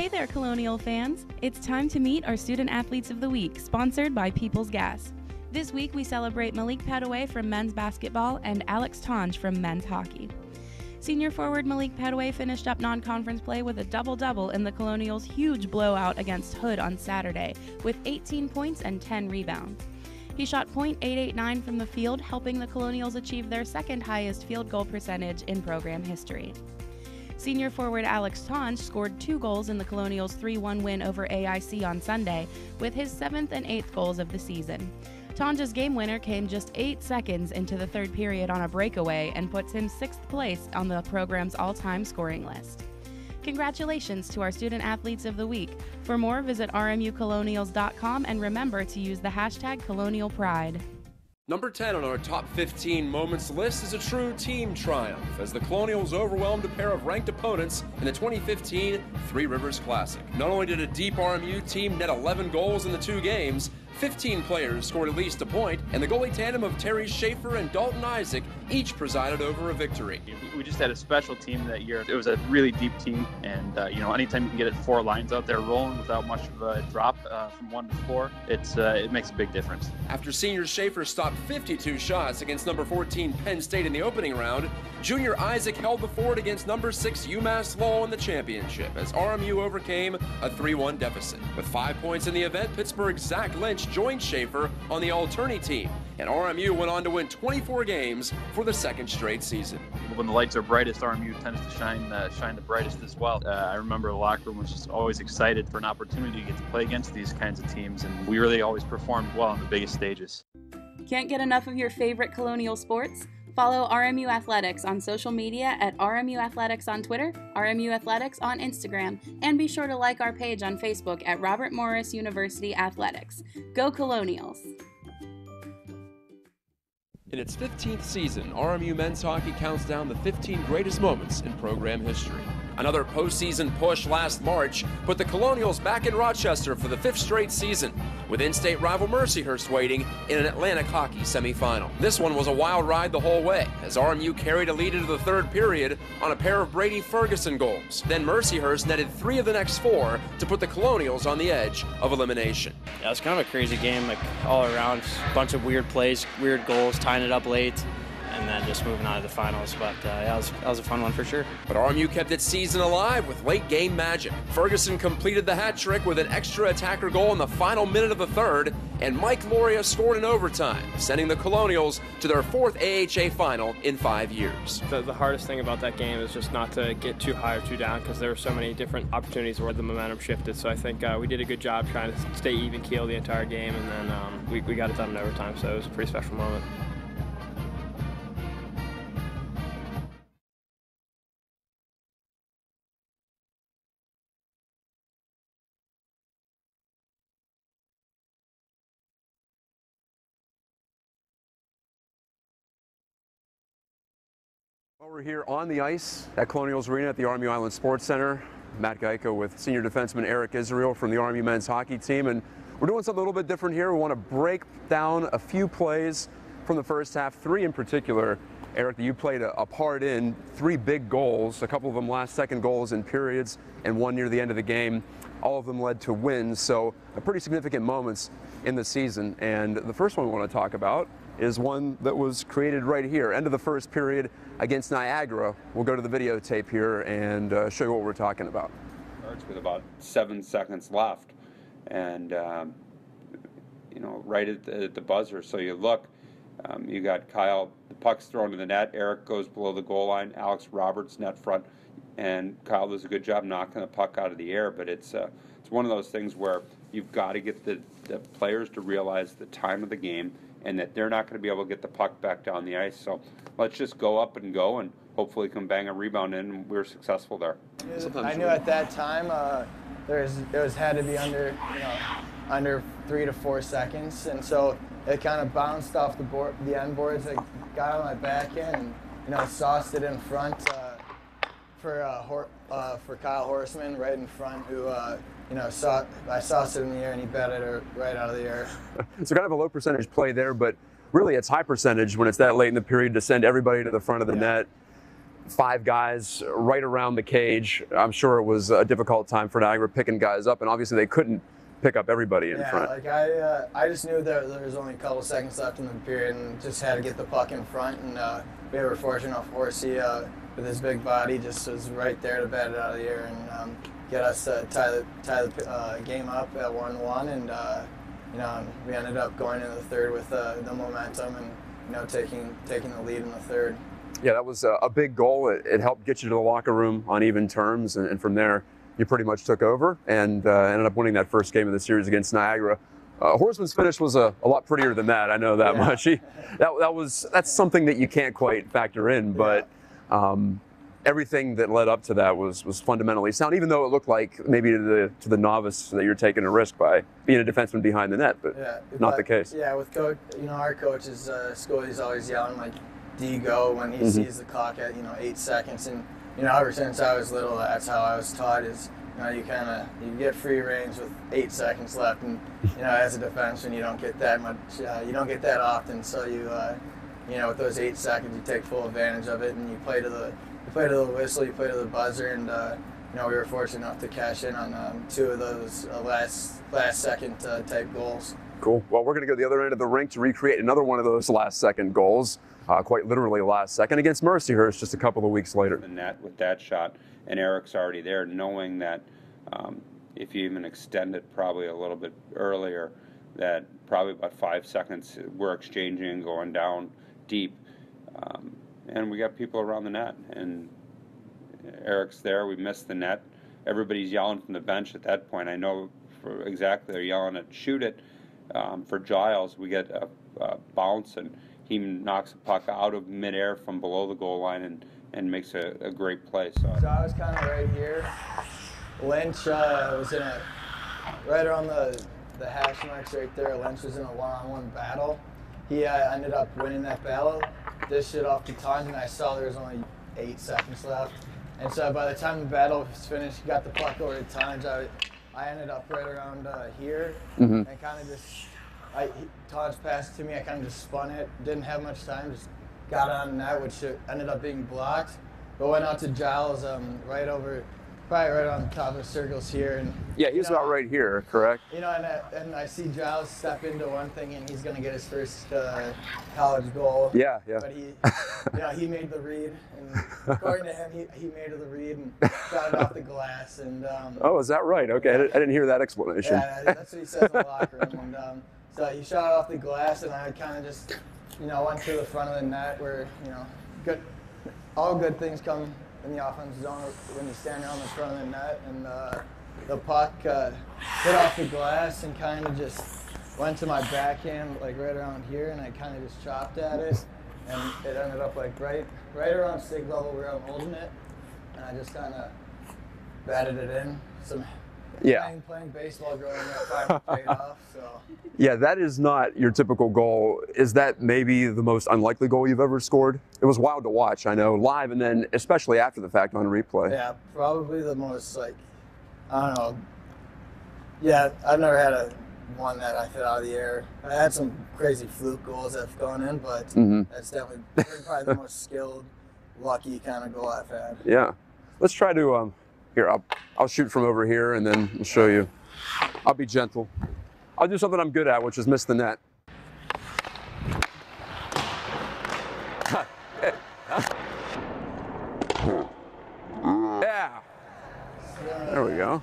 Hey there, Colonial fans! It's time to meet our Student Athletes of the Week, sponsored by People's Gas. This week we celebrate Malik Padaway from men's basketball and Alex Tonge from men's hockey. Senior forward Malik Padaway finished up non-conference play with a double-double in the Colonials' huge blowout against Hood on Saturday, with 18 points and 10 rebounds. He shot .889 from the field, helping the Colonials achieve their second highest field goal percentage in program history. Senior forward Alex Tonge scored 2 goals in the Colonials' 3-1 win over AIC on Sunday, with his 7th and 8th goals of the season. Tonge's game winner came just 8 seconds into the third period on a breakaway and puts him 6th place on the program's all-time scoring list. Congratulations to our Student Athletes of the Week. For more, visit rmucolonials.com and remember to use the hashtag #ColonialPride. Number 10 on our top 15 moments list is a true team triumph as the Colonials overwhelmed a pair of ranked opponents in the 2015 Three Rivers Classic. Not only did a deep RMU team net 11 goals in the 2 games, 15 players scored at least a point, and the goalie tandem of Terry Schaefer and Dalton Isaac each presided over a victory. We just had a special team that year. It was a really deep team, and anytime you can get it 4 lines out there rolling without much of a drop from 1 to 4, it makes a big difference. After senior Schaefer stopped 52 shots against number 14 Penn State in the opening round, junior Isaac held the fort against number 6 UMass Lowell in the championship as RMU overcame a 3-1 deficit. With 5 points in the event, Pittsburgh's Zach Lynch joined Schaefer on the All-Tourney team, and RMU went on to win 24 games for the 2nd straight season. When the lights are brightest, RMU tends to shine the brightest as well. I remember the locker room was just always excited for an opportunity to get to play against these kinds of teams, and we really always performed well on the biggest stages. Can't get enough of your favorite Colonial sports? Follow RMU Athletics on social media at RMU Athletics on Twitter, RMU Athletics on Instagram, and be sure to like our page on Facebook at Robert Morris University Athletics. Go Colonials! In its 15th season, RMU men's hockey counts down the 15 greatest moments in program history. Another postseason push last March put the Colonials back in Rochester for the 5th straight season, with in-state rival Mercyhurst waiting in an Atlantic hockey semifinal. This one was a wild ride the whole way, as RMU carried a lead into the 3rd period on a pair of Brady Ferguson goals. Then Mercyhurst netted 3 of the next 4 to put the Colonials on the edge of elimination. Yeah, it was kind of a crazy game, all around. A bunch of weird plays, weird goals, tying it up late, and then just moving on to the finals. But that was a fun one for sure. But RMU kept its season alive with late game magic. Ferguson completed the hat trick with an extra attacker goal in the final minute of the 3rd, and Mike Loria scored in overtime, sending the Colonials to their 4th AHA final in 5 years. The hardest thing about that game is just not to get too high or too down, because there were so many different opportunities where the momentum shifted. So I think we did a good job trying to stay even keel the entire game, and then we got it done in overtime, so it was a pretty special moment. Well, we're here on the ice at Colonials Arena at the RMU Island Sports Center. Matt Geico with senior defenseman Eric Israel from the RMU men's hockey team, and we're doing something a little bit different here. We want to break down a few plays from the first half, 3 in particular. Eric, you played a part in 3 big goals, a couple of them last-second goals in periods, and 1 near the end of the game. All of them led to wins, so pretty significant moments in the season. And the first one we want to talk about is one that was created right here, end of the 1st period against Niagara. We'll go to the videotape here and show you what we're talking about. Starts with about 7 seconds left, and right at the buzzer. So you look, you got Kyle, the puck's thrown to the net. Eric goes below the goal line. Alex Roberts net front, and Kyle does a good job knocking the puck out of the air. But it's one of those things where you've got to get the players to realize the time of the game, and that they're not going to be able to get the puck back down the ice. So let's just go up and go, and hopefully can bang a rebound in, and we were successful there. I knew at that time it had to be under 3 to 4 seconds, and so it kind of bounced off the end boards. It got on my back end, and sauced it in front for Kyle Horseman right in front, who I sauced it in the air and he batted it right out of the air. So kind of a low percentage play there, but really it's high percentage when it's that late in the period to send everybody to the front of the net. 5 guys right around the cage. I'm sure it was a difficult time for Niagara picking guys up, and obviously they couldn't pick up everybody in front. Like I just knew that there was only a couple seconds left in the period and just had to get the puck in front, and we were fortunate enough Horsey with his big body just was right there to bat it out of the air and get us to tie the game up at 1-1, and you know, we ended up going into the third with the momentum and, you know, taking the lead in the third. Yeah, that was a big goal. It helped get you to the locker room on even terms, and from there you pretty much took over and ended up winning that first game of the series against Niagara. Horseman's finish was a lot prettier than that. I know that much. That's something that you can't quite factor in, but everything that led up to that was fundamentally sound, even though it looked like maybe to the novice that you're taking a risk by being a defenseman behind the net, but not the case. Yeah, with coach, you know, our coach is Scully's always yelling like D go when he sees the clock at 8 seconds, and you know, ever since I was little, that's how I was taught is, you know, you get free range with 8 seconds left, and you know, as a defenseman you don't get that much, you don't get that often, so you know, with those 8 seconds you take full advantage of it and you play to the whistle, you play to the buzzer, and you know, we were fortunate enough to cash in on 2 of those last second type goals. Cool. Well, we're going to go to the other end of the rink to recreate another one of those last second goals, quite literally last second, against Mercyhurst just a couple of weeks later. The net with that shot, and Eric's already there, knowing that if you even extend it probably a little bit earlier, that probably about 5 seconds we're exchanging and going down deep. And we got people around the net, and Eric's there. We missed the net. Everybody's yelling from the bench at that point. I know exactly they're yelling at shoot it for Giles. We get a bounce, and he knocks a puck out of midair from below the goal line and makes a great play. So I was kind of right here. Lynch was in right around the hash marks right there. Lynch was in a one-on-one battle. He ended up winning that battle. Dished it off to Tons, and I saw there was only 8 seconds left. And so by the time the battle was finished, he got the puck over to Tons. I ended up right around here and kind of just, Tons passed it to me, I kind of just spun it. Didn't have much time, just got it on the net, which ended up being blocked. But went out to Giles probably right on top of the circles here. And yeah, he's about right here, correct? You know, and I see Giles step into one thing, and he's going to get his first college goal. Yeah. But he made the read, and according to him, he made the read and got it off the glass. And oh, is that right? Okay, I didn't hear that explanation. Yeah, that's what he says in the locker room. And so he shot it off the glass, and I kind of just, went to the front of the net where, all good things come in the offensive zone when you stand on the front of the net, and the puck hit off the glass and kind of just went to my backhand, like right around here, and I kind of just chopped at it, and it ended up like right around stick level where I'm holding it, and I just kind of batted it in. Playing baseball growing up finally paid off. So. Yeah, that is not your typical goal. Is that maybe the most unlikely goal you've ever scored? It was wild to watch, I know, live, and then especially after the fact on replay. Yeah, probably the most, I don't know. Yeah, I've never had one that I hit out of the air. I had some crazy fluke goals that have gone in, but that's definitely probably the most skilled, lucky kind of goal I've had. Yeah. Let's try to, here, I'll shoot from over here, and then I'll show you. I'll be gentle. I'll do something I'm good at, which is miss the net. Yeah. There we go.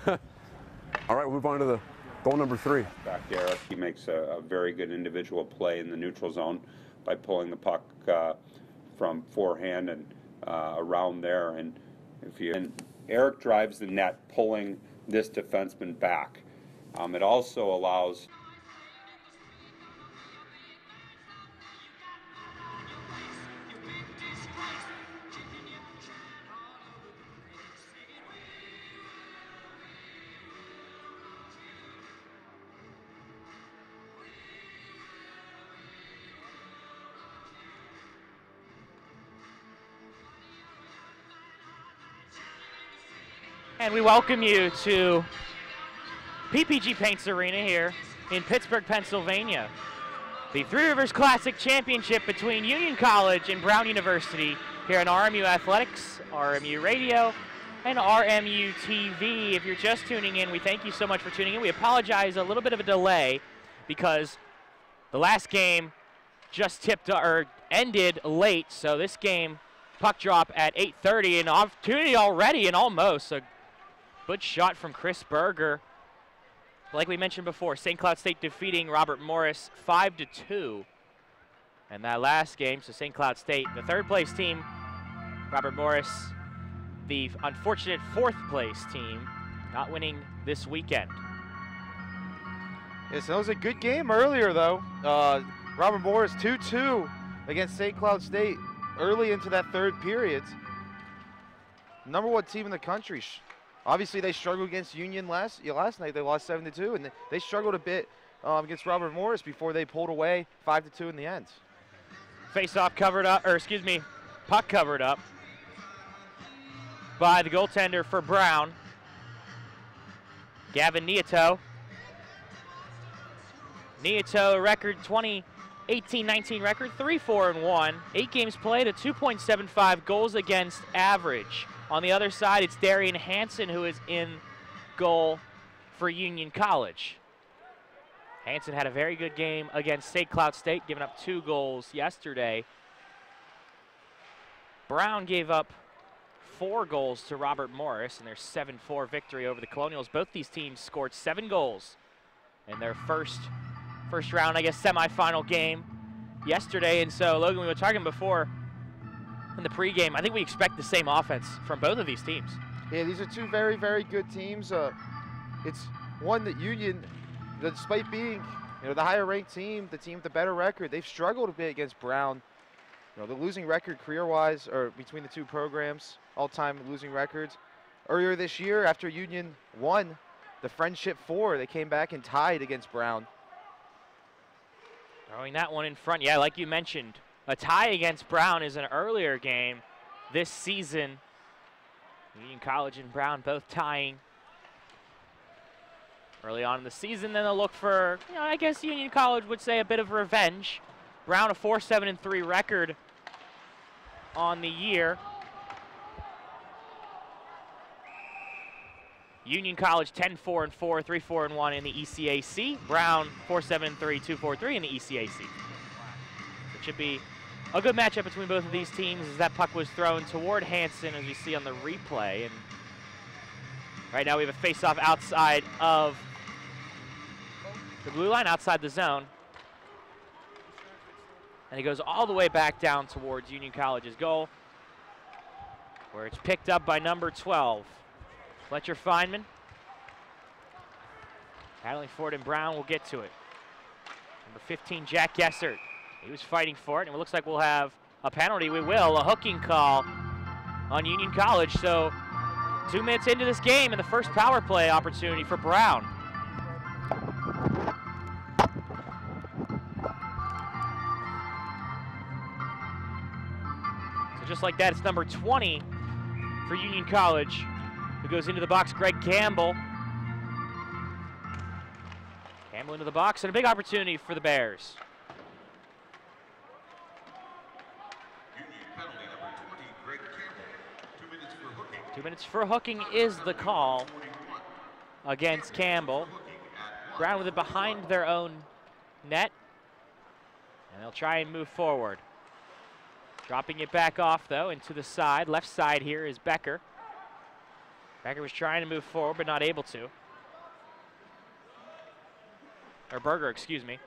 All right, we'll move on to the goal number 3. Back to Eric. He makes a very good individual play in the neutral zone by pulling the puck from forehand and around there. And Eric drives the net, pulling this defenseman back. It also allows And we welcome you to PPG Paints Arena here in Pittsburgh, Pennsylvania. The Three Rivers Classic Championship between Union College and Brown University here on RMU Athletics, RMU Radio, and RMU TV. If you're just tuning in, we thank you so much for tuning in. We apologize, a little bit of a delay because the last game just ended late, so this game puck drop at 8:30, an opportunity already, and almost a good shot from Chris Berger. Like we mentioned before, St. Cloud State defeating Robert Morris 5-2. And that last game, so St. Cloud State, the third place team, Robert Morris, the unfortunate fourth place team, not winning this weekend. Yes, that was a good game earlier, though. Robert Morris 2-2 against St. Cloud State early into that third period. Number 1 team in the country. Obviously, they struggled against Union last night. They lost 7-2, and they struggled a bit against Robert Morris before they pulled away 5-2 in the end. Face-off covered up, puck covered up by the goaltender for Brown, Gavin Nieto. Nieto record 2018-19 record, 3-4-1, 8 games played, a 2.75 goals against average. On the other side, it's Darian Hansen who is in goal for Union College. Hansen had a very good game against St. Cloud State, giving up 2 goals yesterday. Brown gave up 4 goals to Robert Morris in their 7-4 victory over the Colonials. Both these teams scored 7 goals in their first round, I guess, semifinal game yesterday. And so, Logan, we were talking before in the pregame, I think we expect the same offense from both of these teams. Yeah, these are 2 very, very good teams. It's one that Union, despite being the higher-ranked team, the team with the better record, they've struggled a bit against Brown. The losing record career-wise, or between the 2 programs, all-time losing records. Earlier this year, after Union won the Friendship 4, they came back and tied against Brown. Throwing that one in front, yeah, like you mentioned, a tie against Brown is an earlier game this season. Union College and Brown both tying early on in the season. Then they'll look for, I guess Union College would say a bit of revenge. Brown a 4-7-3 record on the year. Union College 10-4-4, 3-4-1 in the ECAC. Brown 4-7-3, 2-4-3 in the ECAC. It should be a good matchup between both of these teams as that puck was thrown toward Hansen, as we see on the replay. And right now we have a face-off outside of the blue line, outside the zone. And he goes all the way back down towards Union College's goal, where it's picked up by number 12. Fletcher Feynman. Battling for it, and Brown will get to it. Number 15, Jack Gessert. He was fighting for it, and it looks like we'll have a penalty. We will, a hooking call on Union College. So 2 minutes into this game and the first power play opportunity for Brown. So just like that, it's number 20 for Union College, who goes into the box, Greg Campbell. Campbell into the box, and a big opportunity for the Bears. Penalty number 20, Greg Campbell. 2 minutes for hooking. 2 minutes for hooking is the call against Campbell. Brown with it behind their own net, and they'll try and move forward. Dropping it back off, though, into the side. Left side here is Becker. Becker was trying to move forward, but not able to. Or Berger, excuse me.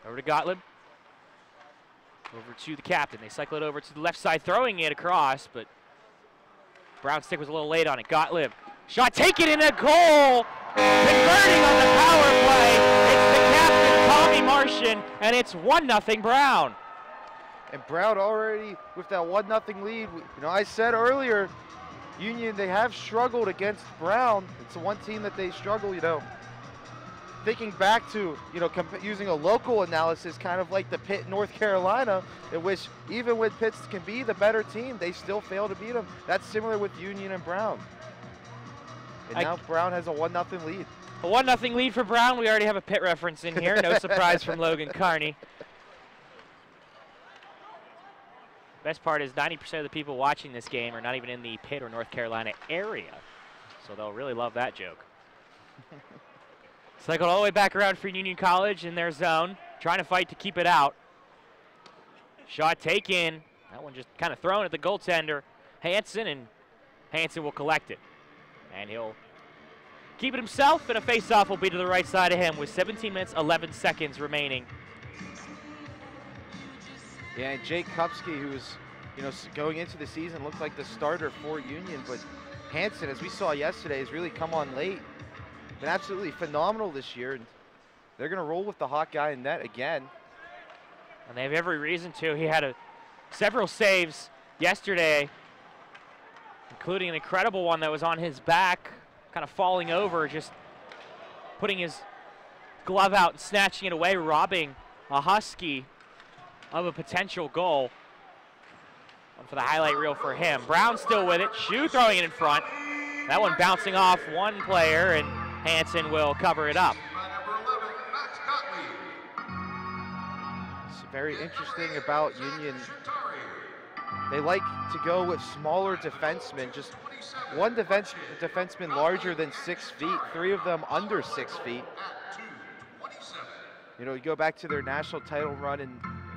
Over to Gottlieb. Over to the captain. They cycle it over to the left side, throwing it across, but Brown's stick was a little late on it. Gottlieb. Shot taken in a goal. Converting on the power play. It's the captain, Tommy Martian, and it's 1-0 Brown. And Brown already with that 1-0 lead. I said earlier, Union, they have struggled against Brown. It's the one team that they struggle, Thinking back to, using a local analysis, kind of like the Pitt, North Carolina, in which even when Pitt can be the better team, they still fail to beat them. That's similar with Union and Brown. And now Brown has a 1-0 lead. A 1-0 lead for Brown. We already have a Pitt reference in here. No surprise from Logan Carney. Best part is 90% of the people watching this game are not even in the Pitt or North Carolina area. So they'll really love that joke. Cycled all the way back around for Union College in their zone, trying to fight to keep it out. Shot taken. That one just kind of thrown at the goaltender, Hansen, and Hansen will collect it. And he'll keep it himself, and a face-off will be to the right side of him with 17 minutes, 11 seconds remaining. Yeah, and Jake Kupski, who was, going into the season, looked like the starter for Union, but Hansen, as we saw yesterday, has really come on late. Been absolutely phenomenal this year, and they're going to roll with the hot guy in net again. And they have every reason to. He had several saves yesterday, including an incredible one that was on his back, kind of falling over, just putting his glove out and snatching it away, robbing a Husky of a potential goal. One for the highlight reel for him. Brown still with it. Shu throwing it in front. That one bouncing off one player, and Hansen will cover it up. It's very interesting about Union. They like to go with smaller defensemen, just one defenseman larger than 6 feet, 3 of them under 6 feet. You go back to their national title run in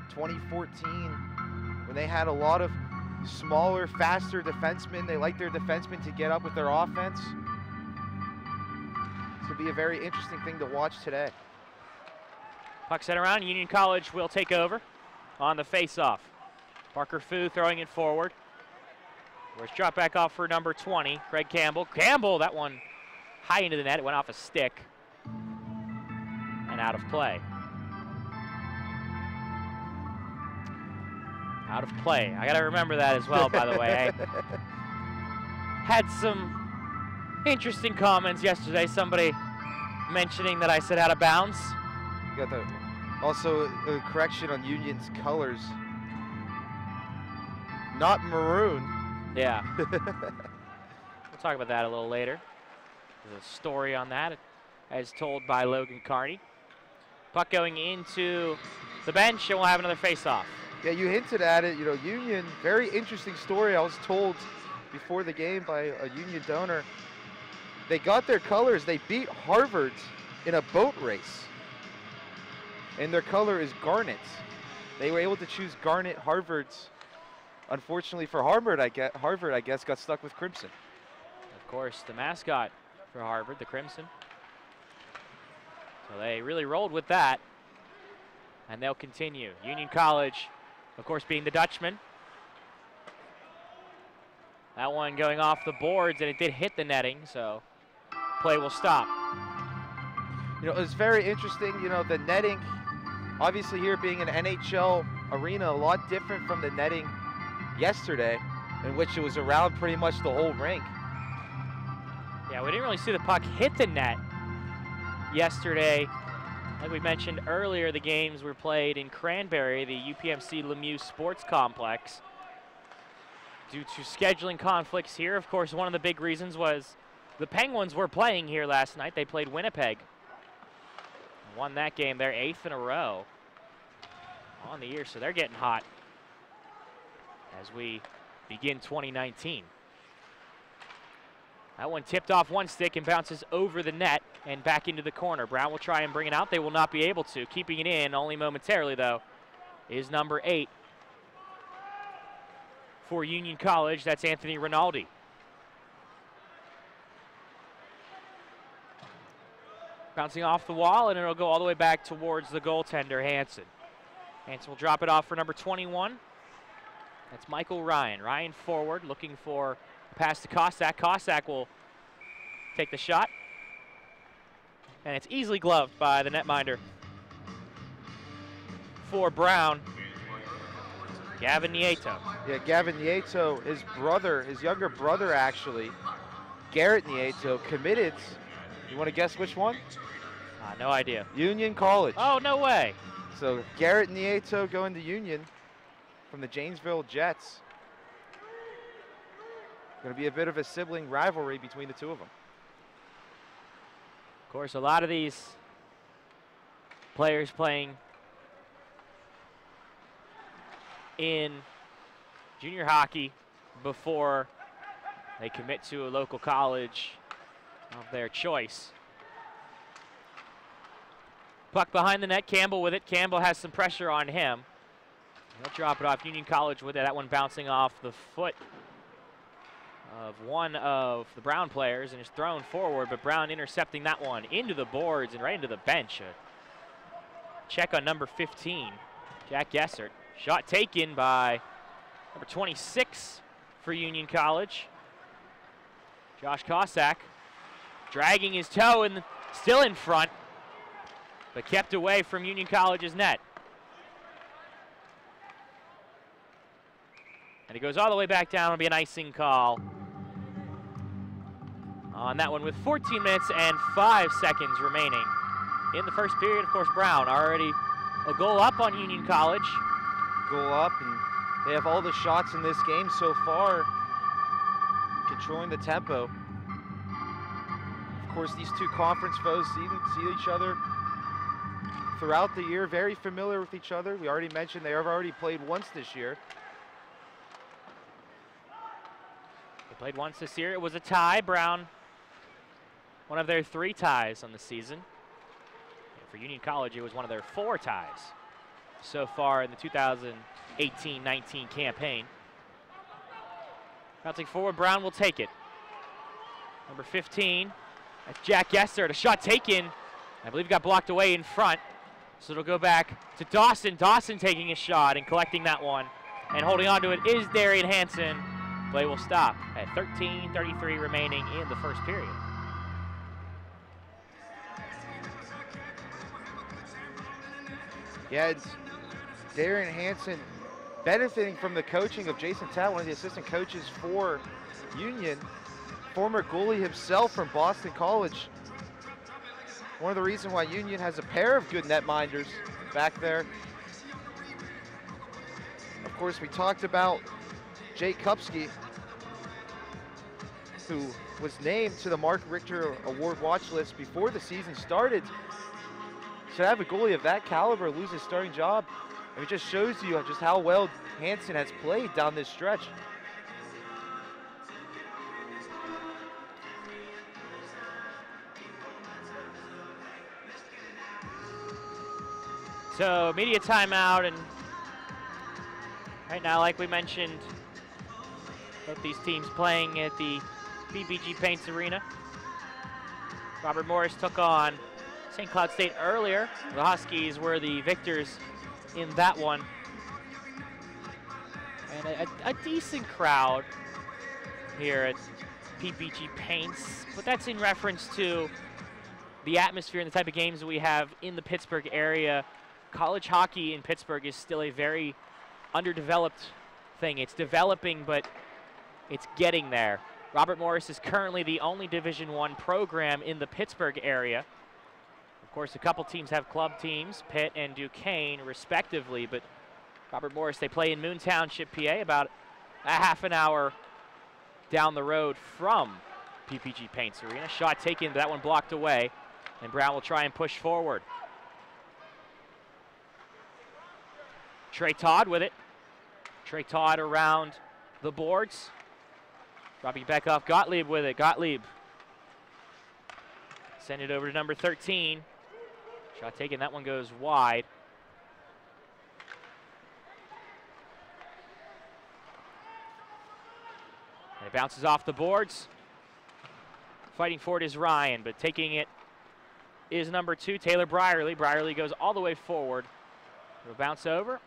2014 when they had a lot of smaller, faster defensemen. They like their defensemen to get up with their offense. This will be a very interesting thing to watch today. Puck sent around. Union College will take over on the face-off. Parker Fu throwing it forward. Where's drop back off for number 20, Craig Campbell. Campbell, that one high into the net. It went off a stick and out of play. Out of play. I got to remember that as well, by the way. I had some interesting comments yesterday. Somebody mentioning that I said out of bounds. You got also a correction on Union's colors. Not maroon. Yeah. We'll talk about that a little later. There's a story on that as told by Logan Carney. Puck going into the bench, and we'll have another face-off. Yeah, you hinted at it. Union, very interesting story. I was told before the game by a Union donor. They got their colors. They beat Harvard in a boat race. And their color is garnet. They were able to choose garnet. Harvard's, unfortunately for Harvard, I guess, got stuck with crimson. Of course, the mascot for Harvard, the crimson. So they really rolled with that. And they'll continue. Union College, of course, being the Dutchman. That one going off the boards, and it did hit the netting, so play will stop. It was very interesting, the netting, obviously here being an NHL arena, a lot different from the netting yesterday, in which it was around pretty much the whole rink. Yeah, we didn't really see the puck hit the net yesterday. Like we mentioned earlier, the games were played in Cranberry, the UPMC Lemieux Sports Complex. Due to scheduling conflicts here, of course, one of the big reasons was the Penguins were playing here last night. They played Winnipeg. Won that game, their 8th in a row on the year, so they're getting hot as we begin 2019. That one tipped off one stick and bounces over the net and back into the corner. Brown will try and bring it out. They will not be able to. Keeping it in only momentarily, though, is number 8 for Union College. That's Anthony Rinaldi. Bouncing off the wall, and it'll go all the way back towards the goaltender, Hansen. Hansen will drop it off for number 21. That's Michael Ryan. Ryan forward, looking for a pass to Cossack. Cossack will take the shot. And it's easily gloved by the netminder for Brown. Gavin Nieto. Yeah, Gavin Nieto, his younger brother actually, Garrett Nieto, committed. You want to guess which one? No idea. Union College. Oh, no way. So Garrett Nieto going to Union from the Janesville Jets. Going to be a bit of a sibling rivalry between the two of them. Of course, a lot of these players playing in junior hockey before they commit to a local college of their choice. Puck behind the net, Campbell with it. Campbell has some pressure on him. He'll drop it off. Union College with it. That one bouncing off the foot of one of the Brown players and is thrown forward, but Brown intercepting that one into the boards and right into the bench. A check on number 15, Jack Gessert. Shot taken by number 26 for Union College, Josh Cossack, dragging his toe and still in front, but kept away from Union College's net. And it goes all the way back down. It'll be an icing call on that one with 14 minutes and 5 seconds remaining in the first period. Of course, Brown already a goal up on Union College. Goal up, and they have all the shots in this game so far, controlling the tempo. Of course, these two conference foes see each other throughout the year, very familiar with each other. We already mentioned they have already played once this year. They played once this year. It was a tie. Brown, one of their 3 ties on the season. And for Union College, it was one of their 4 ties so far in the 2018-19 campaign. Bouncing forward, Brown will take it. Number 15, that's Jack Gessert. A shot taken, I believe got blocked away in front. So it'll go back to Dawson. Dawson taking a shot and collecting that one. And holding on to it is Darian Hansen. Play will stop at 13:33 remaining in the first period. Yeah, it's Darian Hansen benefiting from the coaching of Jason Tatt, one of the assistant coaches for Union. Former goalie himself from Boston College. One of the reasons why Union has a pair of good netminders back there. Of course, we talked about Jake Kupski, who was named to the Mark Richter Award watch list before the season started. To have a goalie of that caliber lose his starting job, and it just shows you just how well Hansen has played down this stretch. So media timeout, and right now, like we mentioned, both these teams playing at the PPG Paints Arena. Robert Morris took on St. Cloud State earlier. The Huskies were the victors in that one. And a decent crowd here at PPG Paints, but that's in reference to the atmosphere and the type of games that we have in the Pittsburgh area. College hockey in Pittsburgh is still a very underdeveloped thing. It's developing, but it's getting there. Robert Morris is currently the only Division I program in the Pittsburgh area. Of course, a couple teams have club teams, Pitt and Duquesne, respectively, but Robert Morris, they play in Moon Township, PA, about a half an hour down the road from PPG Paints Arena. Shot taken, but that one blocked away, and Brown will try and push forward. Trey Todd with it. Trey Todd around the boards. Dropping back off, Gottlieb with it. Gottlieb. Send it over to number 13. Shot taken, that one goes wide. And it bounces off the boards. Fighting for it is Ryan, but taking it is number 2, Taylor Brierly. Brierly goes all the way forward. It'll bounce over.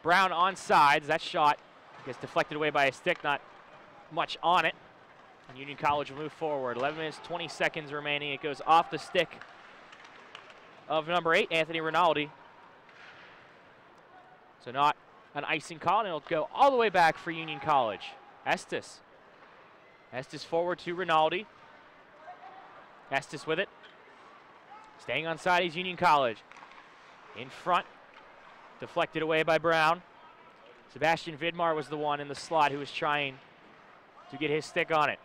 Brown on sides. That shot gets deflected away by a stick, not much on it. And Union College will move forward. 11 minutes, 20 seconds remaining. It goes off the stick of number 8, Anthony Rinaldi. So not an icing call, and it'll go all the way back for Union College. Estes. Estes forward to Rinaldi. Estes with it. Staying on side is Union College. In front. Deflected away by Brown. Sebastian Vidmar was the one in the slot who was trying to get his stick on it.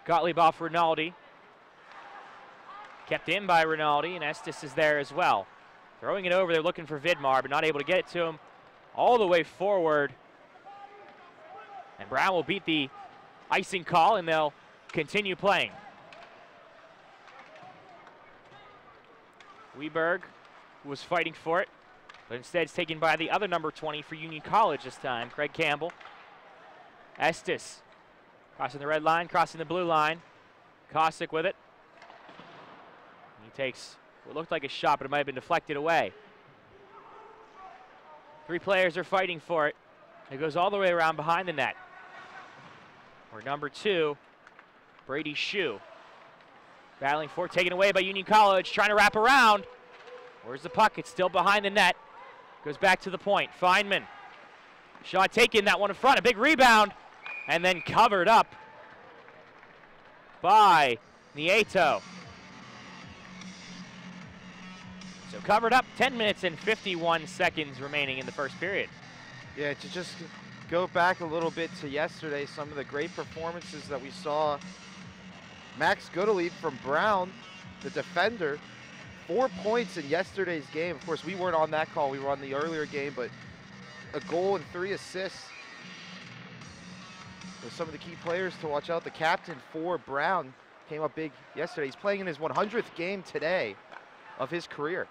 Gottlieb off Rinaldi. Kept in by Rinaldi, and Estes is there as well. Throwing it over, they're looking for Vidmar, but not able to get it to him. all the way forward. And Brown will beat the icing call, and they'll continue playing. Weberg was fighting for it, but instead it's taken by the other number 20 for Union College this time, Craig Campbell. Estes crossing the red line, crossing the blue line. Kosick with it. He takes what looked like a shot, but it might have been deflected away. 3 players are fighting for it. It goes all the way around behind the net. Where number 2, Brady Shue, battling for it, taken away by Union College, trying to wrap around. Where's the puck? It's still behind the net. Goes back to the point. Feynman. Shot taken, that one in front. A big rebound, and then covered up by Nieto. So covered up, 10 minutes and 51 seconds remaining in the first period. Yeah, to just go back a little bit to yesterday, some of the great performances that we saw. Max Goodelead from Brown, the defender, 4 points in yesterday's game. Of course, we weren't on that call. We were on the earlier game, but a goal and 3 assists. With some of the key players to watch out. The captain for Brown came up big yesterday. He's playing in his 100th game today of his career.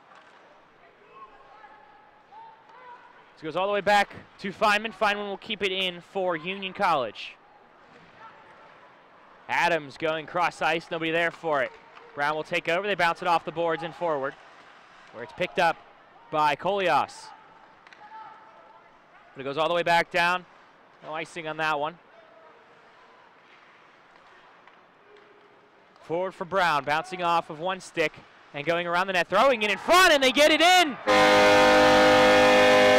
This goes all the way back to Feynman. Feynman will keep it in for Union College. Adams going cross ice, nobody there for it. Brown will take over, they bounce it off the boards and forward, where it's picked up by Kolias. But it goes all the way back down. No icing on that one. Forward for Brown, bouncing off of one stick and going around the net, throwing it in front, and they get it in!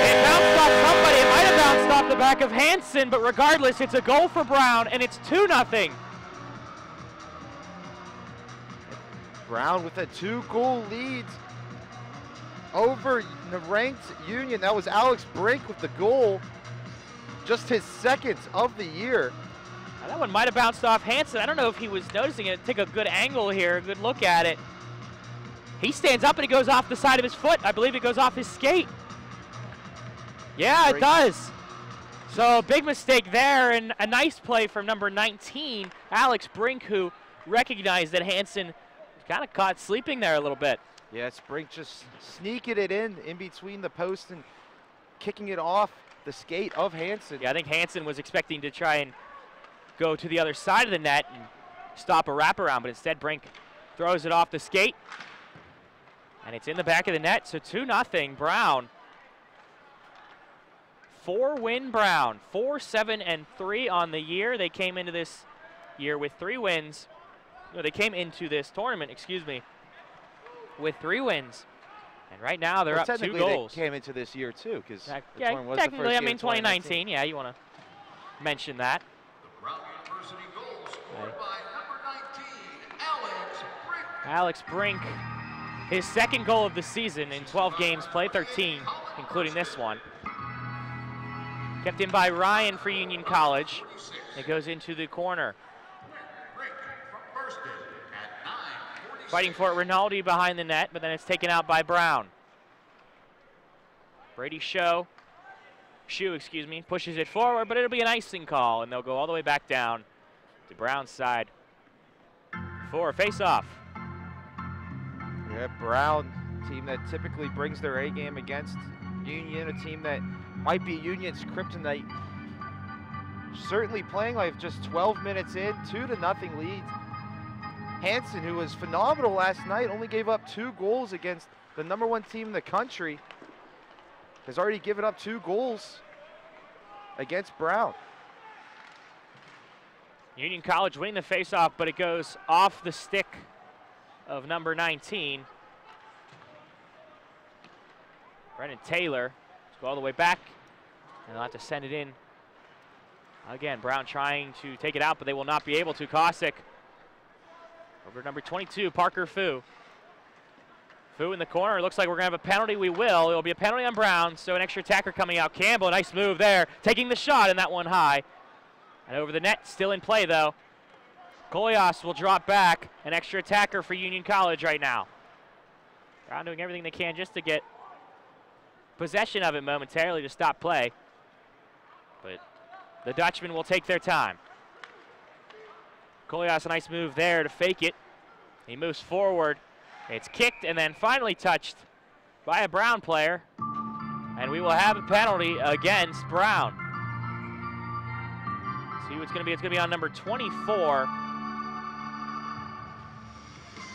It bounced off somebody. It might have bounced off the back of Hansen, but regardless, it's a goal for Brown, and it's 2-0. Brown with a 2-goal lead over the ranked Union. That was Alex Brink with the goal. Just his 2nd of the year. Now that one might have bounced off Hansen. I don't know if he was noticing it. Take a good angle here, a good look at it. He stands up and it goes off the side of his foot. I believe it goes off his skate. Yeah, it does. So big mistake there, and a nice play from number 19, Alex Brink, who recognized that Hansen kind of caught sleeping there a little bit. Yeah, it's Brink just sneaking it in between the post and kicking it off the skate of Hansen. Yeah, I think Hansen was expecting to try and go to the other side of the net and stop a wraparound, but instead Brink throws it off the skate. And it's in the back of the net, so 2-0 Brown. 4-win Brown, 4-7-3 on the year. They came into this year with 3 wins. No, they came into this tournament, excuse me, with 3 wins. And right now they're up 2 goals. They came into this year too, because technically, I mean 2019. Yeah, you want to mention that. The Brown University goal scored by number 19, Alex Brink. His 2nd goal of the season in 12 games played, 13, including this one. Kept in by Ryan for Union College. It goes into the corner. Fighting for it, Rinaldi behind the net, but then it's taken out by Brown. Brady Shue, pushes it forward, but it'll be an icing call, and they'll go all the way back down to Brown's side for a face-off. Yeah, Brown, team that typically brings their A game against Union, a team that might be Union's kryptonite. Certainly playing like just 12 minutes in, 2-0 lead. Hansen, who was phenomenal last night, only gave up 2 goals against the #1 team in the country, has already given up 2 goals against Brown. Union College winning the faceoff, but it goes off the stick of number 19. Brennan Taylor. Let's go all the way back, and they'll have to send it in. Again, Brown trying to take it out, but they will not be able to. Kosick over number 22, Parker Fu. Fu in the corner. It looks like we're going to have a penalty. We will. It'll be a penalty on Brown, so an extra attacker coming out. Campbell, a nice move there, taking the shot, and that one high. And over the net, still in play, though. Kolias will drop back. An extra attacker for Union College right now. Brown doing everything they can just to get possession of it momentarily to stop play. But the Dutchmen will take their time. Goalie, a nice move there to fake it. He moves forward. It's kicked and then finally touched by a Brown player. And we will have a penalty against Brown. See who it's going to be. It's going to be on number 24.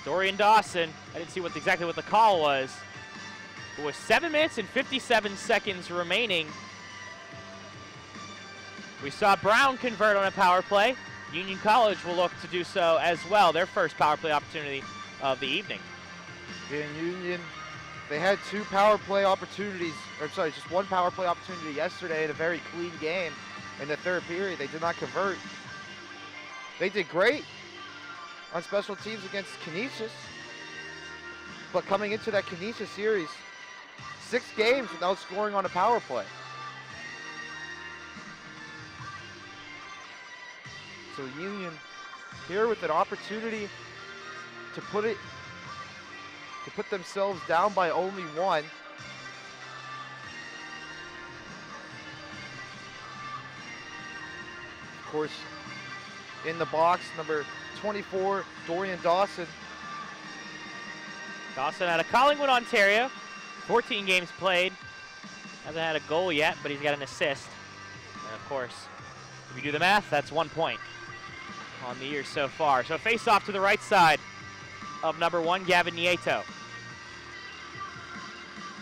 Dorian Dawson. I didn't see exactly what the call was. It was 7 minutes and 57 seconds remaining. We saw Brown convert on a power play. Union College will look to do so as well. Their first power play opportunity of the evening. In Union, they had 2 power play opportunities, or sorry, just 1 power play opportunity yesterday in a very clean game. In the 3rd period, they did not convert. They did great on special teams against Canisius, but coming into that Canisius series, 6 games without scoring on a power play. So Union here with an opportunity to put themselves down by only 1. Of course, in the box, number 24, Dorian Dawson. Dawson out of Collingwood, Ontario. 14 games played. Hasn't had a goal yet, but he's got an assist. And of course, if you do the math, that's 1 point on the year so far. So face off to the right side of number 1, Gavin Nieto.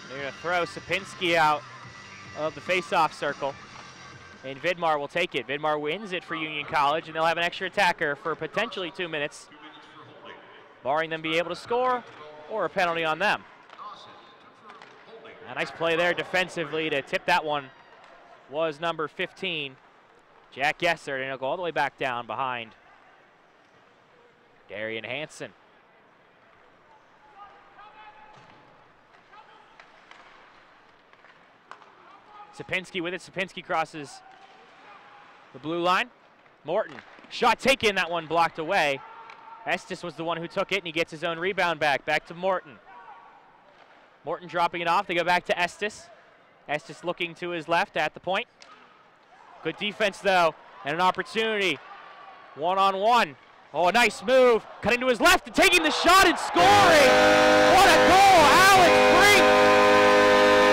They're going to throw Sapinski out of the face-off circle. And Vidmar will take it. Vidmar wins it for Union College, and they'll have an extra attacker for potentially 2 minutes, barring them be able to score or a penalty on them. A nice play there defensively to tip that one was number 15, Jack Gesser, and he'll go all the way back down behind Darian Hansen. Sapinski with it. Sapinski crosses the blue line. Morton, shot taken, that one blocked away. Estes was the one who took it, and he gets his own rebound back. Back to Morton. Morton dropping it off. They go back to Estes. Estes looking to his left at the point. Good defense, though, and an opportunity. One-on-one. Oh, a nice move. Cutting to his left and taking the shot and scoring. What a goal, Alex Brink.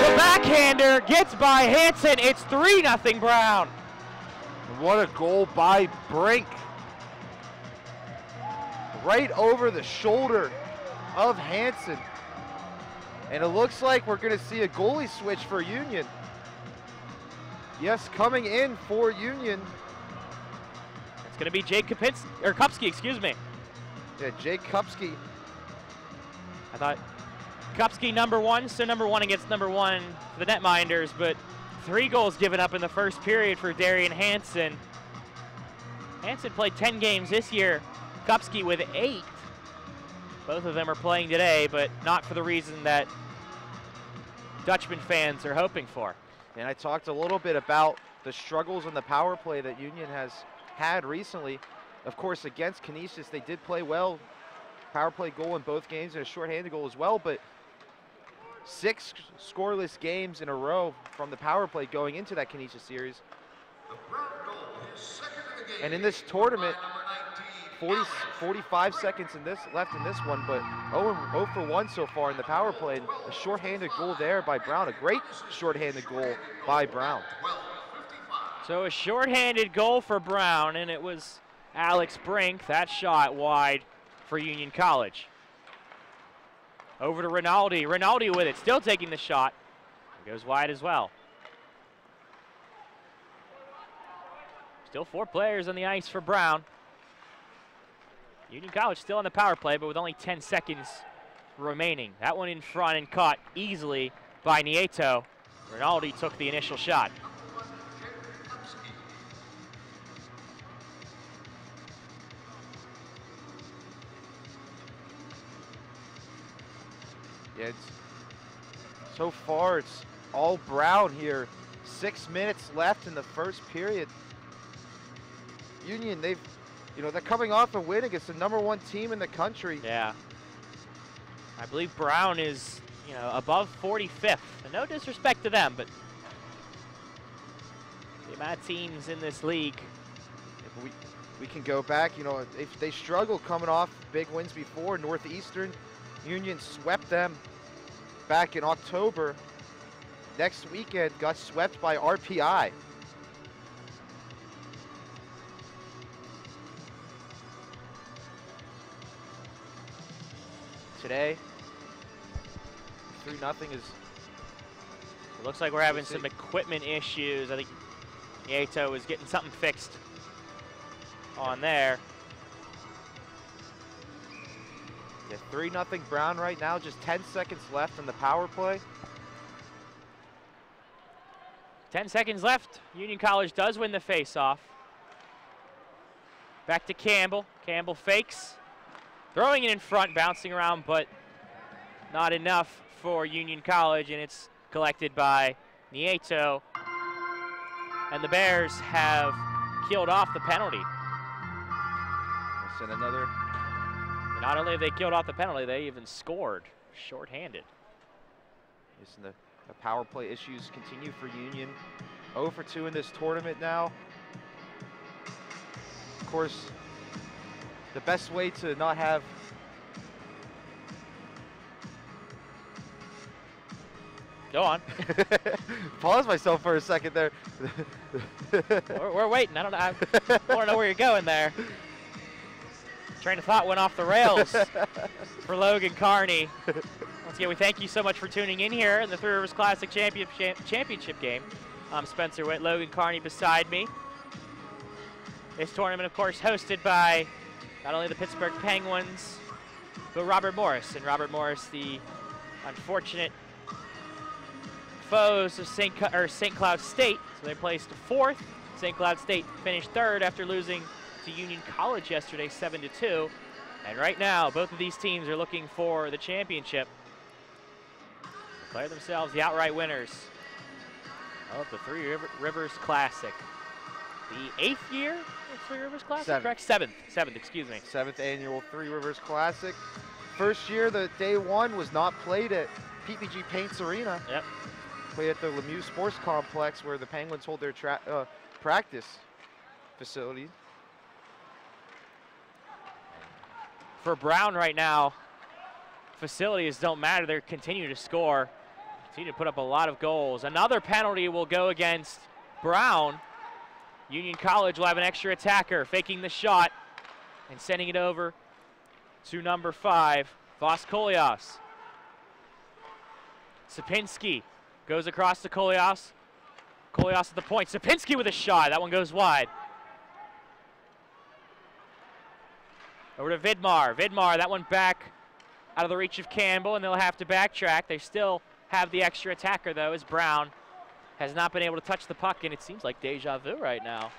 The backhander gets by Hansen. It's 3-0 Brown. What a goal by Brink. Right over the shoulder of Hansen. And it looks like we're going to see a goalie switch for Union. Yes, coming in for Union. It's going to be Jake Kupski, excuse me. Yeah, Jake Kupski. I thought Kupski number 1, so number 1 against number 1 for the netminders, but 3 goals given up in the first period for Darian Hansen. Hansen played 10 games this year. Kupski with 8. Both of them are playing today, but not for the reason that Dutchman fans are hoping for. And I talked a little bit about the struggles on the power play that Union has had recently. Of course, against Canisius, they did play well. Power play goal in both games and a shorthanded goal as well, but 6 scoreless games in a row from the power play going into that Canisius series. And in this tournament, 45 seconds left in this one, but 0 for 1 so far in the power play. And a shorthanded goal there by Brown, a great shorthanded goal by Brown. So a shorthanded goal for Brown, and it was Alex Brink. That shot wide for Union College. Over to Rinaldi. Rinaldi with it, still taking the shot. It goes wide as well. Still 4 players on the ice for Brown. Union College still on the power play, but with only 10 seconds remaining. That one in front and caught easily by Nieto. Rinaldi took the initial shot. Yeah, so far it's all Brown here. 6 minutes left in the first period. Union, they're coming off a win against the #1 team in the country. Yeah. I believe Brown is, you know, above 45th. And no disrespect to them, but the amount of teams in this league. If we can go back, you know, if they struggled coming off big wins before, Northeastern Union swept them back in October. Next weekend got swept by RPI. Today, 3-0 is... It looks like we're having some equipment issues. I think Nieto is getting something fixed on there. Yeah, 3-0 Brown right now, just 10 seconds left in the power play. 10 seconds left. Union College does win the face-off. Back to Campbell. Campbell fakes. Throwing it in front, bouncing around, but not enough for Union College, and it's collected by Nieto. And the Bears have killed off the penalty. Send another. And not only have they killed off the penalty, they even scored shorthanded. Listen, the power play issues continue for Union. 0 for 2 in this tournament now. Of course, the best way to not have Go on. Pause myself for a second there. we're waiting. I don't know. I want to know where you're going there. Train of thought went off the rails for Logan Carney. Once again, we thank you so much for tuning in here in the Three Rivers Classic Championship game. I'm Spencer Witt, Logan Carney beside me. This tournament, of course, hosted by not only the Pittsburgh Penguins, but Robert Morris. And Robert Morris, the unfortunate foes of St. Cloud State. So they placed 4th. St. Cloud State finished 3rd after losing to Union College yesterday, 7-2. And right now, both of these teams are looking for the championship. Declare themselves the outright winners of the Three Rivers Classic. The 8th year of Three Rivers Classic, correct? 7th, excuse me. 7th annual Three Rivers Classic. First year, the day one was not played at PPG Paints Arena. Yep. Played at the Lemieux Sports Complex where the Penguins hold their practice facility. For Brown right now, facilities don't matter. They continue to score, continue to put up a lot of goals. Another penalty will go against Brown. Union College will have an extra attacker faking the shot and sending it over to number 5, Voskolias. Sapinski goes across to Kolias. Kolias at the point. Sapinski with a shot. That one goes wide. Over to Vidmar. Vidmar, that one back out of the reach of Campbell, and they'll have to backtrack. They still have the extra attacker, though, as Brown has not been able to touch the puck, and it seems like deja vu right now.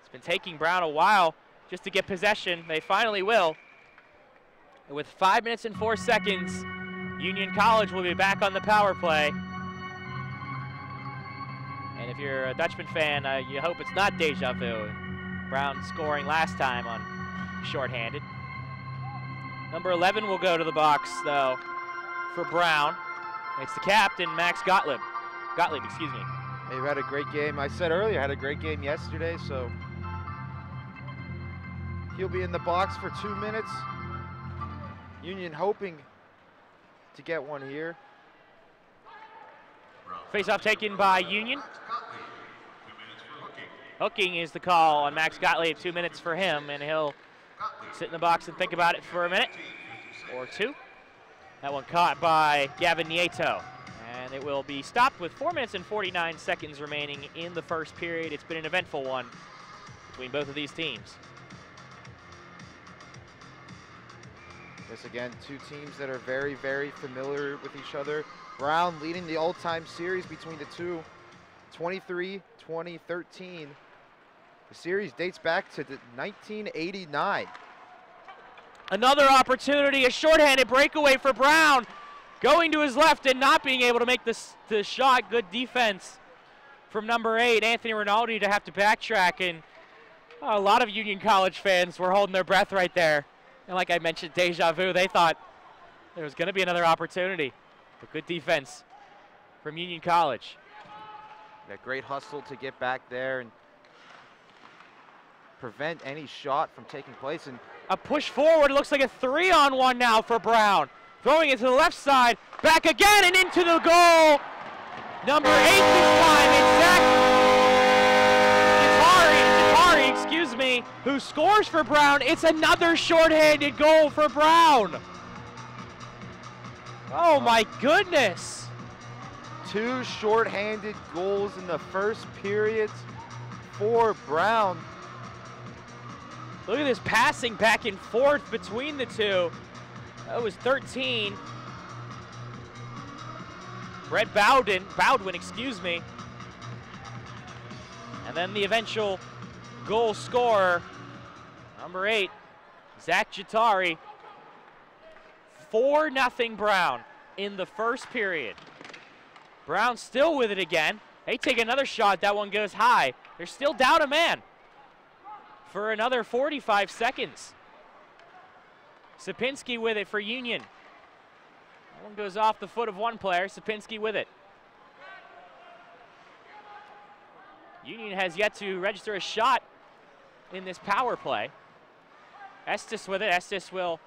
It's been taking Brown a while just to get possession. They finally will. And with 5 minutes and 4 seconds, Union College will be back on the power play. And if you're a Dutchman fan, you hope it's not deja vu. Brown scoring last time on shorthanded. Number 11 will go to the box, though, for Brown. It's the captain, Max Gottlieb. Excuse me. They've had a great game. I said earlier, had a great game yesterday, so he'll be in the box for 2 minutes. Union hoping to get one here. Face-off taken by Union. Hooking is the call on Max Gottlieb, 2 minutes for him, and he'll sit in the box and think about it for a minute or two. That one caught by Gavin Nieto, and it will be stopped with 4 minutes and 49 seconds remaining in the first period. It's been an eventful one between both of these teams. Yes, again, two teams that are very, very familiar with each other. Brown leading the all-time series between the two, 23-2013. The series dates back to 1989. Another opportunity, a shorthanded breakaway for Brown. Going to his left and not being able to make the shot. Good defense from number 8, Anthony Rinaldi, to have to backtrack. And a lot of Union College fans were holding their breath right there. And like I mentioned, deja vu, they thought There was going to be another opportunity, but good defense from Union College. A great hustle to get back there and prevent any shot from taking place. And a push forward, it looks like a 3-on-1 now for Brown. Throwing it to the left side, back again and into the goal. Number 8 this time, it's Zach Jatari, excuse me, who scores for Brown. It's another shorthanded goal for Brown. Oh my goodness. 2 shorthanded goals in the first period for Brown. Look at this passing back and forth between the two. That was 13. Brett Bowdwin, excuse me. And then the eventual goal scorer, number 8, Zach Jatari. 4-0 Brown in the first period. Brown still with it again. They take another shot, that one goes high. They're still down a man for another 45 seconds. Sapinski with it for Union. That one goes off the foot of one player, Sapinski with it. Union has yet to register a shot in this power play. Estes with it. Estes will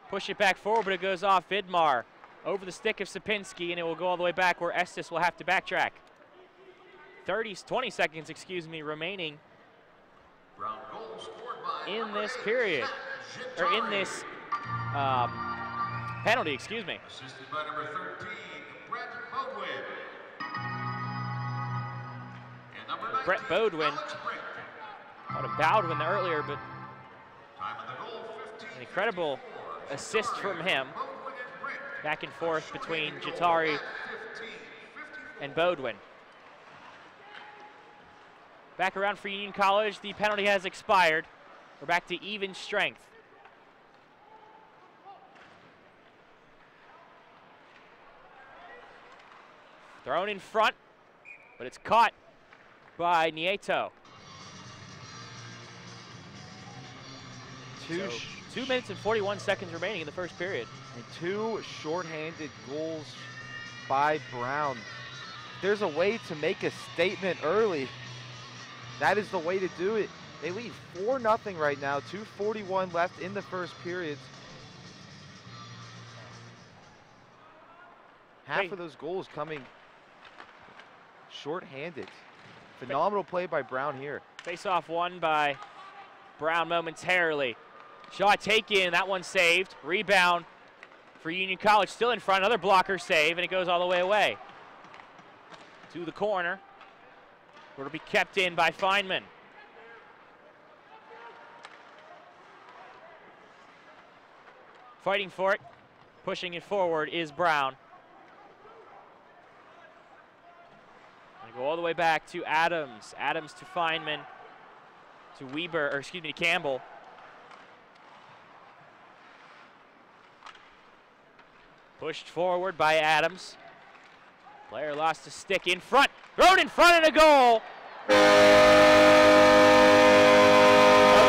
push it back forward, but it goes off Vidmar over the stick of Sapinski, and it will go all the way back where Estes will have to backtrack. 20 seconds, excuse me, remaining in this period, or in this penalty, excuse me. Assisted by number 13, Brett Bowdwin. And number 19, Brett Bowdwin. Thought of Bowdwin earlier, but time of the goal, 15, an incredible assist from him. Back and forth between Jatari and Bowdwin. Back around for Union College, the penalty has expired. We're back to even strength. Thrown in front, but it's caught by Nieto. 2 minutes and 41 seconds remaining in the first period. And 2 shorthanded goals by Brown. There's a way to make a statement early. That is the way to do it. They lead 4-0 right now, 2:41 left in the first period. Half of those goals coming shorthanded. Phenomenal play by Brown here. Face-off won by Brown momentarily. Shot taken, that one saved. Rebound for Union College, still in front. Another blocker save, and it goes all the way away to the corner, where it'll be kept in by Feynman. Fighting for it, pushing it forward is Brown. Go all the way back to Adams. Adams to Feynman, to Weber, or excuse me, Campbell. Pushed forward by Adams. Player lost a stick in front. Thrown in front and a goal. A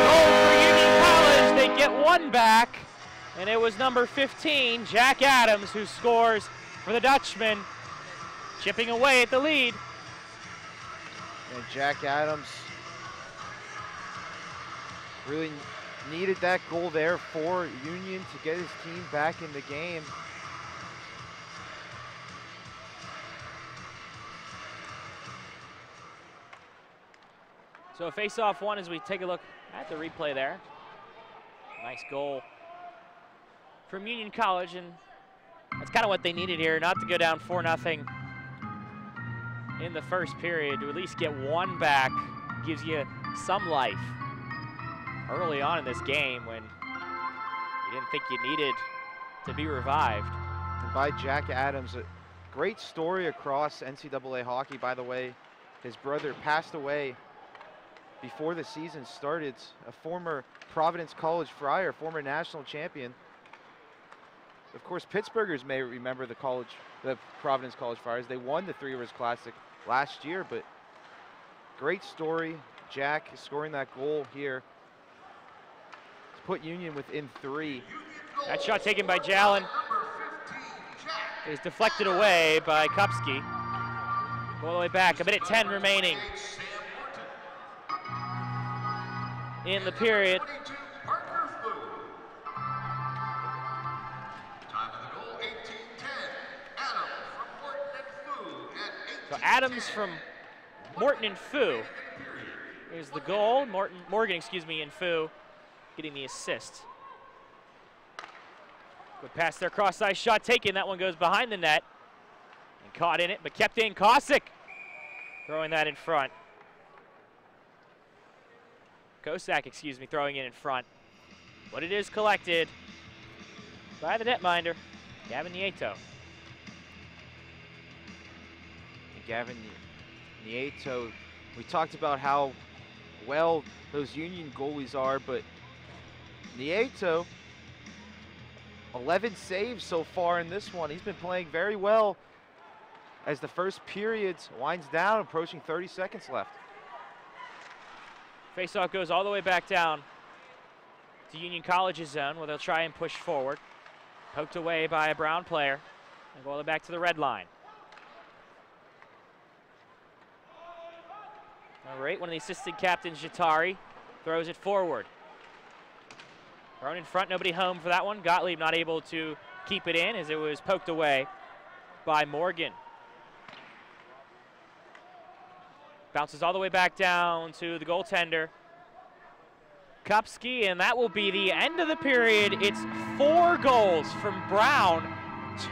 goal for Union College. They get one back. And it was number 15, Jack Adams, who scores for the Dutchman, chipping away at the lead. And Jack Adams really needed that goal there for Union to get his team back in the game. So a face-off one as we take a look at the replay there. Nice goal from Union College, and that's kind of what they needed here, not to go down 4-0 in the first period. To at least get one back gives you some life early on in this game when you didn't think you needed to be revived. And by Jack Adams, a great story across NCAA hockey, by the way. His brother passed away before the season started, a former Providence College Friar, former national champion. Of course, Pittsburghers may remember the Providence College Friars. They won the Three Rivers Classic last year, but great story. Jack scoring that goal here to put Union within 3. That shot taken by Jalen. is deflected away by Kupski. All the way back, 1:10 remaining in the period. So Adams from Morton and Fu. Here's the goal. Morgan, and Fu getting the assist. Good pass there, cross-ice shot taken. That one goes behind the net and caught in it, but kept in. Kosick throwing that in front. Kosak, throwing it in front. But it is collected by the netminder, Gavin Nieto. Gavin Nieto, we talked about how well those Union goalies are, but Nieto, 11 saves so far in this one. He's been playing very well as the first period winds down, approaching 30 seconds left. Faceoff goes all the way back down to Union College's zone where they'll try and push forward. Poked away by a Brown player and go all the way back to the red line. All right, one of the assistant captains, Jatari, throws it forward. Thrown in front, nobody home for that one. Gottlieb not able to keep it in as it was poked away by Morgan. Bounces all the way back down to the goaltender, Kupski, and that will be the end of the period. It's 4 goals from Brown,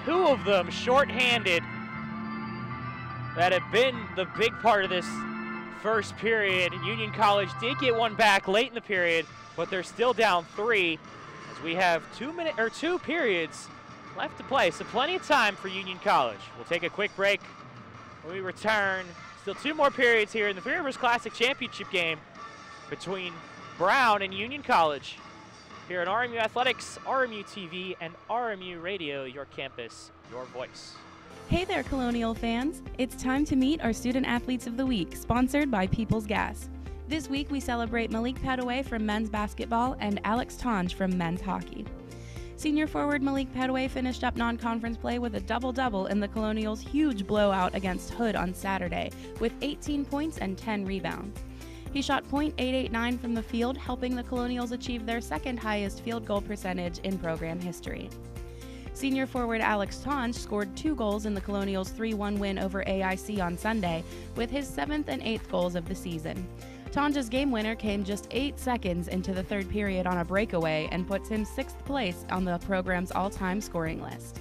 2 of them shorthanded, that have been the big part of this first period. Union College did get one back late in the period, but they're still down 3 as we have 2 periods left to play. So plenty of time for Union College. We'll take a quick break. When we return, still 2 more periods here in the Three Rivers Classic Championship game between Brown and Union College here at RMU Athletics, RMU TV, and RMU Radio, your campus, your voice. Hey there, Colonial fans. It's time to meet our Student Athletes of the Week, sponsored by People's Gas. This week, we celebrate Malik Padaway from men's basketball and Alex Tonge from men's hockey. Senior forward Malik Padaway finished up non-conference play with a double-double in the Colonials' huge blowout against Hood on Saturday, with 18 points and 10 rebounds. He shot .889 from the field, helping the Colonials achieve their second highest field goal percentage in program history. Senior forward Alex Tonge scored 2 goals in the Colonials' 3-1 win over AIC on Sunday, with his 7th and 8th goals of the season. Tonge's game winner came just 8 seconds into the third period on a breakaway and puts him 6th place on the program's all-time scoring list.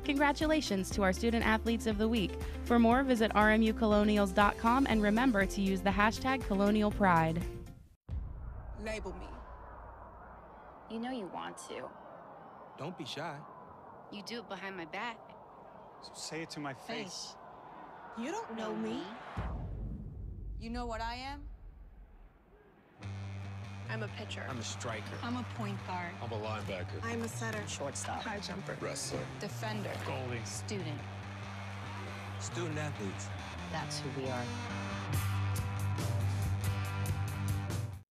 Congratulations to our Student Athletes of the Week. For more, visit rmucolonials.com and remember to use the hashtag Colonial Pride. Label me. You know you want to. Don't be shy. You do it behind my back. So say it to my face. Hey, you don't know me. You know what I am? I'm a pitcher. I'm a striker. I'm a point guard. I'm a linebacker. I'm a setter. Shortstop. High jumper. Wrestler. Defender. Goalie. Student. Student athletes. That's who we are.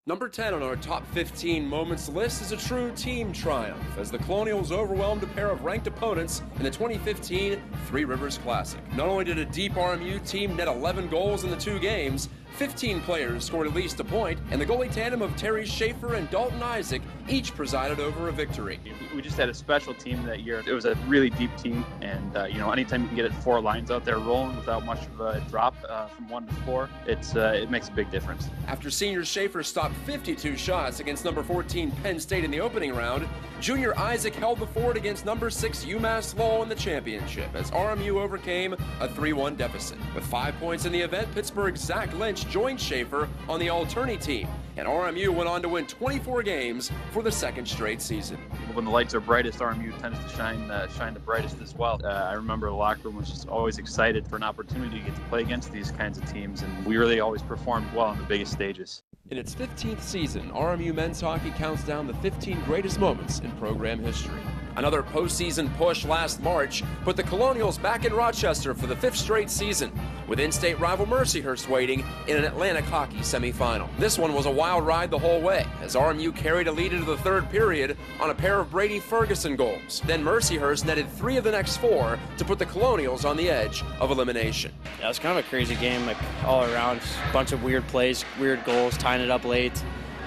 Number 10 on our top 15 moments list is a true team triumph as the Colonials overwhelmed a pair of ranked opponents in the 2015 Three Rivers Classic. Not only did a deep RMU team net 11 goals in the 2 games, 15 players scored at least a point, and the goalie tandem of Terry Schaefer and Dalton Isaac each presided over a victory. We just had a special team that year. It was a really deep team, and anytime you can get it 4 lines out there rolling without much of a drop from 1 to 4, it makes a big difference. After senior Schaefer stopped 52 shots against number 14 Penn State in the opening round, junior Isaac held the fort against number 6 UMass Lowell in the championship as RMU overcame a 3-1 deficit. With 5 points in the event, Pittsburgh's Zach Lynch joined Schaefer on the all-tourney team, and RMU went on to win 24 games for the 2nd straight season. When the lights are brightest, RMU tends to shine the brightest as well. I remember the locker room was just always excited for an opportunity to get to play against these kinds of teams, and we really always performed well on the biggest stages. In its 15th season, RMU men's hockey counts down the 15 greatest moments in program history. Another postseason push last March put the Colonials back in Rochester for the 5th straight season, with in-state rival Mercyhurst waiting in an Atlantic hockey semifinal. This one was a wild ride the whole way, as RMU carried a lead into the 3rd period on a pair of Brady Ferguson goals. Then Mercyhurst netted 3 of the next 4 to put the Colonials on the edge of elimination. Yeah, it was kind of a crazy game, like all around. A bunch of weird plays, weird goals, tying it up late,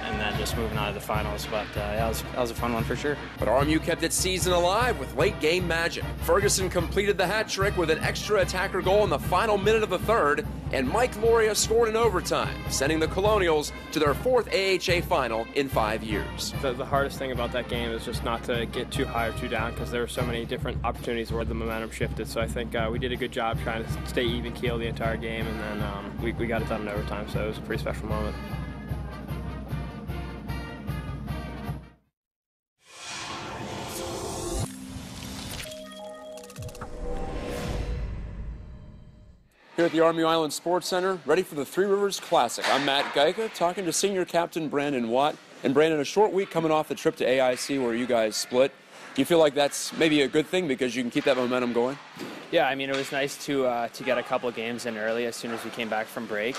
and then just moving on to the finals. But yeah, that was a fun one for sure. But RMU kept its season alive with late game magic. Ferguson completed the hat trick with an extra attacker goal in the final minute of the 3rd, and Mike Loria scored in overtime, sending the Colonials to their 4th AHA final in 5 years. The hardest thing about that game is just not to get too high or too down, because there were so many different opportunities where the momentum shifted. So I think we did a good job trying to stay even keel the entire game, and then we got it done in overtime, so it was a pretty special moment. Here at the Army Island Sports Center, ready for the Three Rivers Classic. I'm Matt Geika, talking to senior captain Brandon Watt. And Brandon, a short week coming off the trip to AIC where you guys split. Do you feel like that's maybe a good thing because you can keep that momentum going? Yeah, I mean, it was nice to get a couple of games in early as soon as we came back from break.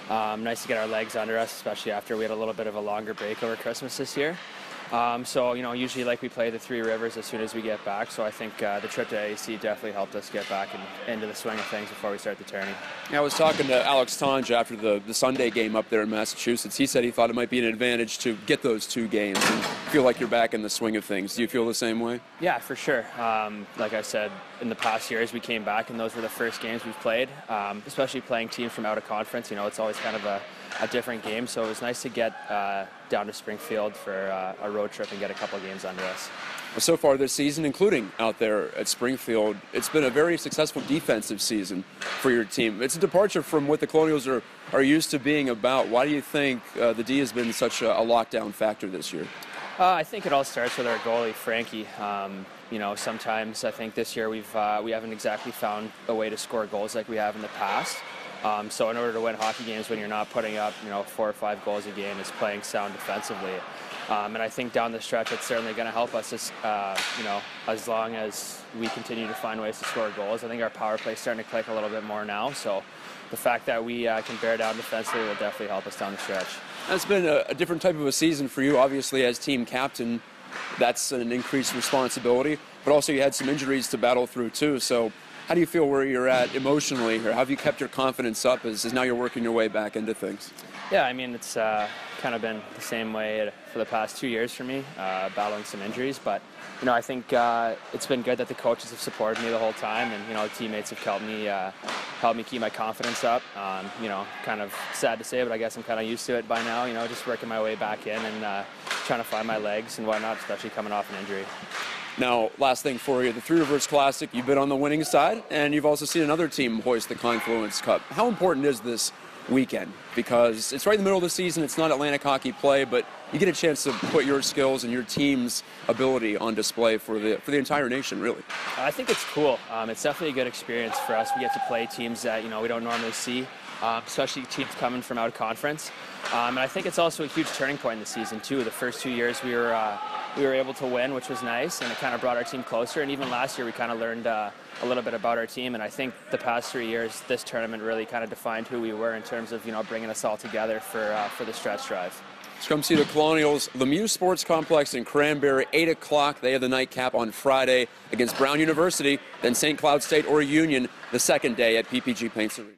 Nice to get our legs under us, especially after we had a little bit of a longer break over Christmas this year. So, you know, usually like we play the Three Rivers as soon as we get back. So I think the trip to AAC definitely helped us get back into the swing of things before we start the tourney. Yeah, I was talking to Alex Tonge after the Sunday game up there in Massachusetts. He said he thought it might be an advantage to get those 2 games and feel like you're back in the swing of things. Do you feel the same way? Yeah, for sure. Like I said, in the past years we came back and those were the first games we've played, especially playing teams from out of conference. You know, it's always kind of a different game, so it was nice to get down to Springfield for a road trip and get a couple of games under us. So far this season, including out there at Springfield, it's been a very successful defensive season for your team. It's a departure from what the Colonials are used to being about. Why do you think the D has been such a lockdown factor this year? I think it all starts with our goalie, Frankie. You know, sometimes I think this year we haven't exactly found a way to score goals like we have in the past. So in order to win hockey games when you're not putting up, 4 or 5 goals a game, it's playing sound defensively. And I think down the stretch it's certainly going to help us as long as we continue to find ways to score goals. I think our power play is starting to click a little bit more now. So the fact that we can bear down defensively will definitely help us down the stretch. That's been a different type of a season for you, obviously, as team captain. That's an increased responsibility, but also you had some injuries to battle through too. So how do you feel where you're at emotionally, or how have you kept your confidence up as now you're working your way back into things? Yeah, I mean, it's kind of been the same way for the past 2 years for me, battling some injuries. But, I think it's been good that the coaches have supported me the whole time, and, teammates have helped me keep my confidence up. Kind of sad to say, but I guess I'm kind of used to it by now, just working my way back in and trying to find my legs and whatnot, especially coming off an injury. Now, last thing for you, the Three Rivers Classic, you've been on the winning side, and you've also seen another team hoist the Confluence Cup. How important is this weekend? Because it's right in the middle of the season, it's not Atlantic hockey play, but you get a chance to put your skills and your team's ability on display for the entire nation, really. I think it's cool. It's definitely a good experience for us. We get to play teams that, we don't normally see, especially teams coming from out of conference. And I think it's also a huge turning point in the season, too. The first 2 years we were able to win, which was nice, and it kind of brought our team closer. And even last year, we kind of learned a little bit about our team. And I think the past 3 years, this tournament really kind of defined who we were in terms of, bringing us all together for the stretch drive. Let's come see the Colonials, Lemieux Sports Complex in Cranberry, 8 o'clock. They have the nightcap on Friday against Brown University, then St. Cloud State or Union the second day at PPG Paints Arena.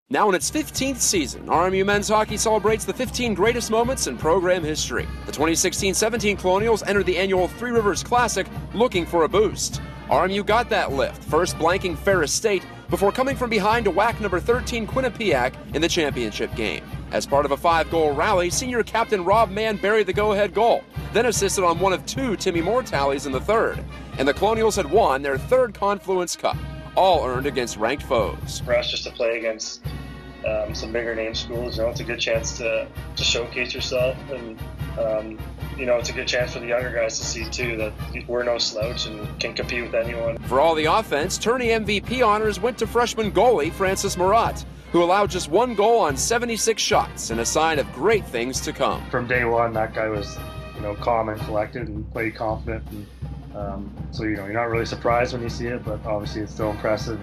Now in its 15th season, RMU men's hockey celebrates the 15 greatest moments in program history. The 2016-17 Colonials entered the annual Three Rivers Classic looking for a boost. RMU got that lift, first blanking Ferris State before coming from behind to whack number 13 Quinnipiac in the championship game. As part of a 5-goal rally, senior captain Rob Mann buried the go-ahead goal, then assisted on one of 2 Timmy Moore tallies in the third. And the Colonials had won their 3rd Confluence Cup, all earned against ranked foes. For us just to play against some bigger name schools. It's a good chance to showcase yourself, and it's a good chance for the younger guys to see too that we're no slouch and can compete with anyone. For all the offense, tourney MVP honors went to freshman goalie Francis Murat, who allowed just 1 goal on 76 shots, and a sign of great things to come. From day one, that guy was, calm and collected and played confident. And, so, you're not really surprised when you see it, but obviously it's still impressive.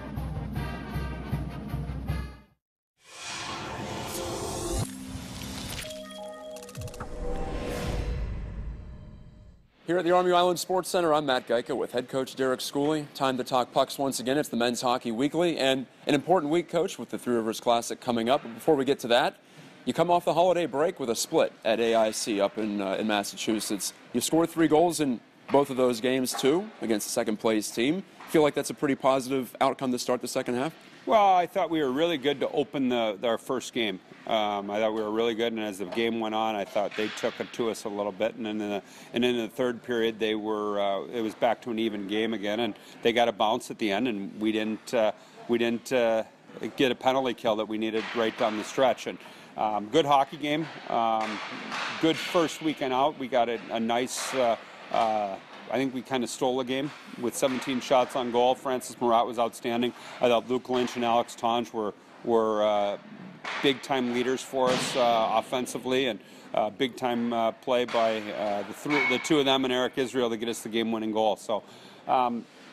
Here at the Army Island Sports Center, I'm Matt Geica with head coach Derek Schooley. Time to talk pucks once again. It's the Men's Hockey Weekly, and an important week, Coach, with the Three Rivers Classic coming up. But before we get to that, you come off the holiday break with a split at AIC up in Massachusetts. You scored 3 goals in both of those games, too, against the second-place team. Feel like that's a pretty positive outcome to start the second half? Well, I thought we were really good to open our first game. I thought we were really good, and as the game went on, I thought they took it to us a little bit. And in the third period, it was back to an even game again, and they got a bounce at the end, and we didn't get a penalty kill that we needed right down the stretch. And good hockey game, good first weekend out. We got a nice. I think we kind of stole the game with 17 shots on goal. Francis Murat was outstanding. I thought Luke Lynch and Alex Tonge were big-time leaders for us offensively, and big-time play by the 2 of them and Eric Israel to get us the game-winning goal. So,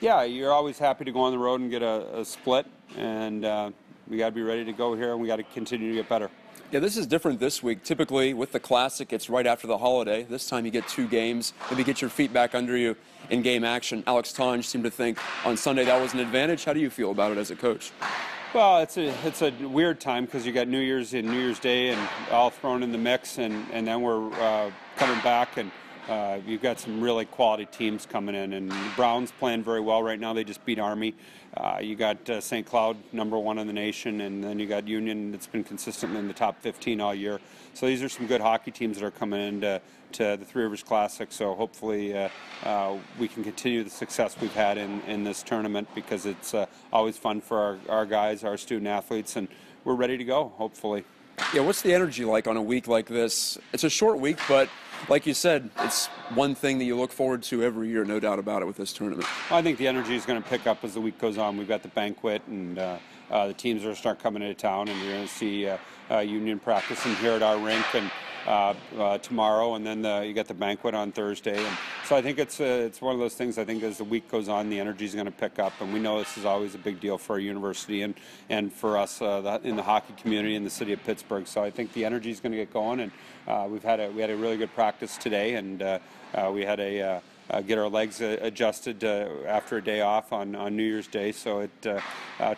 you're always happy to go on the road and get a split, and we got to be ready to go here, and we got to continue to get better. Yeah, this is different this week. Typically, with the Classic, it's right after the holiday. This time you get 2 games, maybe get your feet back under you in game action. Alex Tonge seemed to think on Sunday that was an advantage. How do you feel about it as a coach? Well, it's a weird time because you got New Year's and New Year's Day and all thrown in the mix, and then we're coming back, and you've got some really quality teams coming in, and Brown's playing very well right now. They just beat Army. You got St. Cloud, #1 in the nation, and then you got Union that's been consistently in the top 15 all year. So these are some good hockey teams that are coming into the Three Rivers Classic. So hopefully we can continue the success we've had in this tournament, because it's always fun for our guys, our student athletes, and we're ready to go, hopefully. Yeah, what's the energy like on a week like this? It's a short week, but like you said, it's one thing that you look forward to every year, no doubt about it, with this tournament. Well, I think the energy is going to pick up as the week goes on. We've got the banquet, and the teams are going to start coming into town, and you're going to see Union practicing here at our rink and tomorrow, and then you got the banquet on Thursday. And so I think it's one of those things. I think as the week goes on, the energy is going to pick up, and we know this is always a big deal for our university and for us in the hockey community in the city of Pittsburgh. So I think the energy is going to get going, and we had a really good practice today, and we had get our legs adjusted after a day off on New Year's Day. So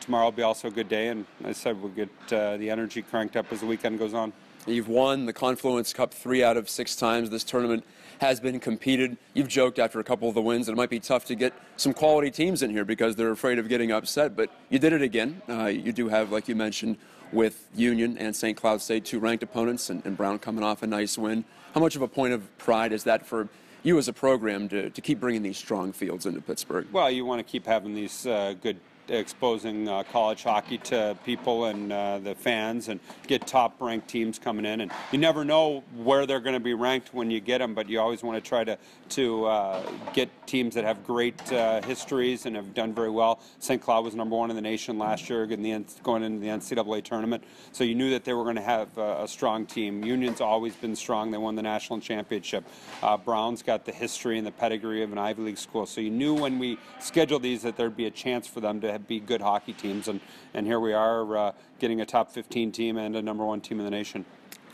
tomorrow will be also a good day, and as I said, we'll get the energy cranked up as the weekend goes on. You've won the Confluence Cup 3 out of 6 times. This tournament has been competed. You've joked after a couple of the wins that it might be tough to get some quality teams in here because they're afraid of getting upset, but you did it again. You do have, like you mentioned, with Union and St. Cloud State, 2 ranked opponents, and Brown coming off a nice win. How much of a point of pride is that for you as a program to keep bringing these strong fields into Pittsburgh? Well, you want to keep having these good exposing college hockey to people and the fans, and get top-ranked teams coming in. And you never know where they're going to be ranked when you get them, but you always want to try to get teams that have great histories and have done very well. St. Cloud was #1 in the nation last year going into the NCAA tournament, so you knew that they were going to have a strong team. Union's always been strong. They won the national championship. Brown's got the history and the pedigree of an Ivy League school, so you knew when we scheduled these that there'd be a chance for them to be good hockey teams, and here we are getting a top 15 team and a #1 team in the nation.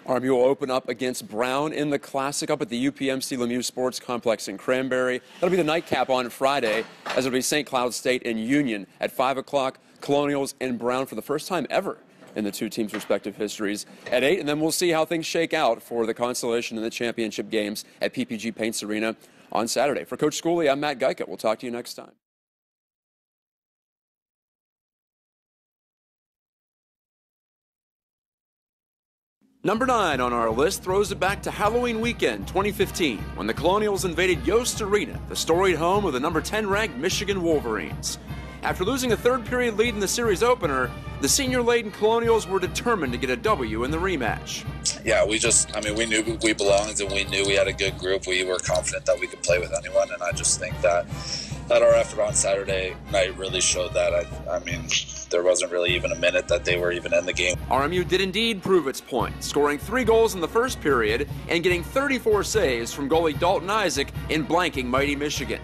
Army will open up against Brown in the Classic up at the UPMC Lemieux Sports Complex in Cranberry. That'll be the nightcap on Friday, as it'll be St. Cloud State and Union at 5 o'clock. Colonials and Brown for the first time ever in the 2 teams' respective histories at 8, and then we'll see how things shake out for the consolation and the championship games at PPG Paints Arena on Saturday. For Coach Schooley, I'm Matt Geica. We'll talk to you next time. Number 9 on our list throws it back to Halloween weekend 2015 when the Colonials invaded Yost Arena, the storied home of the number 10 ranked Michigan Wolverines. After losing a third-period lead in the series opener, the senior-laden Colonials were determined to get a W in the rematch. Yeah, we knew we belonged and we knew we had a good group. We were confident that we could play with anyone, and I just think that our effort on Saturday night really showed that. There wasn't really even a minute that they were even in the game. RMU did indeed prove its point, scoring 3 goals in the first period and getting 34 saves from goalie Dalton Isaac in blanking mighty Michigan.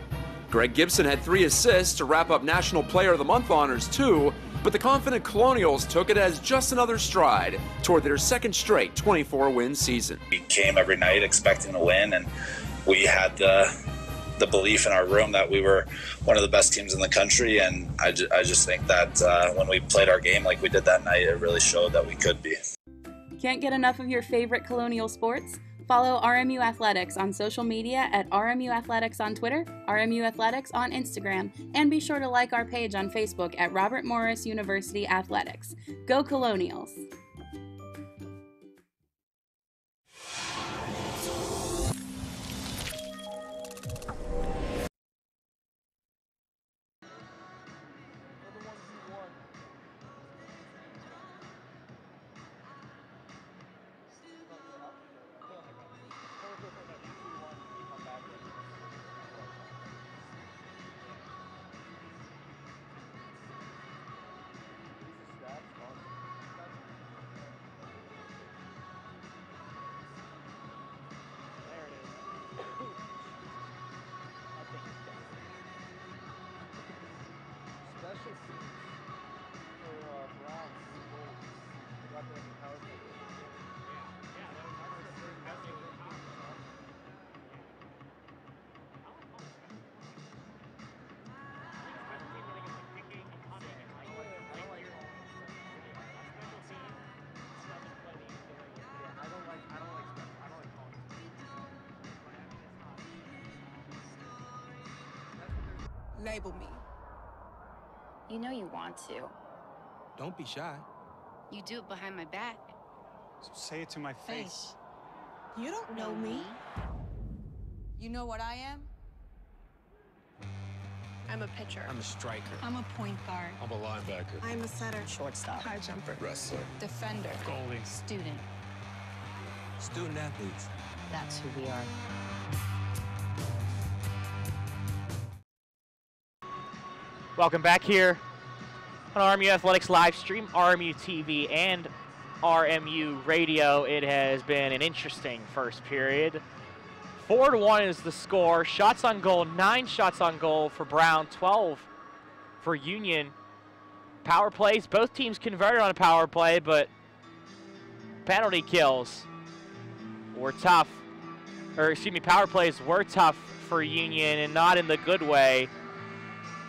Greg Gibson had 3 assists to wrap up National Player of the Month honors too, but the confident Colonials took it as just another stride toward their second straight 24-win season. We came every night expecting to win, and we had the belief in our room that we were one of the best teams in the country, and I just think that when we played our game like we did that night, it really showed that we could be. Can't get enough of your favorite Colonial sports? Follow RMU Athletics on social media at RMU Athletics on Twitter, RMU Athletics on Instagram, and be sure to like our page on Facebook at Robert Morris University Athletics. Go Colonials! Label me. You know you want to. Don't be shy. You do it behind my back. So say it to my face. You don't know me. You know what I am? I'm a pitcher. I'm a striker. I'm a point guard. I'm a linebacker. I'm a setter. Shortstop. High jumper. Wrestler. Defender. Goalie. Student. Student athletes. That's who we are. Welcome back here on RMU Athletics live stream, RMU TV, and RMU Radio. It has been an interesting first period. 4-1 is the score. Shots on goal, 9 shots on goal for Brown, 12 for Union. Power plays, both teams converted on a power play, but penalty kills were tough. Power plays were tough for Union, and not in the good way.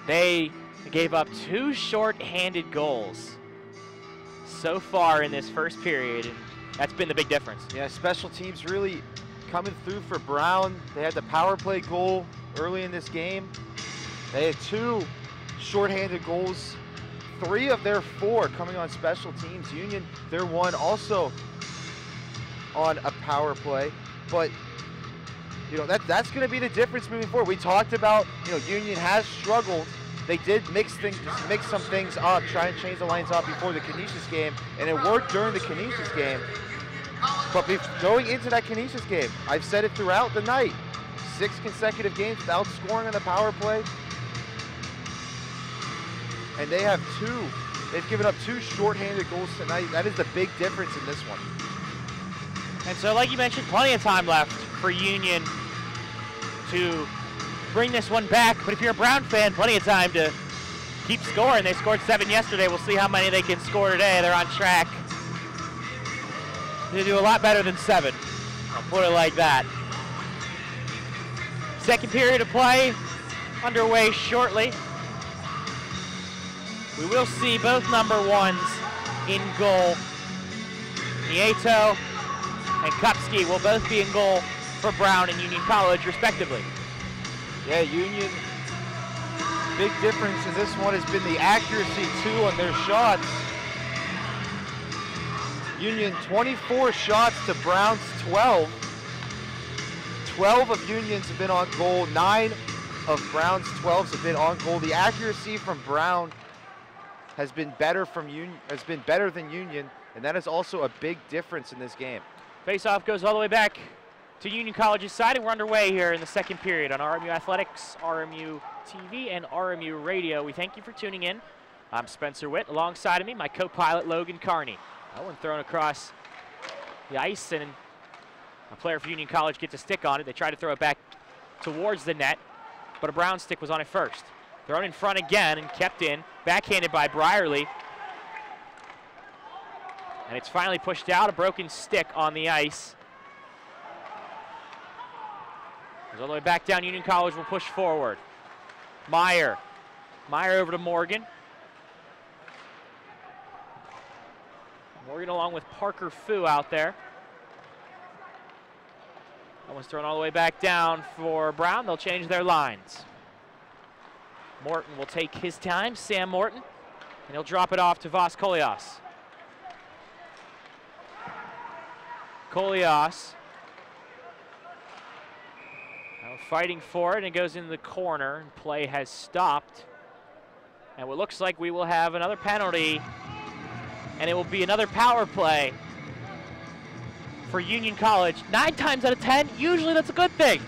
They gave up 2 short-handed goals so far in this first period, and that's been the big difference. Yeah, special teams really coming through for Brown. They had the power play goal early in this game. They had 2 short-handed goals, 3 of their 4 coming on special teams. Union, their 1 also on a power play, but that's going to be the difference moving forward. We talked about, Union has struggled. They did mix some things up, try and change the lines up before the Canisius game, and it worked during the Canisius game. But going into that Canisius game, I've said it throughout the night, 6 consecutive games without scoring on the power play. And they have 2. They've given up 2 shorthanded goals tonight. That is the big difference in this one. And so, like you mentioned, plenty of time left for Union to bring this one back. But if you're a Brown fan, plenty of time to keep scoring. They scored 7 yesterday. We'll see how many they can score today. They're on track to do a lot better than 7. I'll put it like that. Second period of play underway shortly. We will see both number 1s in goal. Nieto and Kupski will both be in goal for Brown and Union College, respectively. Yeah, Union, big difference in this one has been the accuracy, too, on their shots. Union, 24 shots to Brown's 12. 12 of Union's have been on goal, 9 of Brown's 12s have been on goal. The accuracy from Brown has been better than Union, and that is also a big difference in this game. Face-off goes all the way back to Union College's side, and we're underway here in the second period on RMU Athletics, RMU TV, and RMU Radio. We thank you for tuning in. I'm Spencer Witt. Alongside of me, my co-pilot Logan Carney. That one thrown across the ice, and a player for Union College gets a stick on it. They try to throw it back towards the net, but a Brown stick was on it first. Thrown in front again and kept in. Backhanded by Brierly. And it's finally pushed out, a broken stick on the ice. Goes all the way back down. Union College will push forward. Meyer over to Morgan. Morgan along with Parker Fu out there. That one's thrown all the way back down for Brown. They'll change their lines. Morton will take his time, Sam Morton, and he'll drop it off to Vas Kolias. Kolias now fighting for it, and it goes into the corner, and play has stopped. And what looks like we will have another penalty, and it will be another power play for Union College. 9 times out of 10, usually that's a good thing.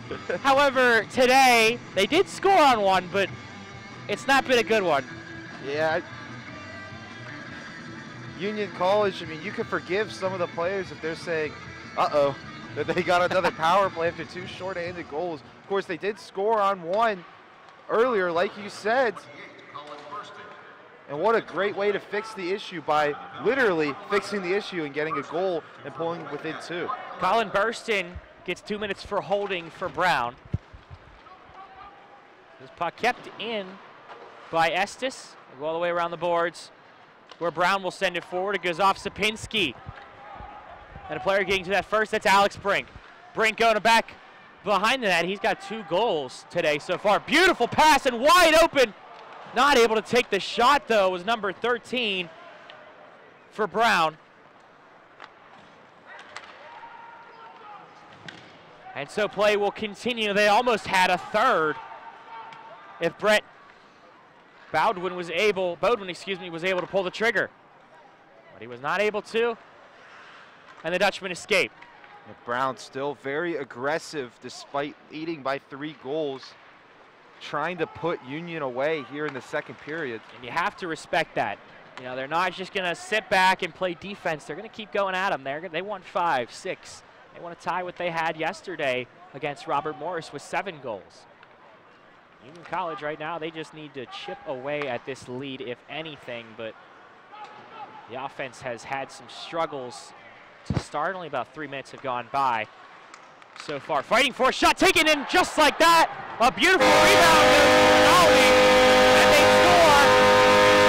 However, today, they did score on one, but it's not been a good one. Yeah. Union College, I mean, you can forgive some of the players if they're saying, uh-oh, that they got another power play after 2 shorthanded goals. Of course, they did score on one earlier, like you said. And what a great way to fix the issue by literally fixing the issue and getting a goal and pulling within 2. Colin Burston gets 2 minutes for holding for Brown. This puck kept in by Estes. We'll go all the way around the boards where Brown will send it forward. It goes off Sapinski. And a player getting to that first, that's Alex Brink. Brink going back behind the net. He's got 2 goals today so far. Beautiful pass and wide open. Not able to take the shot, though, was number 13 for Brown. And so play will continue. They almost had a third if Brett Bowdwin was able to pull the trigger. But he was not able to, and the Dutchman escaped. Brown still very aggressive despite leading by 3 goals. Trying to put Union away here in the second period. And you have to respect that. You know, they're not just going to sit back and play defense. They're going to keep going at them. They want 5, 6. They want to tie what they had yesterday against Robert Morris with 7 goals. Union College right now, they just need to chip away at this lead, if anything, but the offense has had some struggles to start. Only about 3 minutes have gone by so far. Fighting for a shot, taken in just like that. A beautiful rebound goes to Rinaldi, and they score.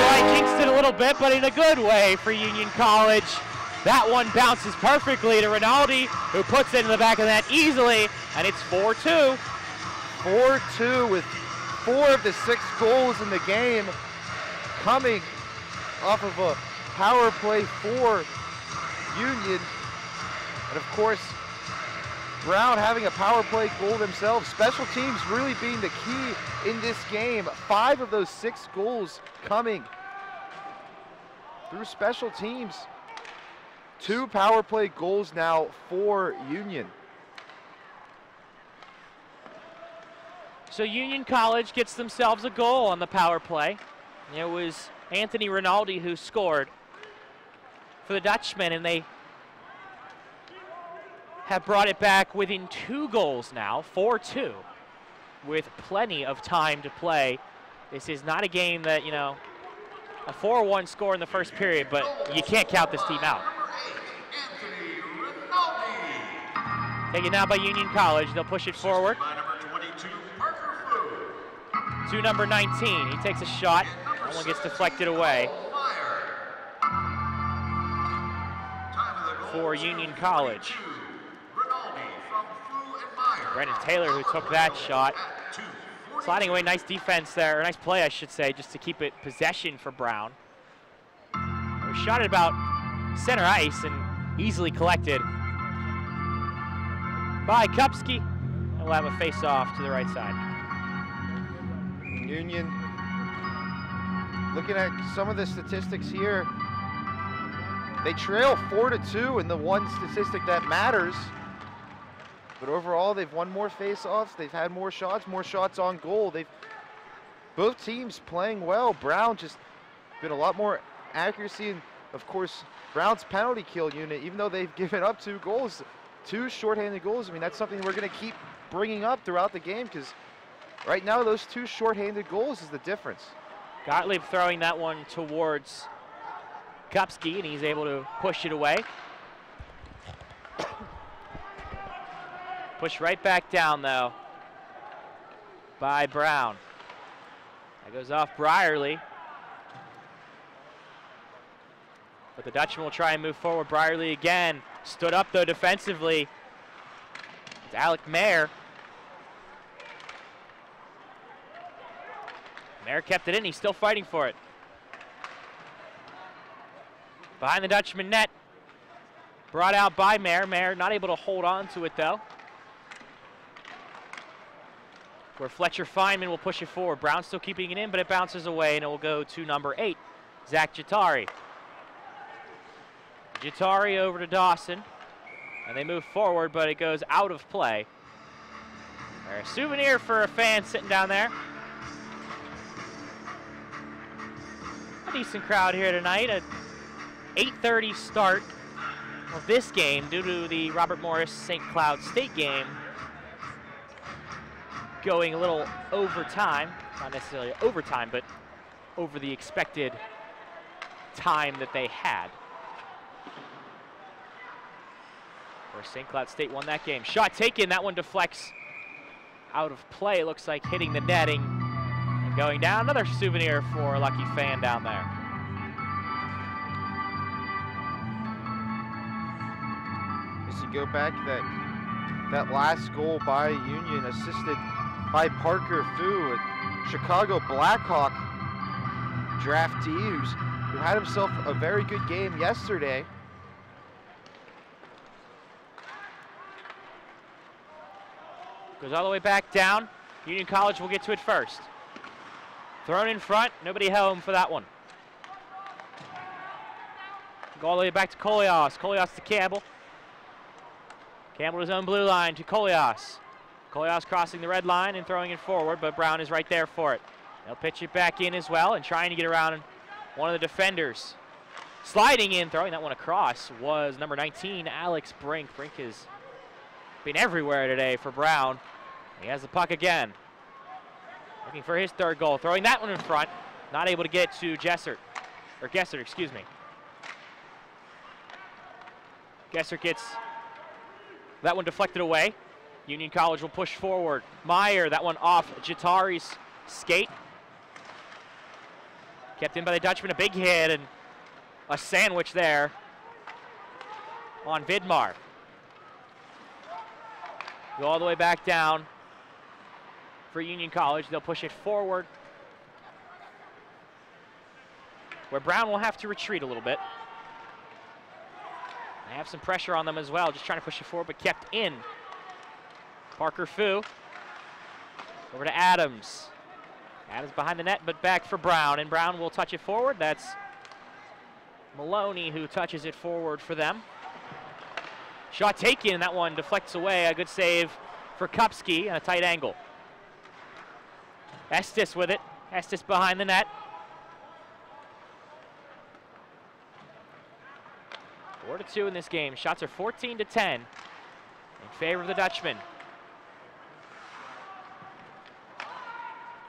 By Kingston a little bit, but in a good way for Union College. That one bounces perfectly to Rinaldi, who puts it in the back of the net easily, and it's 4-2. 4-2 with 4 of the 6 goals in the game coming off of a power play for Union. And of course, Brown having a power play goal themselves. Special teams really being the key in this game. 5 of those 6 goals coming through special teams. 2 power play goals now for Union. So Union College gets themselves a goal on the power play. It was Anthony Rinaldi who scored for the Dutchmen, and they have brought it back within 2 goals now, 4-2, with plenty of time to play. This is not a game that, you know, a 4-1 score in the first period, but you can't count this team out. Taken now by Union College. They'll push it forward to number 19. He takes a shot. That one gets deflected away for Union College. Brendan Taylor, who took that shot. Sliding away, nice defense there, or nice play, I should say, just to keep it possession for Brown. It was shot at about center ice and easily collected by Kupski. And we'll have a face-off to the right side. Union, looking at some of the statistics here, they trail 4-2 in the one statistic that matters. But overall, they've won more face-offs. They've had more shots on goal. Both teams playing well. Brown just been a lot more accuracy. And of course, Brown's penalty kill unit, even though they've given up 2 goals, 2 shorthanded goals, I mean, that's something we're going to keep bringing up throughout the game, because right now those 2 shorthanded goals is the difference. Gottlieb throwing that one towards Kupski, and he's able to push it away. Push right back down, though, by Brown. That goes off Brierly. But the Dutchman will try and move forward. Brierly again. Stood up, though, defensively. It's Alec Mayer. Mayer kept it in. He's still fighting for it. Behind the Dutchman net. Brought out by Mayer. Mayer not able to hold on to it, though. Where Fletcher Feynman will push it forward. Brown still keeping it in, but it bounces away, and it will go to number 8, Zach Jatari. Jatari over to Dawson, and they move forward, but it goes out of play. A souvenir for a fan sitting down there. A decent crowd here tonight. At 8:30 start of this game due to the Robert Morris St. Cloud State game going a little overtime, not necessarily overtime, but over the expected time that they had. Where St. Cloud State won that game. Shot taken, that one deflects out of play. It looks like hitting the netting and going down. Another souvenir for a lucky fan down there. As you go back, that last goal by Union, assisted by Parker Fu, a Chicago Blackhawk draftee who had himself a very good game yesterday. Goes all the way back down. Union College will get to it first. Thrown in front, nobody home for that one. Go all the way back to Kolias. Kolias to Campbell. Campbell to his own blue line to Kolias. Kolias crossing the red line and throwing it forward, but Brown is right there for it. They'll pitch it back in as well and trying to get around one of the defenders. Sliding in, throwing that one across was number 19, Alex Brink. Brink has been everywhere today for Brown. He has the puck again. Looking for his 3rd goal. Throwing that one in front. Not able to get to Gessert. Or Gessert, excuse me. Gessert gets that one deflected away. Union College will push forward. Meyer, that one off Jatari's skate. Kept in by the Dutchman, a big hit and a sandwich there on Vidmar. Go all the way back down for Union College. They'll push it forward, where Brown will have to retreat a little bit. They have some pressure on them as well, just trying to push it forward, but kept in. Parker Fu over to Adams. Adams behind the net, but back for Brown, and Brown will touch it forward. That's Maloney who touches it forward for them. Shot taken, and that one deflects away. A good save for Kupski on a tight angle. Estes with it. Estes behind the net. 4-2 in this game. Shots are 14-10 in favor of the Dutchman.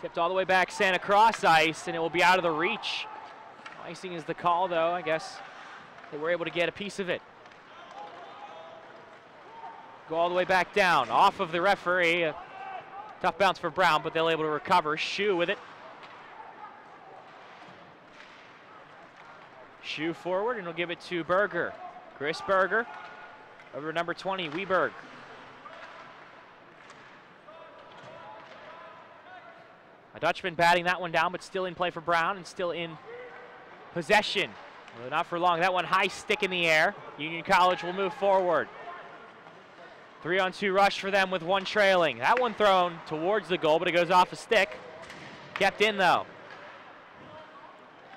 Tipped all the way back Santa Cross ice, and it will be out of the reach. Icing is the call, though. I guess they were able to get a piece of it. Go all the way back down, off of the referee. A tough bounce for Brown, but they're able to recover. Shue with it. Shue forward, and he'll give it to Berger. Chris Berger over number 20, Weberg. A Dutchman batting that one down, but still in play for Brown and still in possession. Well, not for long. That one high stick in the air. Union College will move forward. 3-on-2 rush for them with one trailing. That one thrown towards the goal, but it goes off a stick. Kept in, though.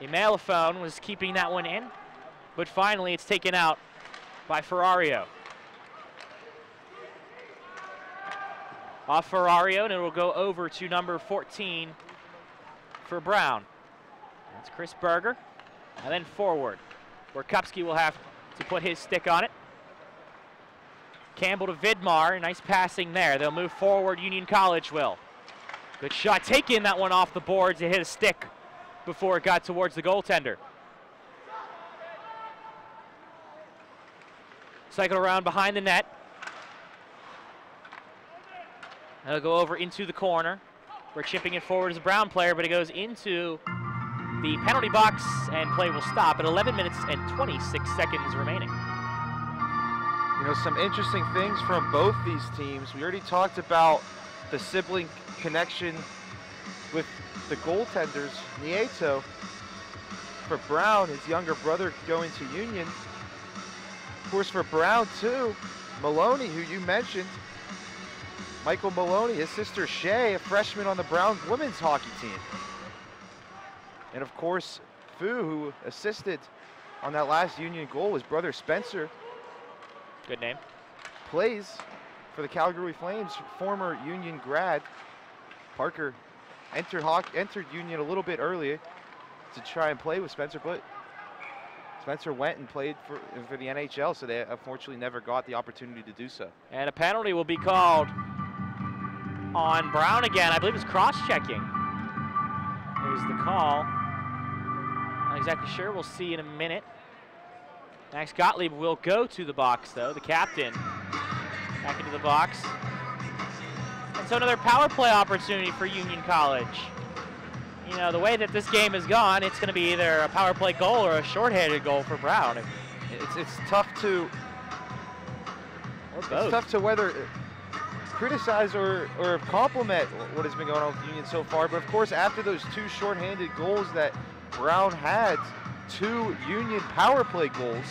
Emeliphone was keeping that one in, but finally it's taken out by Ferrario. Off Ferrario, and it will go over to number 14 for Brown. That's Chris Berger. And then forward, where Kupski will have to put his stick on it. Campbell to Vidmar, nice passing there. They'll move forward, Union College will. Good shot taken, that one off the boards. It hit a stick before it got towards the goaltender. Cycle around behind the net. They'll go over into the corner. We're chipping it forward as a Brown player, but it goes into the penalty box, and play will stop at 11 minutes and 26 seconds remaining. You know, some interesting things from both these teams. We already talked about the sibling connection with the goaltenders. Nieto, for Brown, his younger brother going to Union. Of course, for Brown, too, Maloney, who you mentioned, Michael Maloney, his sister Shay, a freshman on the Browns women's hockey team. And of course, Fu, who assisted on that last Union goal, his brother Spencer. Good name. Plays for the Calgary Flames, former Union grad. Parker entered Union a little bit earlier to try and play with Spencer, but Spencer went and played for the NHL, so they unfortunately never got the opportunity to do so. And a penalty will be called on Brown again. I believe it's cross-checking. There's the call. Not exactly sure. We'll see in a minute. Max Gottlieb will go to the box, though. The captain back into the box. And so another power play opportunity for Union College. You know, the way that this game has gone, it's going to be either a power play goal or a shorthanded goal for Brown. It's tough to whether criticize or compliment what has been going on with Union so far. But of course, after those two shorthanded goals that Brown had, 2 Union power play goals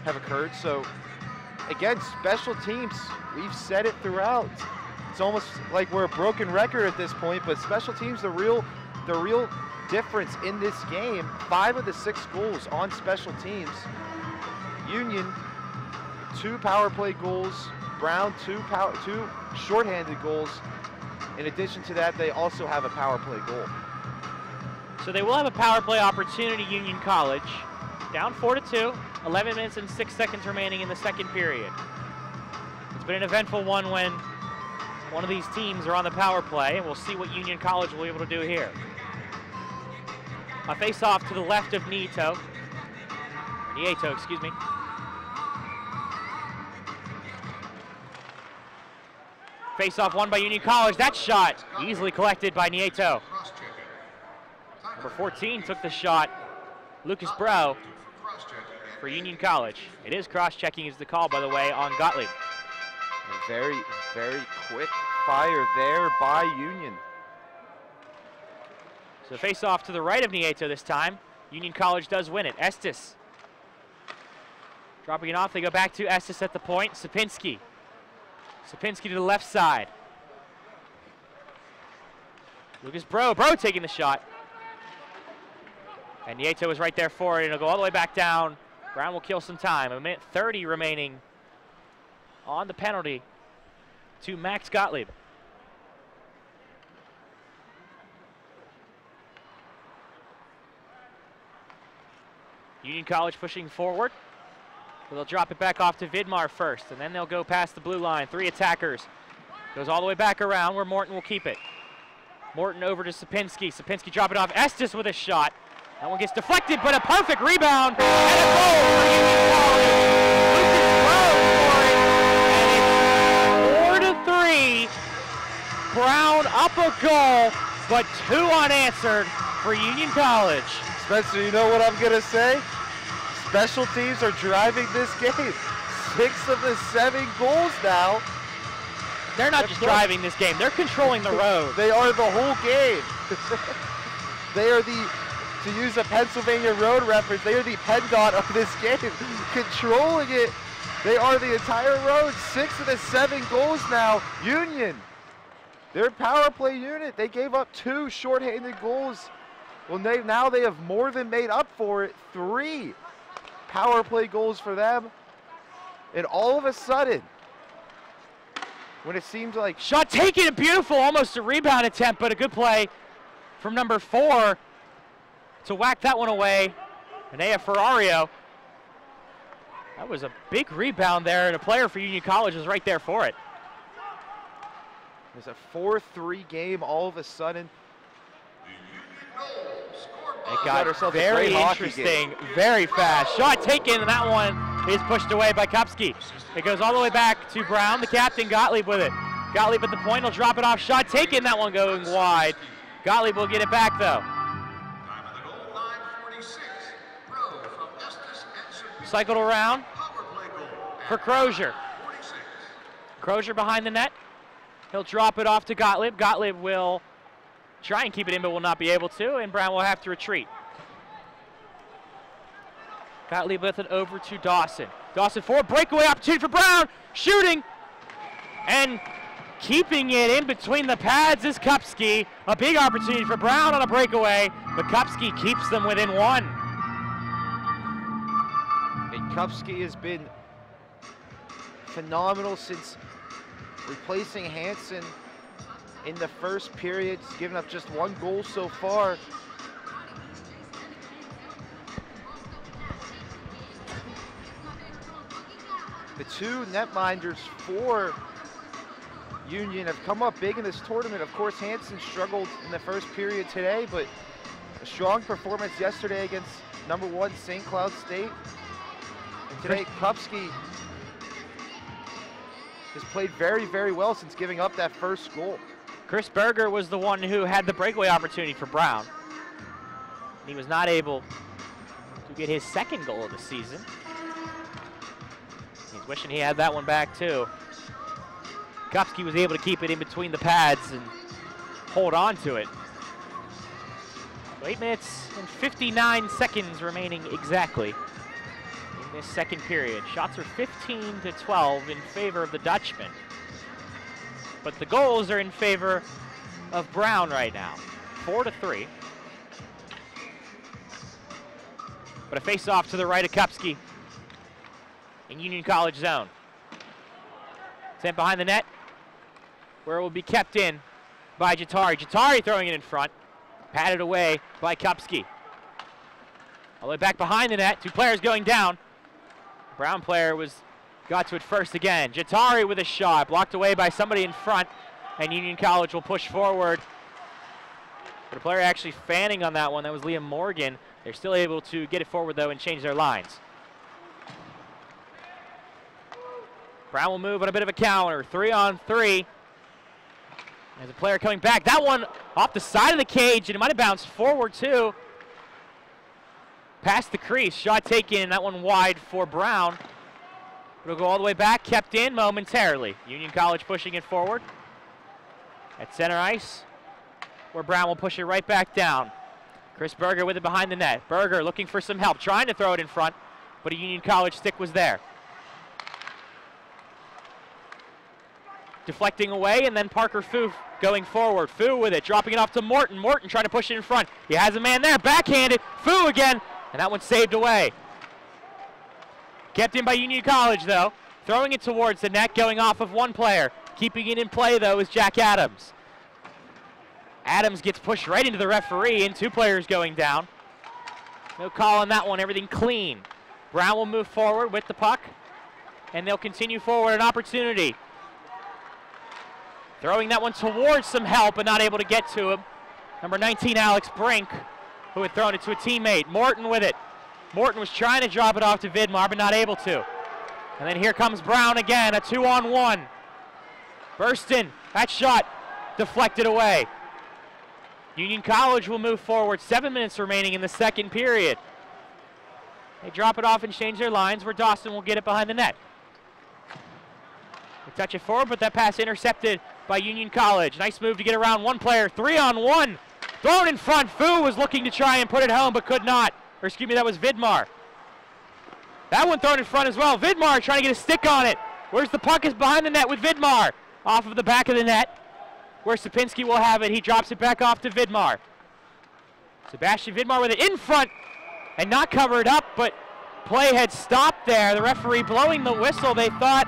have occurred. So again, special teams, we've said it throughout. It's almost like we're a broken record at this point, but special teams, the real difference in this game. 5 of the 6 goals on special teams. Union, 2 power play goals. Brown, 2 shorthanded goals. In addition to that, they also have a power play goal. So they will have a power play opportunity, Union College. Down 4-2, 11 minutes and 6 seconds remaining in the second period. It's been an eventful one when one of these teams are on the power play, and we'll see what Union College will be able to do here. A face-off to the left of Nieto, excuse me. Face-off won by Union College. That shot easily collected by Nieto. Number 14 took the shot. Lucas Bro for Union College. It is cross-checking is the call, by the way, on Gottlieb. A very, very quick fire there by Union. So face-off to the right of Nieto this time. Union College does win it. Estes dropping it off. They go back to Estes at the point. Sapinski to the left side. Lucas Bro taking the shot. And Nieto is right there for it. It'll go all the way back down. Brown will kill some time. 1:30 remaining on the penalty to Max Gottlieb. Union College pushing forward. They'll drop it back off to Vidmar first, and then they'll go past the blue line. 3 attackers. Goes all the way back around where Morton will keep it. Morton over to Sapinski. Sapinski drop it off. Estes with a shot. That one gets deflected, but a perfect rebound and a goal for Union College. Lucas Brown for it, and it's 4-3. Brown up a goal, but 2 unanswered for Union College. Spencer, you know what I'm going to say? Special teams are driving this game. 6 of the 7 goals now. They're not just driving this game, they're controlling the road. They are the whole game. They are the, to use a Pennsylvania road reference, they are the PennDOT of this game. Controlling it, they are the entire road. 6 of the 7 goals now. Union, Their power play unit, they gave up 2 shorthanded goals. Well, now they have more than made up for it. 3 power play goals for them. And all of a sudden, when it seems like... Shot taken and beautiful, almost a rebound attempt, but a good play from number 4 to whack that one away. Anea Ferrario. That was a big rebound there, and a player for Union College was right there for it. It's a 4-3 game all of a sudden. It got very interesting, very fast. Shot taken, and that one is pushed away by Kupski. It goes all the way back to Brown, the captain, Gottlieb with it. Gottlieb at the point, will drop it off. Shot taken, that one going wide. Gottlieb will get it back, though. Cycled around for Crozier. Crozier behind the net. He'll drop it off to Gottlieb. Gottlieb will try and keep it in, but will not be able to, and Brown will have to retreat. Gottlieb with it over to Dawson. Dawson forward, breakaway opportunity for Brown. Shooting and keeping it in between the pads is Kupski. A big opportunity for Brown on a breakaway, but Kupski keeps them within 1. And Kupski has been phenomenal since replacing Hansen in the first period. He's given up just 1 goal so far. The 2 netminders for Union have come up big in this tournament. Of course, Hansen struggled in the first period today, but a strong performance yesterday against number 1 St. Cloud State. And today, Kupski has played very, very well since giving up that first goal. Chris Berger was the one who had the breakaway opportunity for Brown. He was not able to get his 2nd goal of the season. He's wishing he had that one back too. Kupski was able to keep it in between the pads and hold on to it. 8 minutes and 59 seconds remaining exactly in this 2nd period. Shots are 15-12 in favor of the Dutchman. But the goals are in favor of Brown right now, 4-3. But a face-off to the right of Kupski in Union College zone. Sent behind the net, where it will be kept in by Jatari. Jatari throwing it in front, patted away by Kupski. All the way back behind the net, 2 players going down. Brown player got to it first again. Jatari with a shot, blocked away by somebody in front, and Union College will push forward. But a player actually fanning on that one, that was Liam Morgan. They're still able to get it forward though and change their lines. Brown will move on a bit of a counter, 3-on-3. There's a player coming back. That one off the side of the cage, and it might have bounced forward too. Past the crease, shot taken, that one wide for Brown. It'll go all the way back, kept in momentarily. Union College pushing it forward. At center ice, where Brown will push it right back down. Chris Berger with it behind the net. Berger looking for some help, trying to throw it in front, but a Union College stick was there. Deflecting away, and then Parker Fu going forward. Fu with it, dropping it off to Morton. Morton trying to push it in front. He has a man there, backhanded. Fu again, and that one's saved away. Kept in by Union College, though. Throwing it towards the net, going off of 1 player. Keeping it in play, though, is Jack Adams. Adams gets pushed right into the referee, and 2 players going down. No call on that one, everything clean. Brown will move forward with the puck, and they'll continue forward, an opportunity. Throwing that one towards some help, but not able to get to him. Number 19, Alex Brink, who had thrown it to a teammate. Morton with it. Morton was trying to drop it off to Vidmar, but not able to. And then here comes Brown again, a 2-on-1. Burston, that shot deflected away. Union College will move forward, 7 minutes remaining in the 2nd period. They drop it off and change their lines, where Dawson will get it behind the net. They touch it forward, but that pass intercepted by Union College. Nice move to get around 1 player, 3-on-1. Thrown in front, Fu was looking to try and put it home, but could not. Or excuse me, that was Vidmar. That one thrown in front as well. Vidmar trying to get a stick on it. Where's the puck? Is behind the net with Vidmar. Off of the back of the net. where Sapinski will have it. He drops it back off to Vidmar. Sebastian Vidmar with it in front and not covered up, but play had stopped there. The referee blowing the whistle. They thought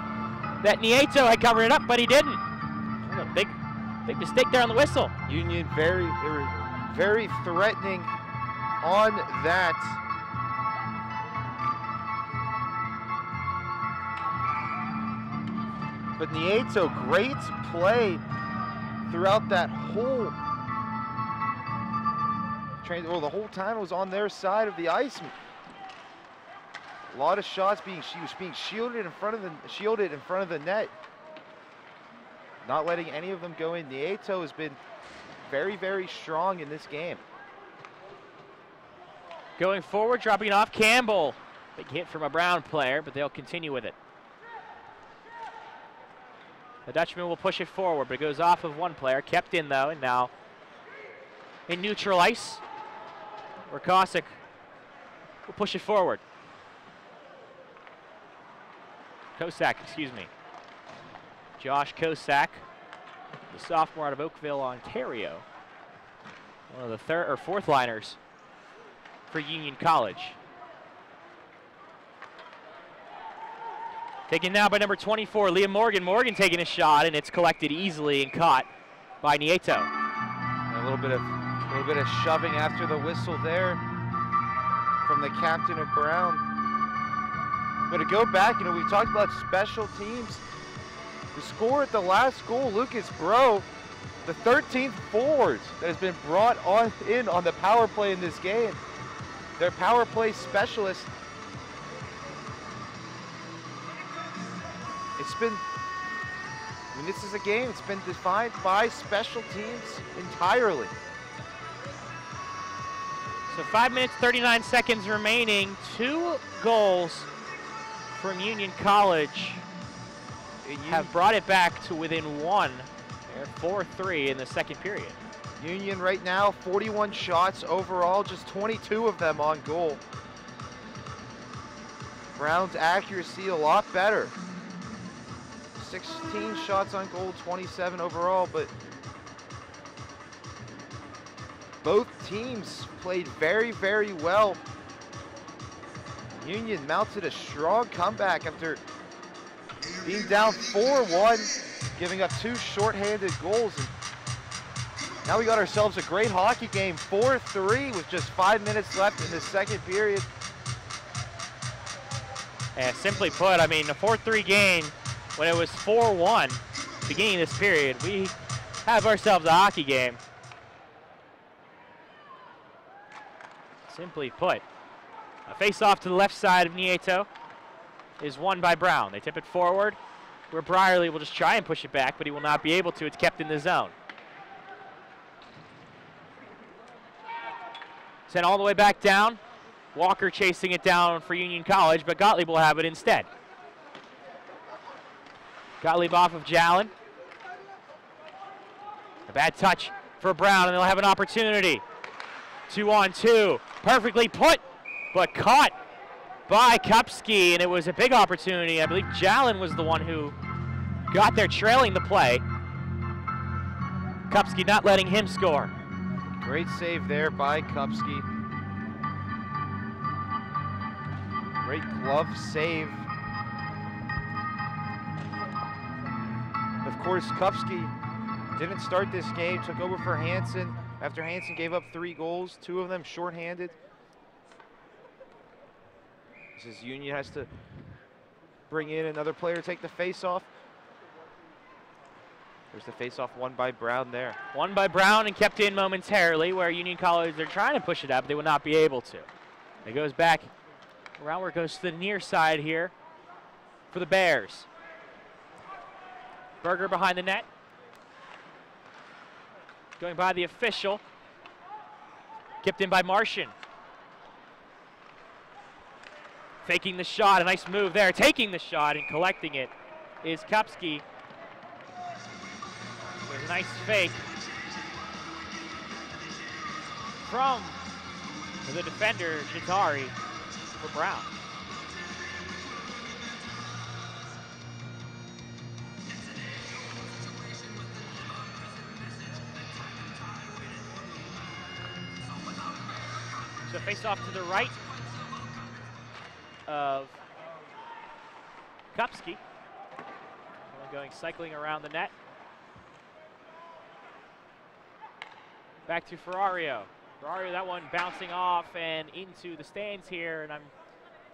that Nieto had covered it up, but he didn't. A big mistake there on the whistle. Union they were very threatening on that. But Nieto, great play throughout that whole the whole time it was on their side of the ice. A lot of shots being shielded in front of the net. Not letting any of them go in. Nieto has been very, very strong in this game. Going forward, dropping it off Campbell. Big hit from a Brown player, but they'll continue with it. The Dutchman will push it forward, but it goes off of one player. Kept in, though, and now in neutral ice, where Kosick will push it forward. Kosak, excuse me. Josh Kosak, the sophomore out of Oakville, Ontario. One of the fourth liners for Union College. Taken now by number 24, Liam Morgan. Morgan taking a shot, and it's collected easily and caught by Nieto. A little bit of shoving after the whistle there from the captain of Brown. But to go back, we've talked about special teams. The score at the last goal, Lucas Bro, the 13th forward that has been brought in on the power play in this game. Their power play specialist. This is a game, it's been defined by special teams entirely. So 5 minutes, 39 seconds remaining. 2 goals from Union College have brought it back to within 1. They're 4-3 in the second period. Union right now, 41 shots overall, just 22 of them on goal. Brown's accuracy a lot better. 16 shots on goal, 27 overall, but both teams played very, very well. Union mounted a strong comeback after being down 4-1, giving up 2 shorthanded goals. And now we got ourselves a great hockey game, 4-3 with just 5 minutes left in the second period. And simply put, a 4-3 game, when it was 4-1 beginning of this period, we have ourselves a hockey game. Simply put, a face-off to the left side of Nieto is won by Brown. They tip it forward, where Brierly will just try and push it back, but he will not be able to. It's kept in the zone. Sent all the way back down. Walker chasing it down for Union College, but Gottlieb will have it instead. Gottlieb off of Jalen. A bad touch for Brown, and they'll have an opportunity. 2-on-2, perfectly put, but caught by Kupski, and it was a big opportunity. I believe Jalen was the one who got there trailing the play. Kupski not letting him score. Great save there by Kupski. Great glove save. Of course, Kupski didn't start this game, took over for Hansen after Hansen gave up 3 goals, 2 of them shorthanded. This is Union has to bring in another player to take the face-off. There's the face-off won by Brown there. Won by Brown and kept in momentarily, where Union College, they're trying to push it up, but they will not be able to. It goes back around where it goes to the near side here for the Bears. Berger behind the net. Going by the official. Kept in by Martian. Faking the shot, a nice move there. Taking the shot and collecting it is Kupski. There's a nice fake from the defender, Chitari, for Brown. the face-off to the right of Kupski. Going cycling around the net. Back to Ferrario. Ferrario, that one bouncing off and into the stands here, and I'm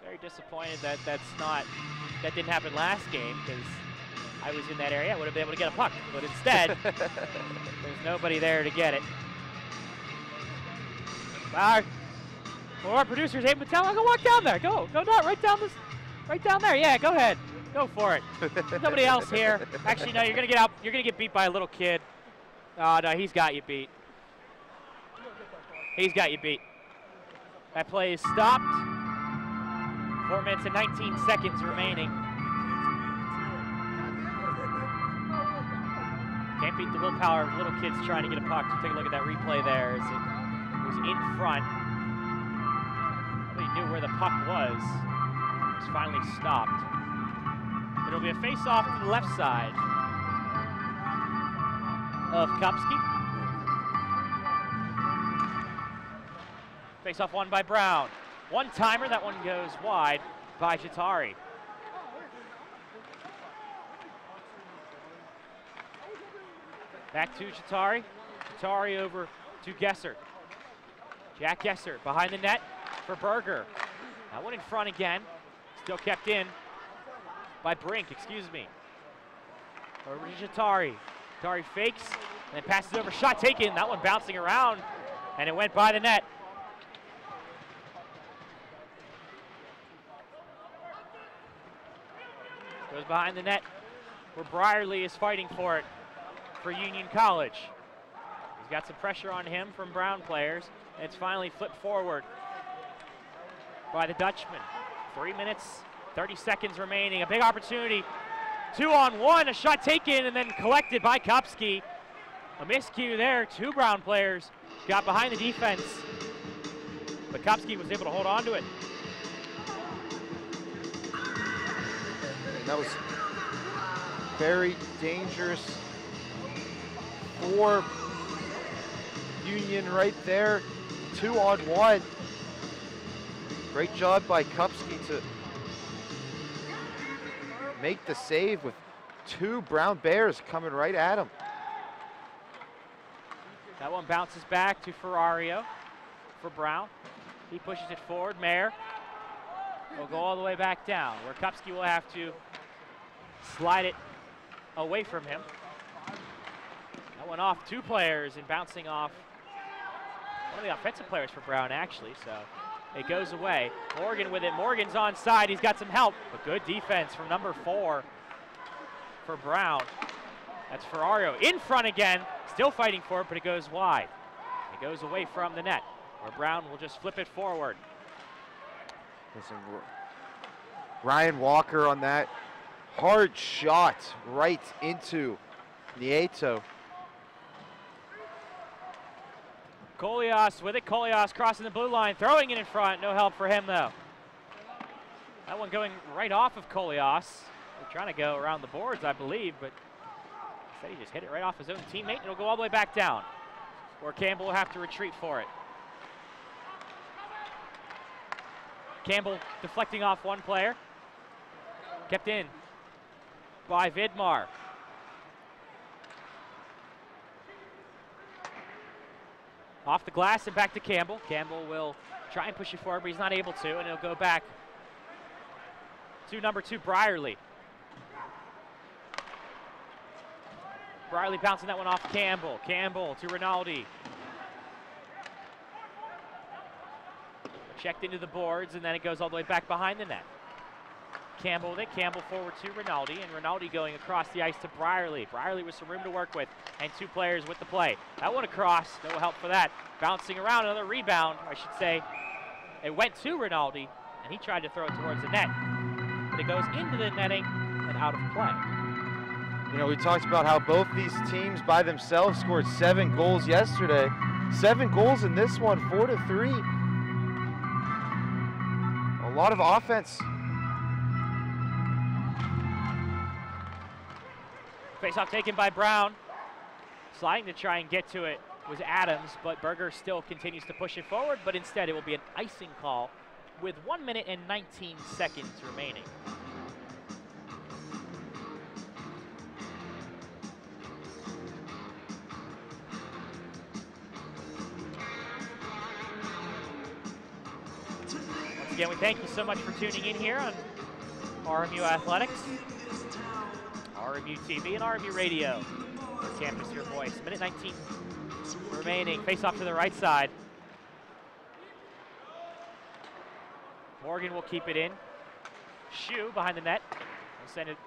very disappointed that that didn't happen last game, because I was in that area. I would have been able to get a puck, but instead, there's nobody there to get it. Well, our producers, hey, Mattel, go walk down there. Go down, right down there. Yeah, go ahead. Go for it. There's nobody else here. Actually, no, you're gonna get out. You're gonna get beat by a little kid. Oh no, he's got you beat. He's got you beat. That play is stopped. 4 minutes and 19 seconds remaining. Can't beat the willpower of little kids trying to get a puck. So take a look at that replay there as it was in front. Nobody knew where the puck was. It was finally stopped. It'll be a face-off to the left side of Kupski. Face-off won by Brown. One-timer, that one goes wide by Jatari. Back to Jatari. Jatari over to Gesser. Jack Gesser behind the net for Berger. That one in front again. Still kept in by Brink, excuse me. Over to Jatari. Jatari fakes and then passes over. Shot taken. That one bouncing around, and it went by the net. Goes behind the net where Brierly is fighting for it for Union College. He's got some pressure on him from Brown players, and it's finally flipped forward by the Dutchman. 3 minutes, 30 seconds remaining. A big opportunity. 2-on-1, a shot taken and then collected by Kupski. A miscue there. 2 Brown players got behind the defense, but Kupski was able to hold on to it. That was very dangerous for Union right there. 2-on-1. Great job by Kupski to make the save with 2 Brown Bears coming right at him. That one bounces back to Ferrario for Brown. He pushes it forward. Mayer will go all the way back down, where Kupski will have to slide it away from him. That one off 2 players and bouncing off one of the offensive players for Brown, actually, so it goes away. Morgan with it. Morgan's onside. He's got some help, but good defense from number 4 for Brown. That's Ferrario in front again, still fighting for it, but it goes wide. It goes away from the net, where Brown will just flip it forward. Listen, Ryan Walker on that hard shot right into Nieto. Kolias with it. Kolias crossing the blue line, throwing it in front. No help for him, though. That one going right off of Kolias. They're trying to go around the boards, I believe, but instead he just hit it right off his own teammate, and it'll go all the way back down, where Campbell will have to retreat for it. Campbell deflecting off one player. Kept in by Vidmar. Off the glass and back to Campbell. Campbell will try and push it forward, but he's not able to, and it'll go back to number 2, Brierly. Brierly bouncing that one off Campbell. Campbell to Rinaldi. Checked into the boards, and then it goes all the way back behind the net. Campbell with it. Campbell forward to Rinaldi, and Rinaldi going across the ice to Brierly. Brierly with some room to work with, and 2 players with the play. That one across, no help for that. Bouncing around, another rebound, I should say. It went to Rinaldi, and he tried to throw it towards the net. But it goes into the netting and out of play. You know, we talked about how both these teams by themselves scored 7 goals yesterday. 7 goals in this one, 4-3. A lot of offense. Face-off taken by Brown. Sliding to try and get to it was Adams, but Berger still continues to push it forward, but instead it will be an icing call with 1 minute and 19 seconds remaining. Once again, we thank you so much for tuning in here on RMU Athletics, RMU TV, and RMU Radio. Campus Your Voice. Minute 19 remaining. Face off to the right side. Morgan will keep it in. Shu behind the net. Will send it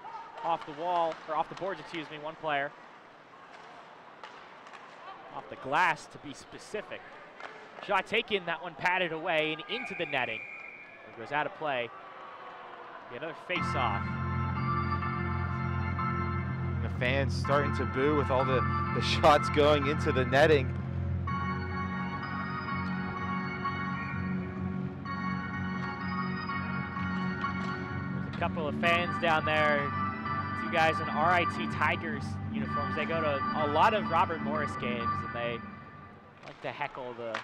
off the wall, or off the boards, excuse me, one player. Off the glass, to be specific. Shot taken, that one patted away and into the netting. It goes out of play. Be another face-off. The fans starting to boo with all the shots going into the netting. There's a couple of fans down there. Two guys in RIT Tigers uniforms. They go to a lot of Robert Morris games, and they like to heckle the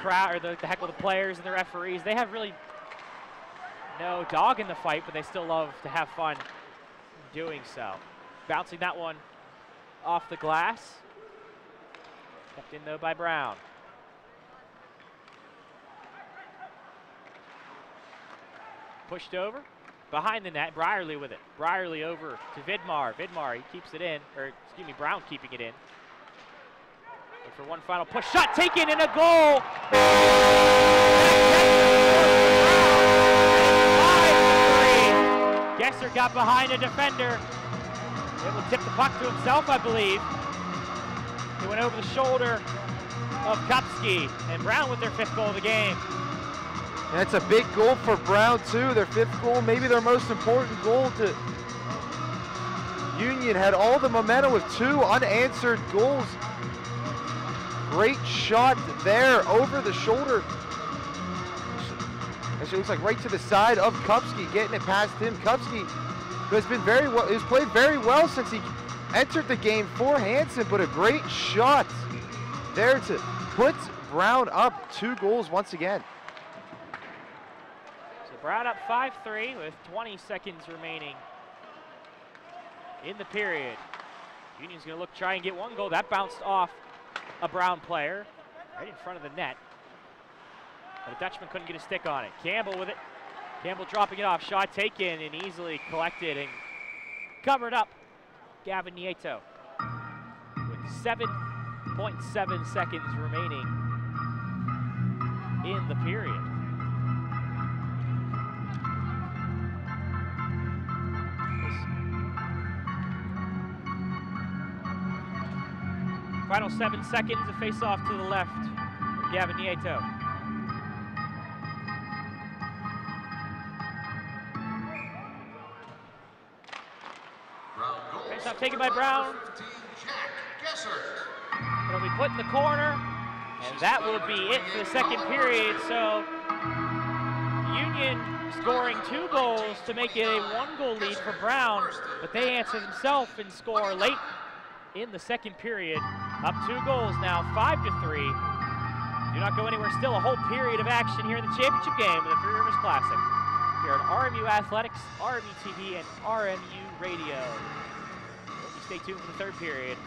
crowd, or the heckle the players and the referees. They have really no dog in the fight, but they still love to have fun doing so. Bouncing that one off the glass. Kept in though by Brown. Pushed over. Behind the net, Brierly with it. Brierly over to Vidmar. Vidmar, he keeps it in, or excuse me, Brown keeping it in. And for one final push, shot taken and a goal! Gesser got behind a defender. Able to tip the puck to himself, I believe. He went over the shoulder of Kupski, and Brown with their 5th goal of the game. That's a big goal for Brown too, their 5th goal, maybe their most important goal to Union. Had all the momentum with 2 unanswered goals. Great shot there over the shoulder. Actually, looks like right to the side of Kupski, getting it past him. Kupski, who has been very well, has played very well since he entered the game for Hansen, but a great shot there to put Brown up 2 goals once again. So Brown up 5-3 with 20 seconds remaining in the period. Union's gonna look, try and get 1 goal. That bounced off a Brown player right in front of the net. But a Dutchman couldn't get a stick on it. Campbell with it. Campbell dropping it off. Shot taken and easily collected and covered up. Gavin Nieto with 7.7 seconds remaining in the period. Final 7 seconds, a face-off to the left of Gavin Nieto. Face-off taken by Brown. It'll be put in the corner, and that will be it for the 2nd period. So Union scoring 2 goals to make it a 1-goal lead for Brown, but they answer themselves and score late in the 2nd period. Up 2 goals now, 5-3. Do not go anywhere. Still a whole period of action here in the championship game of the Three Rivers Classic. Here on RMU Athletics, RMU TV, and RMU Radio. Hope you stay tuned for the 3rd period.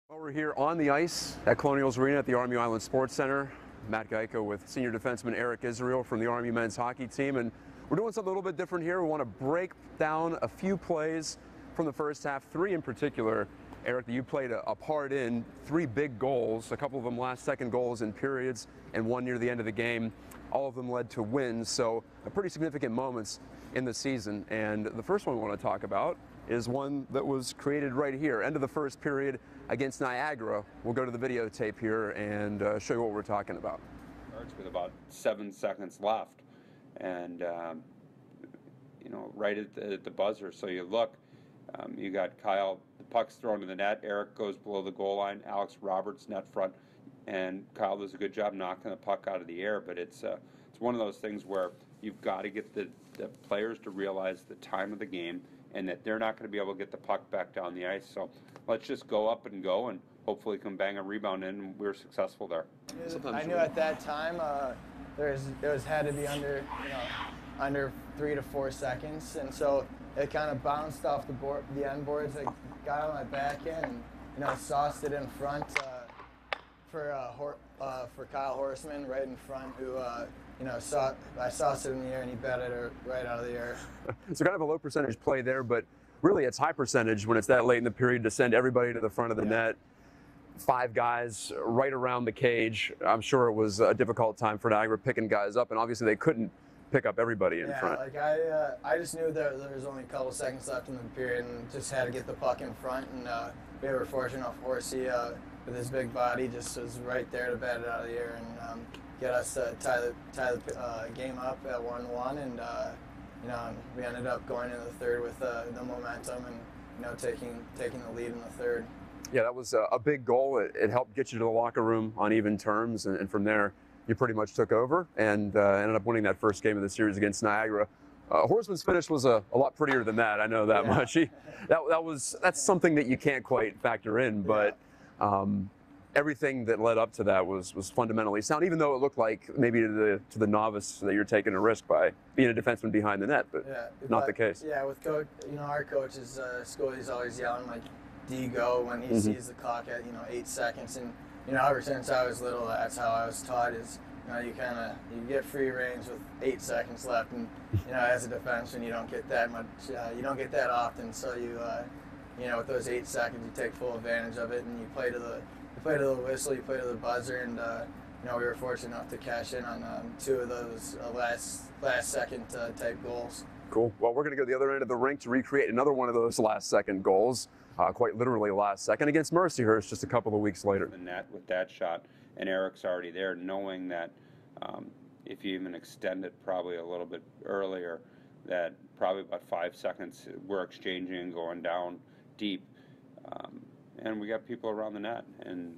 Well, we're here on the ice at Colonials Arena at the RMU Island Sports Center. Matt Geico with senior defenseman Eric Israel from the RMU men's hockey team. And we're doing something a little bit different here. We want to break down a few plays from the first half, 3 in particular. Eric, you played a part in 3 big goals, a couple of them last-second goals in periods and 1 near the end of the game. All of them led to wins, so pretty significant moments in the season. And the first one we want to talk about is one that was created right here, end of the 1st period against Niagara. We'll go to the videotape here and show you what we're talking about. Starts with about 7 seconds left, and you know, right at the buzzer. So you look, you got Kyle, the puck's thrown to the net. Eric goes below the goal line. Alex Roberts net front and Kyle does a good job knocking the puck out of the air. But it's one of those things where you've got to get the players to realize the time of the game and that they're not going to be able to get the puck back down the ice. So let's just go up and go and hopefully come bang a rebound in, and we were successful there. I knew at that time it had to be under 3 to 4 seconds, and so it kind of bounced off the end boards. I got on my back end and sauced it in front for Kyle Horseman right in front, who I sauced it in the air and he batted it right out of the air. So kind of a low percentage play there, but really it's high percentage when it's that late in the period to send everybody to the front of the net. 5 guys right around the cage. I'm sure it was a difficult time for Niagara picking guys up, and obviously they couldn't pick up everybody in front. Like I just knew that there was only a couple seconds left in the period and just had to get the puck in front, and we were fortunate enough. Horsey, with his big body, just was right there to bat it out of the air and get us to tie the game up at 1-1, and we ended up going into the third with the momentum and taking the lead in the third. Yeah, that was a big goal. It helped get you to the locker room on even terms, and from there you pretty much took over and ended up winning that first game of the series against Niagara. Horseman's finish was a lot prettier than that. I know that much. That's something that you can't quite factor in, but everything that led up to that was fundamentally sound, even though it looked like maybe to the novice that you're taking a risk by being a defenseman behind the net, but not the case. Yeah, with coach, our coach is Scully's always yelling like D go when he sees the clock at 8 seconds, and ever since I was little, that's how I was taught is you get free range with 8 seconds left, and as a defenseman you don't get that much, you don't get that often, so with those 8 seconds you take full advantage of it and you play to the whistle, you play to the buzzer, and we were fortunate enough to cash in on 2 of those last second type goals. Cool. Well, we're going to go to the other end of the rink to recreate another one of those last second goals. Quite literally last second against Mercyhurst just a couple of weeks later. The net with that shot, and Eric's already there, knowing that if you even extend it probably a little bit earlier, that probably about 5 seconds we're exchanging and going down deep. And we got people around the net, and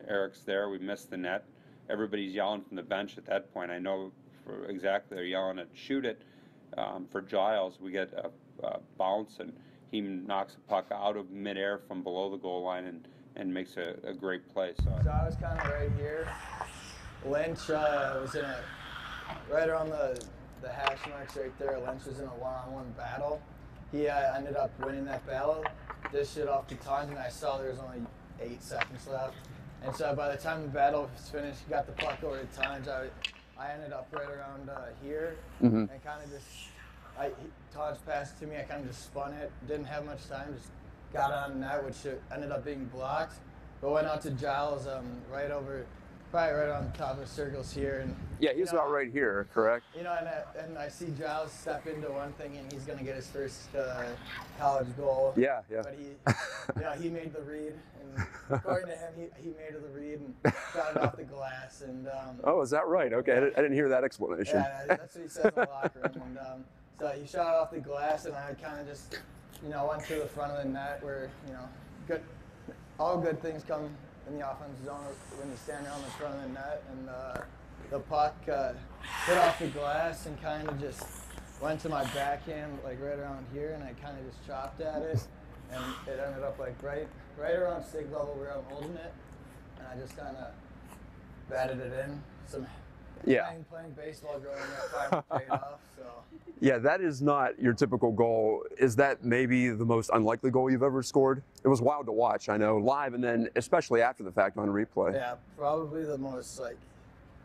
Eric's there. We missed the net. Everybody's yelling from the bench at that point. I know for exactly they're yelling at shoot it. For Giles, we get a bounce, and he knocks the puck out of midair from below the goal line and makes a great play. So I was kind of right here. Lynch was in right around the hash marks right there. Lynch was in a one-on-one battle. He ended up winning that battle. Dished it off to Tons, and I saw there was only 8 seconds left. And so by the time the battle was finished, he got the puck over to Tons. I ended up right around here and kind of just. Todd's passed it to me, I kind of just spun it, didn't have much time, just got on net, which ended up being blocked, but went out to Giles probably right on top of the circles here. And yeah, he's about right here, correct? And I see Giles step into one thing, and he's going to get his first college goal. Yeah. But he made the read, and according to him, he made the read and got it off the glass. And oh, is that right? Okay, I didn't hear that explanation. Yeah, that's what he says in the locker room. And so he shot it off the glass, and I kind of just, went to the front of the net where, all good things come in the offensive zone when you stand around the front of the net, and the puck hit off the glass and kind of just went to my backhand, like right around here, and I kind of just chopped at it, and it ended up like right around stick level where I'm holding it, and I just kind of batted it in. Playing baseball growing up finally paid off. So. Yeah, that is not your typical goal. Is that maybe the most unlikely goal you've ever scored? It was wild to watch, I know, live, and then especially after the fact on replay. Yeah, probably the most,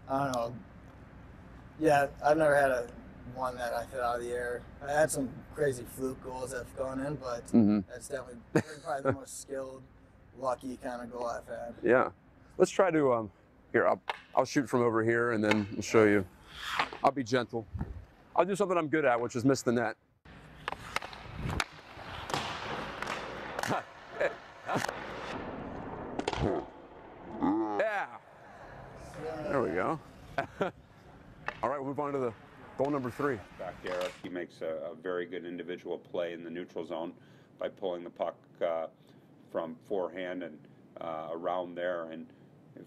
I don't know. Yeah, I've never had one that I hit out of the air. I had some crazy fluke goals that have gone in, but that's definitely probably the most skilled, lucky kind of goal I've had. Yeah. Let's try to, here, I'll shoot from over here, and then I'll show you. I'll be gentle. I'll do something I'm good at, which is miss the net. Yeah. There we go. All right, we'll move on to the goal number 3. Back to Eric. He makes a very good individual play in the neutral zone by pulling the puck from forehand and around there. And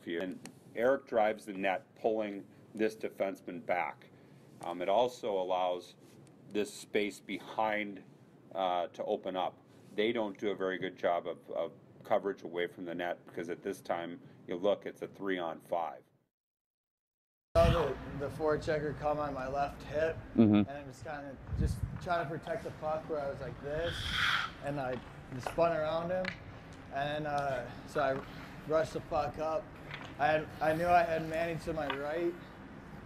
And Eric drives the net, pulling this defenseman back. It also allows this space behind to open up. They don't do a very good job of coverage away from the net because at this time, you look, it's a 3-on-5. I saw the forechecker come on my left hip, and I was kind of just trying to protect the puck where I was like this, and I just spun around him, and so I rushed the puck up. I knew I had Manny to my right,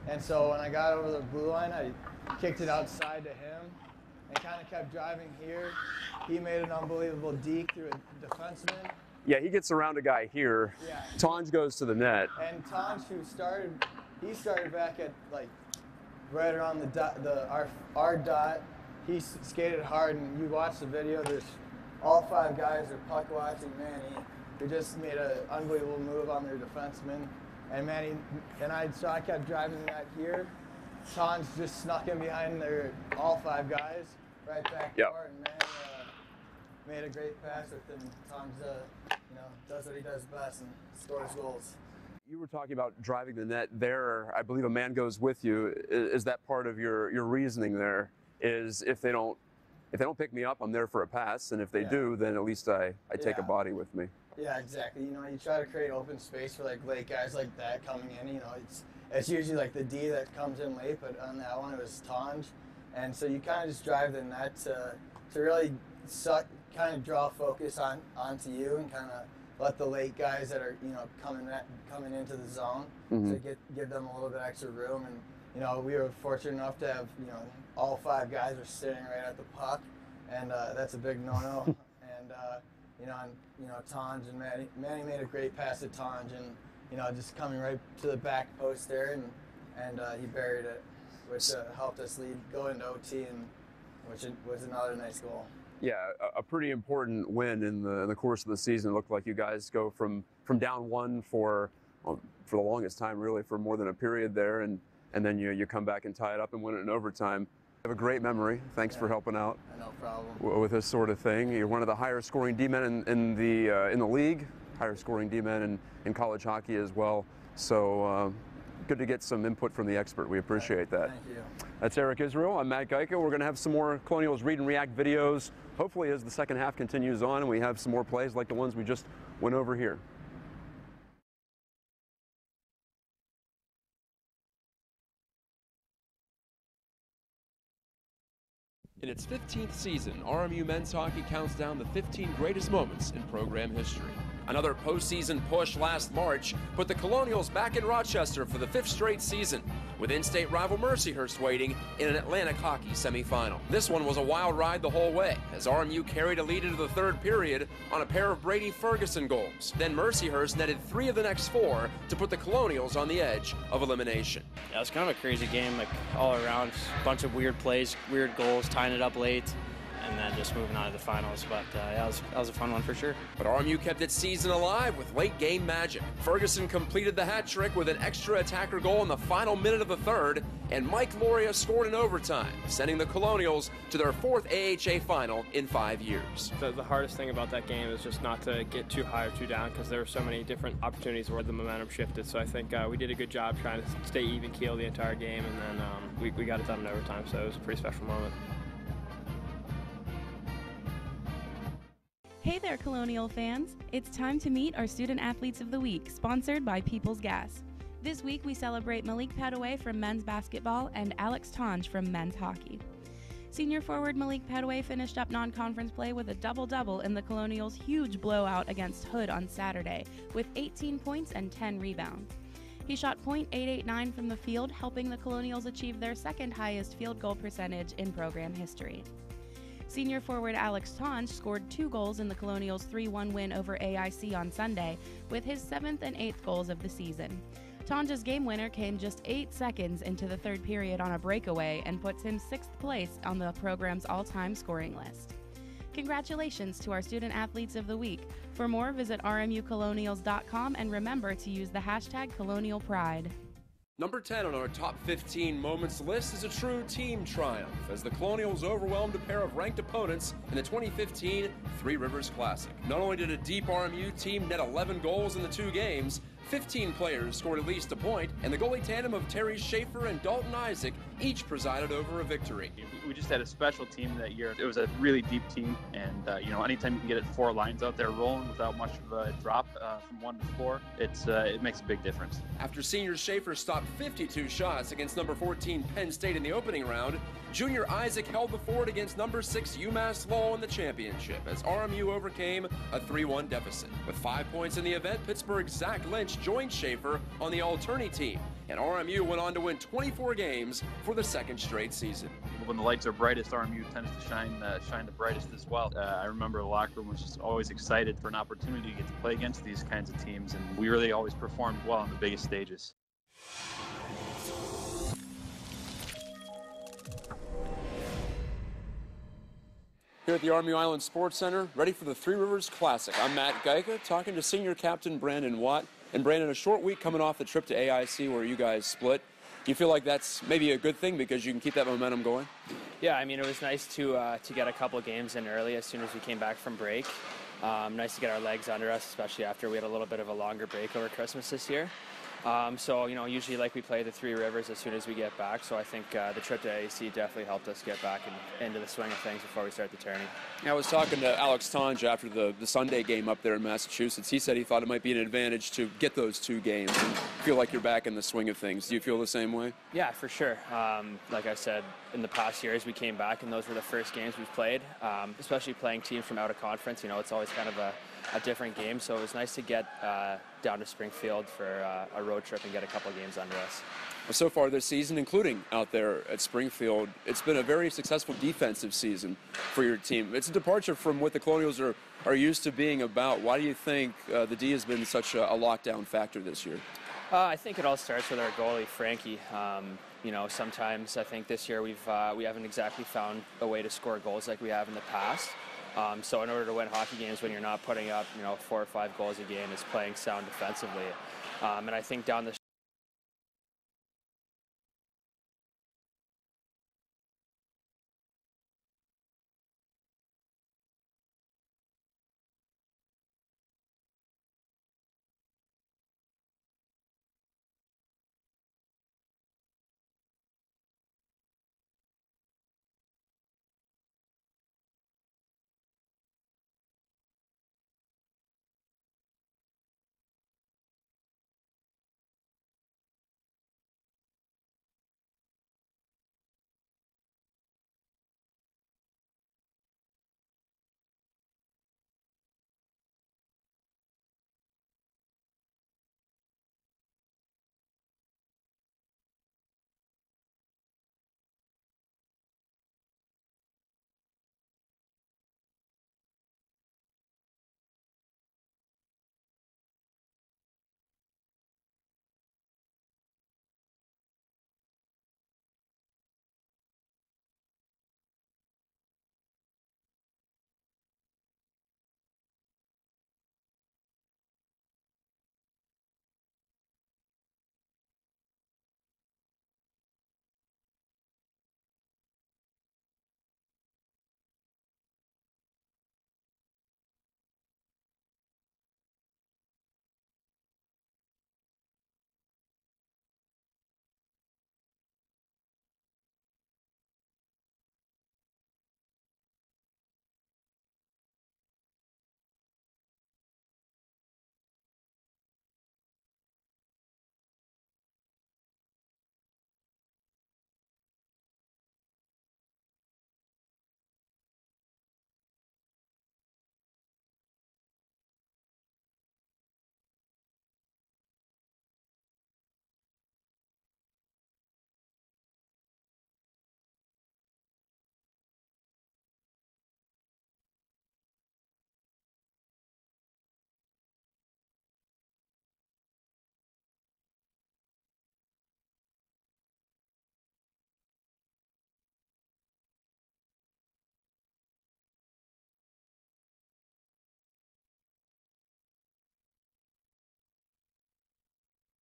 and so when I got over the blue line, I kicked it outside to him and kind of kept driving here. He made an unbelievable deke through a defenseman. Yeah, he gets around a guy here. Yeah. Tanj goes to the net. And Tanj, who started back at like right around the dot, our dot. He skated hard, and you watch the video. There's all 5 guys are puck watching Manny, who just made an unbelievable move on their defenseman. And Manny so I kept driving that here. Tanj just snuck in behind all 5 guys right back door, and Manny made a great pass with him. Tanj, does what he does best and scores goals. You were talking about driving the net there. I believe a man goes with you. Is that part of your reasoning there? Is if they don't pick me up, I'm there for a pass, and if they do, then at least I take a body with me. Yeah, exactly. You try to create open space for like late guys like that coming in. It's usually like the D that comes in late, but on that one it was Tanj, and so you kind of just drive the net to really kind of draw focus onto you and kind of let the late guys that are coming into the zone to give them a little bit extra room. And we were fortunate enough to have all 5 guys were sitting right at the puck, and that's a big no-no. And Tanj and Manny made a great pass to Tanj, and just coming right to the back post there, and he buried it, which helped us go into OT, and which was another nice goal. Yeah, a pretty important win in the course of the season. It looked like you guys go from down 1 for the longest time, really, for more than a period there, and then you come back and tie it up and win it in overtime. You have a great memory. Thanks for helping out. No problem. With this sort of thing. You're one of the higher scoring D-men in the league, higher scoring D-men in college hockey as well. So good to get some input from the expert. We appreciate that. Thank you. That's Eric Israel. I'm Matt Geico. We're going to have some more Colonials Read and React videos, hopefully as the second half continues on and we have some more plays like the ones we just went over here. In its 15th season, RMU men's hockey counts down the 15 greatest moments in program history. Another postseason push last March put the Colonials back in Rochester for the 5th straight season, with in-state rival Mercyhurst waiting in an Atlantic hockey semifinal. This one was a wild ride the whole way, as RMU carried a lead into the 3rd period on a pair of Brady Ferguson goals. Then Mercyhurst netted 3 of the next 4 to put the Colonials on the edge of elimination. Yeah, it was kind of a crazy game, like all around. A bunch of weird plays, weird goals, tying it up late, and then just moving on to the finals. But yeah, that was a fun one for sure. But RMU kept its season alive with late game magic. Ferguson completed the hat trick with an extra attacker goal in the final minute of the 3rd, and Mike Loria scored in overtime, sending the Colonials to their 4th AHA final in 5 years. The hardest thing about that game is just not to get too high or too down, because there were so many different opportunities where the momentum shifted. So I think we did a good job trying to stay even keel the entire game, and then we got it done in overtime, so it was a pretty special moment. Hey there, Colonial fans! It's time to meet our Student Athletes of the Week, sponsored by People's Gas. This week we celebrate Malik Padaway from men's basketball and Alex Tanj from men's hockey. Senior forward Malik Padaway finished up non-conference play with a double-double in the Colonials' huge blowout against Hood on Saturday, with 18 points and 10 rebounds. He shot .889 from the field, helping the Colonials achieve their 2nd highest field goal percentage in program history. Senior forward Alex Tanj scored 2 goals in the Colonials' 3-1 win over AIC on Sunday, with his 7th and 8th goals of the season. Tanj's game winner came just 8 seconds into the 3rd period on a breakaway and puts him 6th place on the program's all-time scoring list. Congratulations to our Student Athletes of the Week. For more, visit rmucolonials.com and remember to use the hashtag Colonial Pride. Number 10 on our top 15 moments list is a true team triumph as the Colonials overwhelmed a pair of ranked opponents in the 2015 Three Rivers Classic. Not only did a deep RMU team net 11 goals in the 2 games, 15 players scored at least a point, and the goalie tandem of Terry Schaefer and Dalton Isaac each presided over a victory. We just had a special team that year. It was a really deep team, and anytime you can get it 4 lines out there rolling without much of a drop from 1 to 4, it makes a big difference. After senior Schaefer stopped 52 shots against number 14 Penn State in the opening round, junior Isaac held the fort against number 6 UMass Lowell in the championship as RMU overcame a 3-1 deficit. With 5 points in the event, Pittsburgh's Zach Lynch joined Schaefer on the all-tourney team, and RMU went on to win 24 games for the 2nd straight season. When the lights are brightest, RMU tends to shine the brightest as well. I remember the locker room was just always excited for an opportunity to get to play against these kinds of teams, and we really always performed well on the biggest stages. Here at the Army Island Sports Center, ready for the Three Rivers Classic. I'm Matt Geika, talking to senior captain Brandon Watt. And Brandon, a short week coming off the trip to AIC where you guys split. Do you feel like that's maybe a good thing because you can keep that momentum going? Yeah, I mean, it was nice to get a couple games in early as soon as we came back from break. Nice to get our legs under us, especially after we had a little bit of a longer break over Christmas this year. So, usually we play the Three Rivers as soon as we get back, so I think the trip to AAC definitely helped us get back into the swing of things before we start the tourney. I was talking to Alex Tonge after the Sunday game up there in Massachusetts. He said he thought it might be an advantage to get those 2 games and feel like you're back in the swing of things. Do you feel the same way? Yeah, for sure. Like I said, in the past years we came back and those were the first games we've played, especially playing teams from out of conference. It's always kind of a different game, so it was nice to get down to Springfield for a road trip and get a couple games under us. Well, so far this season, including out there at Springfield, it's been a very successful defensive season for your team. It's a departure from what the Colonials are used to being about. Why do you think the D has been such a lockdown factor this year? I think it all starts with our goalie, Frankie. Sometimes I think this year we haven't exactly found a way to score goals like we have in the past. So in order to win hockey games when you're not putting up 4 or 5 goals a game, is playing sound defensively. And I think down the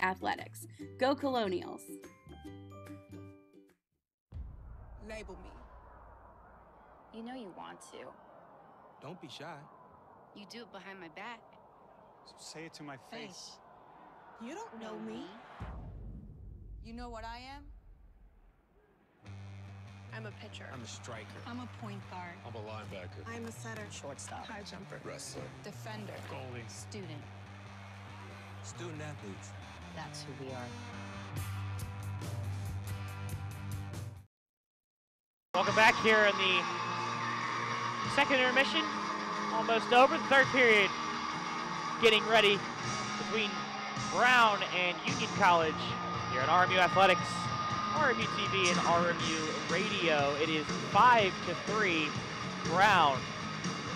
athletics. Go Colonials! Label me. You know you want to. Don't be shy. You do it behind my back. So say it to my face. You don't know me. You know what I am? I'm a pitcher. I'm a striker. I'm a point guard. I'm a linebacker. I'm a setter. Shortstop. High jumper. Wrestler. Defender. Goalie. Student. Student athletes. That's who we are. Welcome back here in the second intermission. Almost over. The third period getting ready between Brown and Union College here at RMU Athletics, RMU TV, and RMU Radio. It is 5-3 Brown.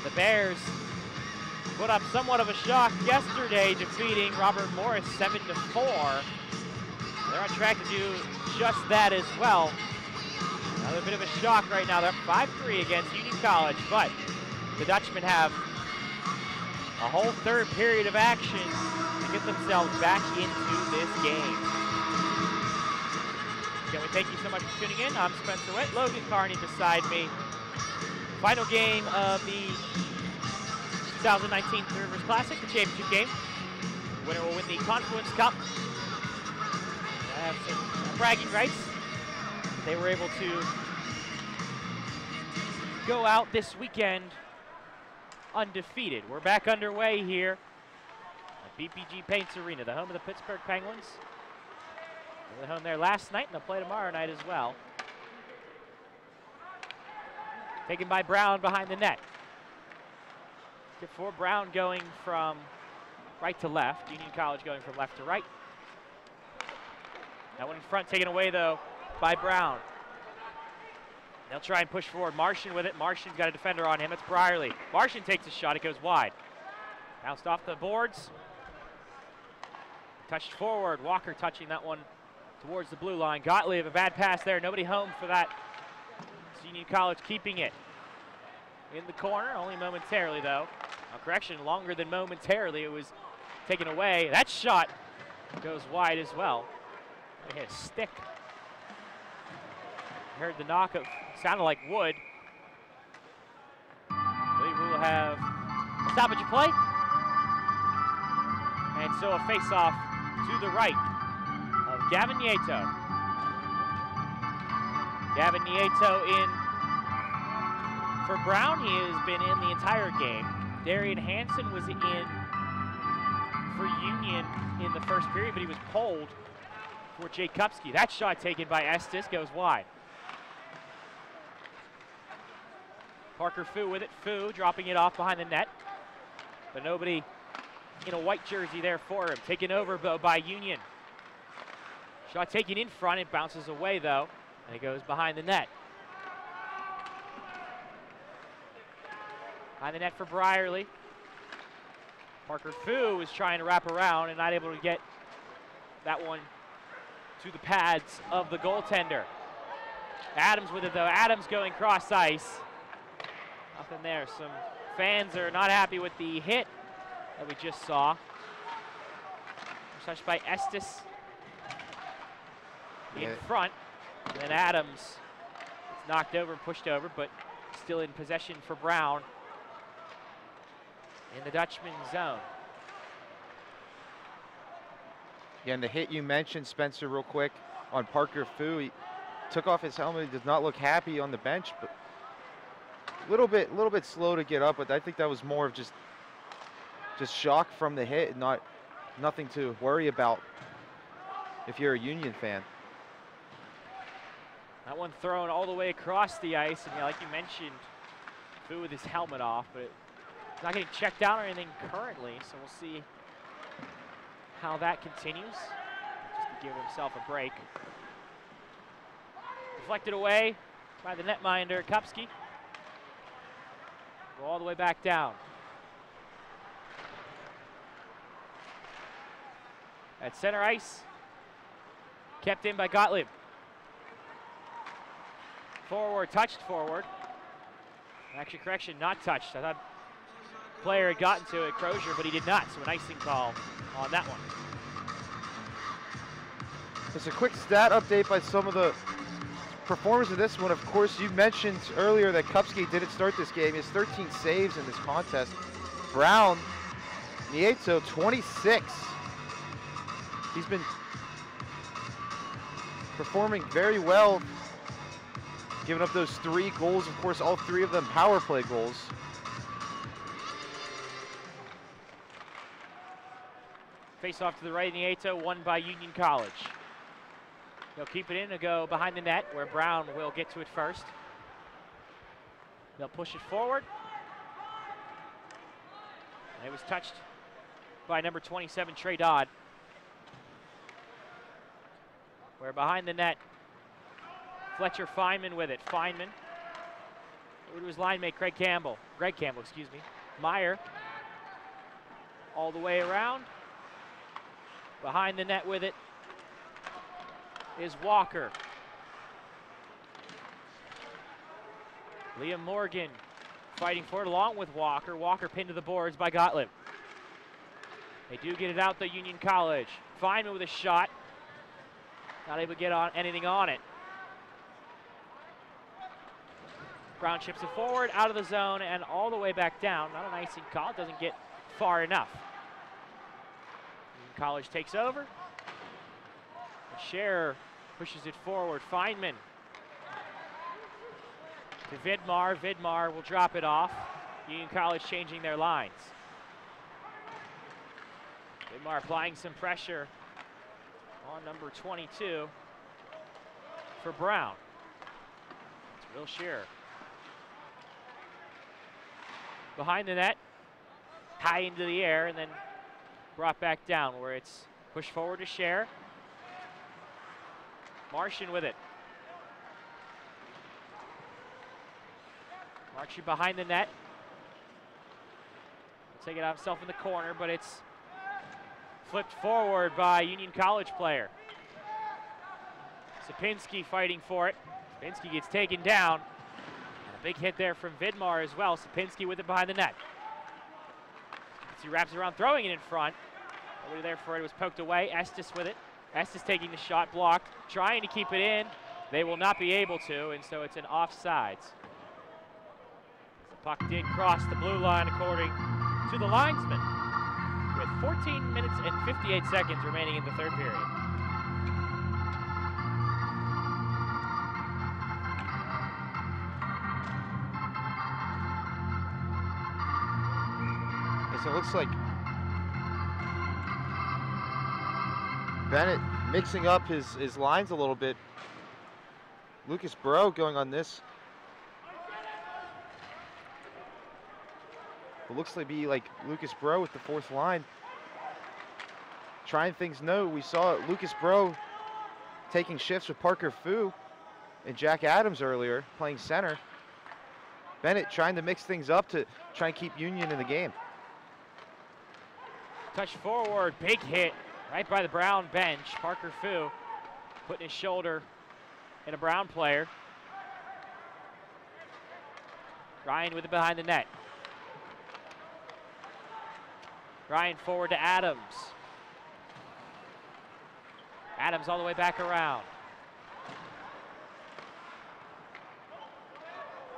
The Bears put up somewhat of a shock yesterday, defeating Robert Morris 7-4. They're on track to do just that as well. Another bit of a shock right now. They're 5-3 against Union College, but the Dutchmen have a whole third period of action to get themselves back into this game. Again, we thank you so much for tuning in. I'm Spencer Witt, Logan Carney beside me. Final game of the 2019 Three Rivers Classic, the championship game. The winner will win the Confluence Cup. I have some bragging rights. They were able to go out this weekend undefeated. We're back underway here at BPG Paints Arena, the home of the Pittsburgh Penguins. They were home there last night, and they'll play tomorrow night as well. Taken by Brown behind the net. For Brown going from right to left, Union College going from left to right. That one in front taken away, though, by Brown. They'll try and push forward. Martian with it. Martian's got a defender on him. It's Brierly. Martian takes a shot. It goes wide. Bounced off the boards. Touched forward. Walker touching that one towards the blue line. Gottlieb, a bad pass there. Nobody home for that. It's Union College keeping it in the corner. Only momentarily, though. Correction, longer than momentarily. It was taken away. That shot goes wide as well. They hit a stick. Heard the knock of, sounded like wood. I believe we will have a stoppage of play. And so a face-off to the right of Gavin Nieto. Gavin Nieto in for Brown. He has been in the entire game. Darian Hansen was in for Union in the first period, but he was pulled for Jake Kupski. That shot taken by Estes goes wide. Parker Fu with it. Fu dropping it off behind the net. But nobody in a white jersey there for him. Taken over by Union. Shot taken in front. It bounces away, though, and it goes behind the net. Behind the net for Brierly. Parker Fu is trying to wrap around and not able to get that one to the pads of the goaltender. Adams with it, though. Adams going cross ice. Nothing there. Some fans are not happy with the hit that we just saw. Touched by Estes in front. And then Adams is knocked over and pushed over, but still in possession for Brown in the Dutchman zone. Yeah, and the hit you mentioned, Spencer, real quick, on Parker Fu, he took off his helmet. He does not look happy on the bench, but a little bit slow to get up. But I think that was more of just shock from the hit, and nothing to worry about if you're a Union fan. That one thrown all the way across the ice, and like you mentioned, Fu with his helmet off, but not getting checked out or anything currently, so we'll see how that continues. Just to give himself a break. Deflected away by the netminder, Kupski. Go all the way back down. At center ice, kept in by Gottlieb. Forward, touched forward. Actually, correction, not touched. I thought player had gotten to it, Crozier, but he did not, so an icing call on that one. Just a quick stat update by some of the performers in this one. Of course, you mentioned earlier that Kupski didn't start this game. He has 13 saves in this contest. Brown, Nieto, 26. He's been performing very well, giving up those 3 goals. Of course, all 3 of them power play goals. Face off to the right, Nieto, won by Union College. They'll keep it in and go behind the net where Brown will get to it first. They'll push it forward. And it was touched by number 27, Trey Dodd. We're behind the net. Fletcher Feynman with it. Feynman over to his line mate, Greg Campbell, excuse me. Meyer all the way around. Behind the net with it is Walker. Liam Morgan fighting for it along with Walker. Walker pinned to the boards by Gottlieb. They do get it out though, Union College. Feynman with a shot. Not able to get on anything on it. Brown chips it forward, out of the zone, and all the way back down. Not an icing call, it doesn't get far enough. Union College takes over. Scherer pushes it forward. Feynman to Vidmar. Vidmar will drop it off. Union College changing their lines. Vidmar applying some pressure on number 22 for Brown. It's Will Scherer. Behind the net, high into the air, and then brought back down where it's pushed forward to Scherer. Martian with it. Martian behind the net. He'll take it out himself in the corner, but it's flipped forward by Union College player. Sapinski fighting for it. Sapinski gets taken down. And a big hit there from Vidmar as well. Sapinski with it behind the net. He wraps around, throwing it in front. Nobody there for it, was poked away. Estes with it. Estes taking the shot, blocked, trying to keep it in. They will not be able to, and so it's an offsides. The puck did cross the blue line according to the linesman, with 14 minutes and 58 seconds remaining in the third period. So it looks like Bennett mixing up his lines a little bit. Lucas Bro going on this. It looks to be like Lucas Bro with the 4th line. Trying things new. We saw Lucas Bro taking shifts with Parker Fu and Jack Adams earlier, playing center. Bennett trying to mix things up to try and keep Union in the game. Touch forward, big hit right by the Brown bench. Parker Fu putting his shoulder in a Brown player. Ryan with it behind the net. Ryan forward to Adams. Adams all the way back around.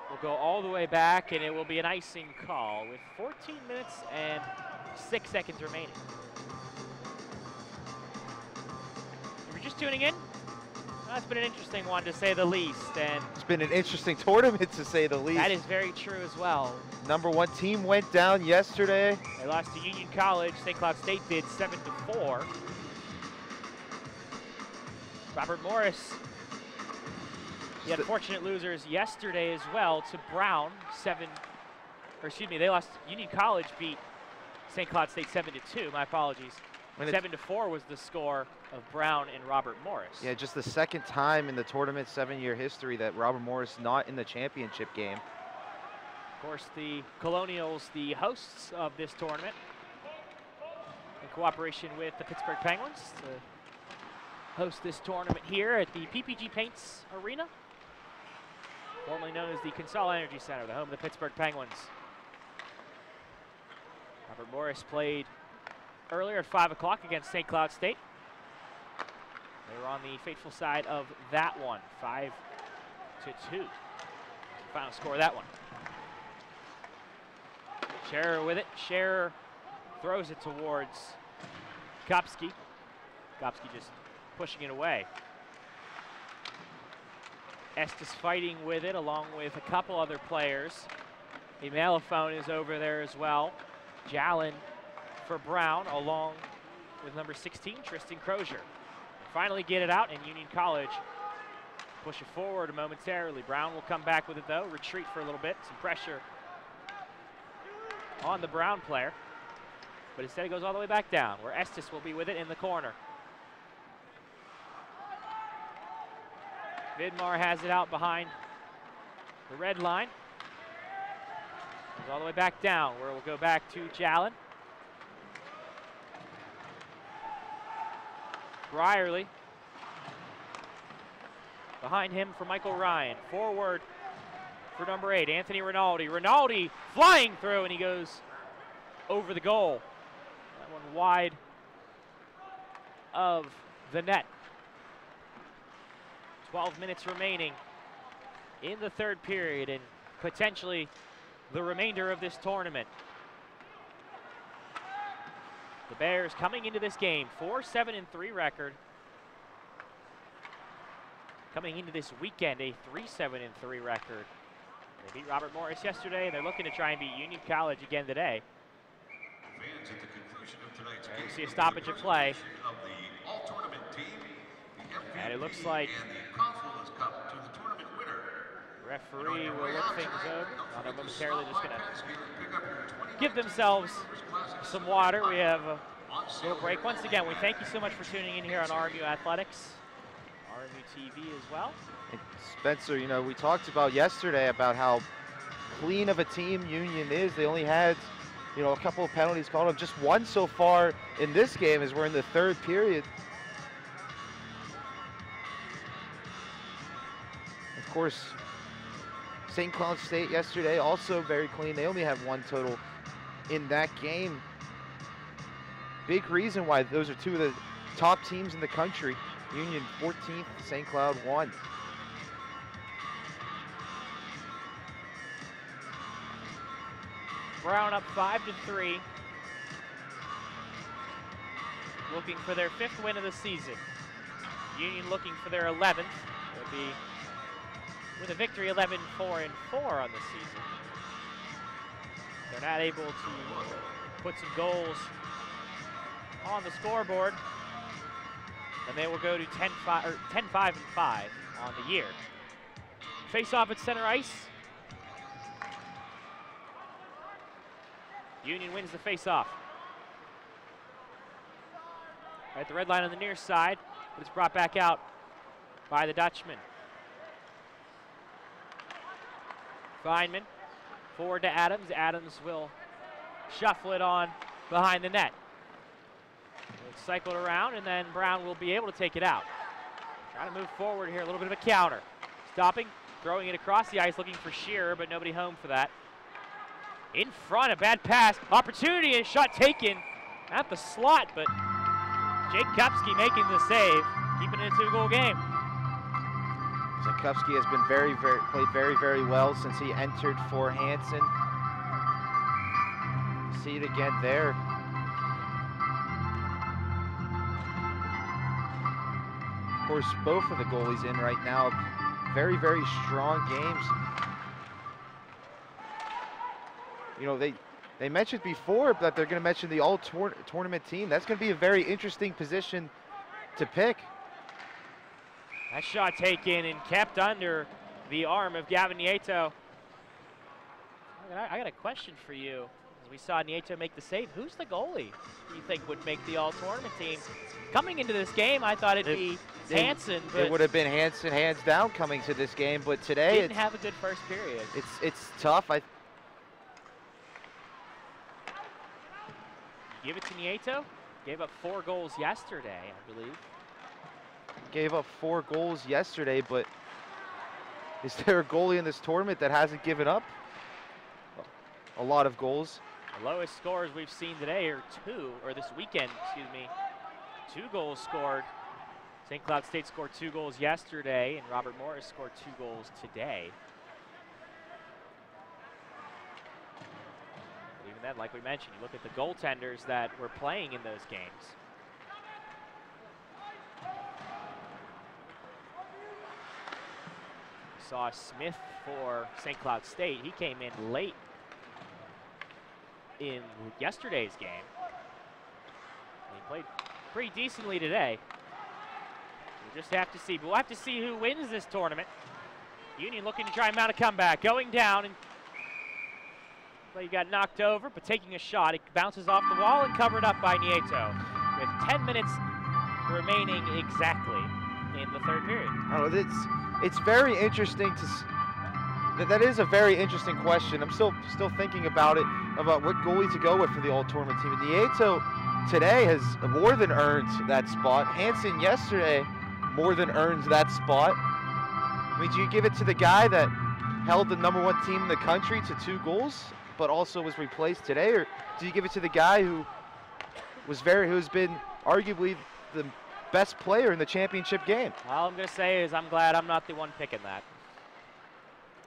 We'll go all the way back, and it will be an icing call with 14 minutes and 6 seconds remaining. If you're just tuning in, that's been an interesting one to say the least. And it's been an interesting tournament to say the least. That is very true as well. Number 1 team went down yesterday. They lost to Union College. St. Cloud State did 7-4. Robert Morris, the unfortunate losers yesterday as well to Brown, they lost. Union College beat St. Cloud State 7-2, my apologies. 7-4 was the score of Brown and Robert Morris. Yeah, just the 2nd time in the tournament's 7-year history that Robert Morris not in the championship game. Of course, the Colonials, the hosts of this tournament, in cooperation with the Pittsburgh Penguins, to host this tournament here at the PPG Paints Arena, formerly known as the Consol Energy Center, the home of the Pittsburgh Penguins. Robert Morris played earlier at 5 o'clock against St. Cloud State. They were on the faithful side of that one, 5-2. Final score of that one. Scherer with it. Scherer throws it towards Kopsky. Kopsky just pushing it away. Estes fighting with it along with a couple other players. Emelephone is over there as well. Jalen for Brown along with number 16, Tristan Crozier. Finally get it out, and Union College push it forward momentarily. Brown will come back with it though, retreat for a little bit, some pressure on the Brown player. But instead it goes all the way back down, where Estes will be with it in the corner. Vidmar has it out behind the red line. Goes all the way back down, where it will go back to Jalen. Brierly behind him for Michael Ryan. Forward for number 8, Anthony Rinaldi. Rinaldi flying through, and he goes over the goal. That one wide of the net. 12 minutes remaining in the third period and potentially the remainder of this tournament. The Bears coming into this game, 4-7-3 record. Coming into this weekend, a 3-7-3 record. They beat Robert Morris yesterday, and they're looking to try and beat Union College again today. Fans, at the conclusion of tonight's And we game, see a stoppage of play. of the all-tournament team, the And it looks MVP like and the Confluence Cup to the tournament winner. referee will look things over. They're momentarily just going to give themselves some water. We have a little break. Once again, we thank you so much for tuning in here on RMU Athletics, RMU TV as well. And Spencer, you know, we talked about yesterday about how clean of a team Union is. They only had, you know, a couple of penalties called up. Just one so far in this game as we're in the third period. Of course, St. Cloud State yesterday also very clean. They only have one total in that game. Big reason why those are two of the top teams in the country. Union 14th, St. Cloud 1. Brown up 5-3. Looking for their 5th win of the season. Union looking for their 11th. It would be with a victory 11-4-4 on the season. They're not able to put some goals on the scoreboard. Then they will go to 10-5 on the year. Face off at center ice. Union wins the face-off. At the red line on the near side, but it's brought back out by the Dutchman. Feynman forward to Adams. Adams will shuffle it on behind the net. It's cycled around, and then Brown will be able to take it out. Trying to move forward here, a little bit of a counter. Stopping, throwing it across the ice, looking for Shearer, but nobody home for that. In front, a bad pass, opportunity, and shot taken at the slot, but Jake Kupski making the save, keeping it a 2-goal game. Zakowski has been played very well since he entered for Hansen. See it again there. Of course, both of the goalies in right now. Very strong games. You know, they mentioned before that they're going to mention the all-tournament team. That's going to be a very interesting position to pick. That shot taken and kept under the arm of Gavin Nieto. I got a question for you. As we saw Nieto make the save, who's the goalie you think would make the all-tournament team? Coming into this game, I thought it'd be Hansen. It would have been Hansen hands down coming to this game, but today didn't have a good first period. It's tough. Give it to Nieto. Gave up 4 goals yesterday, I believe. Gave up 4 goals yesterday, but is there a goalie in this tournament that hasn't given up a lot of goals? The lowest scores we've seen today are 2, or this weekend, excuse me. 2 goals scored St. Cloud State scored 2 goals yesterday, and Robert Morris scored 2 goals today. But even then, like we mentioned, you look at the goaltenders that were playing in those games. We saw Smith for St. Cloud State. He came in late in yesterday's game. And he played pretty decently today. We'll just have to see. But we'll have to see who wins this tournament. Union looking to try and mount a comeback. Going down, and he got knocked over, but taking a shot. It bounces off the wall and covered up by Nieto with 10 minutes remaining exactly in the third period. Oh, it's very interesting to. That is a very interesting question. I'm still thinking about it, about what goalie to go with for the all-tournament team. And Nieto today has more than earned that spot. Hansen yesterday more than earned that spot. I mean, do you give it to the guy that held the #1 team in the country to 2 goals, but also was replaced today, or do you give it to the guy who's been arguably the best player in the championship game? All I'm going to say is I'm glad I'm not the one picking that.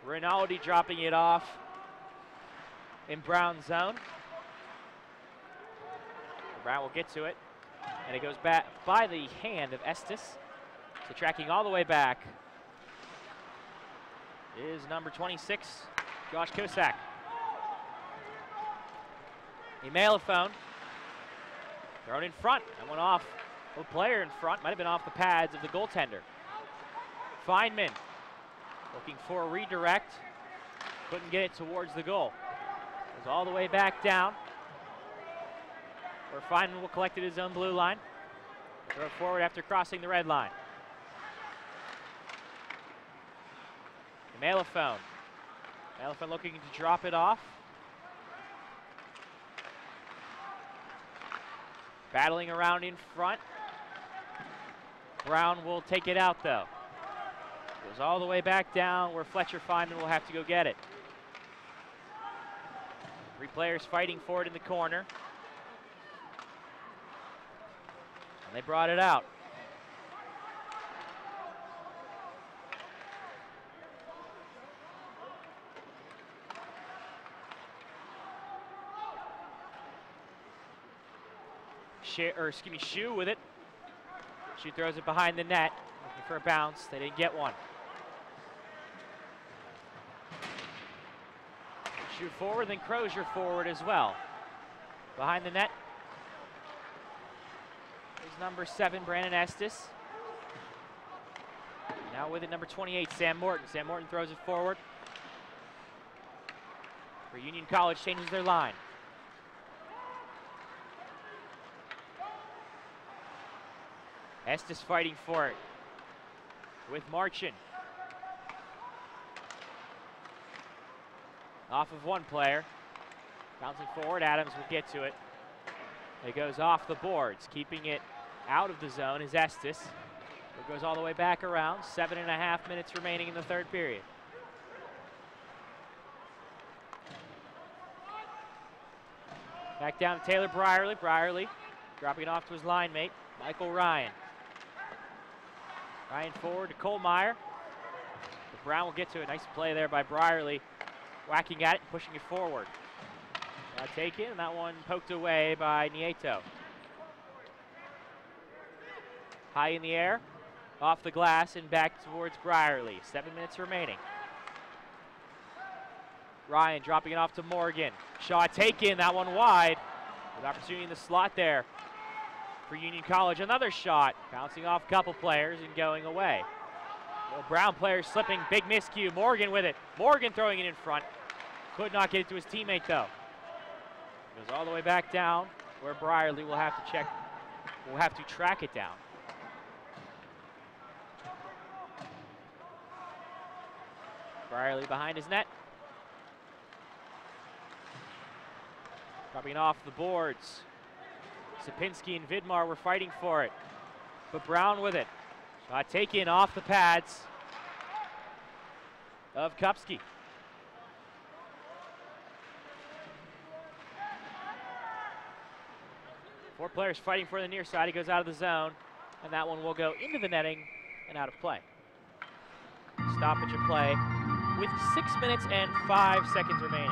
Rinaldi dropping it off in Brown's zone. Brown will get to it, and it goes back by the hand of Estes. So tracking all the way back is number 26, Josh Kosak. A Malephone thrown in front. That went off a player in front. Might have been off the pads of the goaltender. Feynman looking for a redirect. Couldn't get it towards the goal. Goes all the way back down, where Feynman will collect it at his own blue line. Throw it forward after crossing the red line. Malephone. Malephone looking to drop it off. Battling around in front. Brown will take it out though. Goes all the way back down where Fletcher Feynman will have to go get it. 3 players fighting for it in the corner. And they brought it out. Shu with it. Shu throws it behind the net, looking for a bounce. They didn't get one. Shu forward, then Crozier forward as well. Behind the net is number 7, Brandon Estes. Now with it, number 28, Sam Morton. Sam Morton throws it forward. For Union College changes their line. Estes fighting for it with Marchin. Off of one player. Bouncing forward, Adams will get to it. It goes off the boards. Keeping it out of the zone is Estes. It goes all the way back around. 7.5 minutes remaining in the third period. Back down to Taylor Brierly. Brierly dropping it off to his line mate, Michael Ryan. Ryan forward to Kohlmeyer. But Brown will get to it. Nice play there by Brierly. Whacking at it, pushing it forward. Take it, and that one poked away by Nieto. High in the air, off the glass, and back towards Brierly. 7 minutes remaining. Ryan dropping it off to Morgan. Shot taken, that one wide. With opportunity in the slot there for Union College. Another shot, bouncing off a couple players and going away. Well, Brown players slipping, big miscue. Morgan with it. Morgan throwing it in front. Could not get it to his teammate though. Goes all the way back down where Brierly will have to track it down. Brierly behind his net. Dropping off the boards. Sapinski and Vidmar were fighting for it. But Brown with it. Shot taken off the pads of Kupski. Four players fighting for the near side. He goes out of the zone. and that one will go into the netting and out of play. Stoppage of play with 6 minutes and 5 seconds remaining.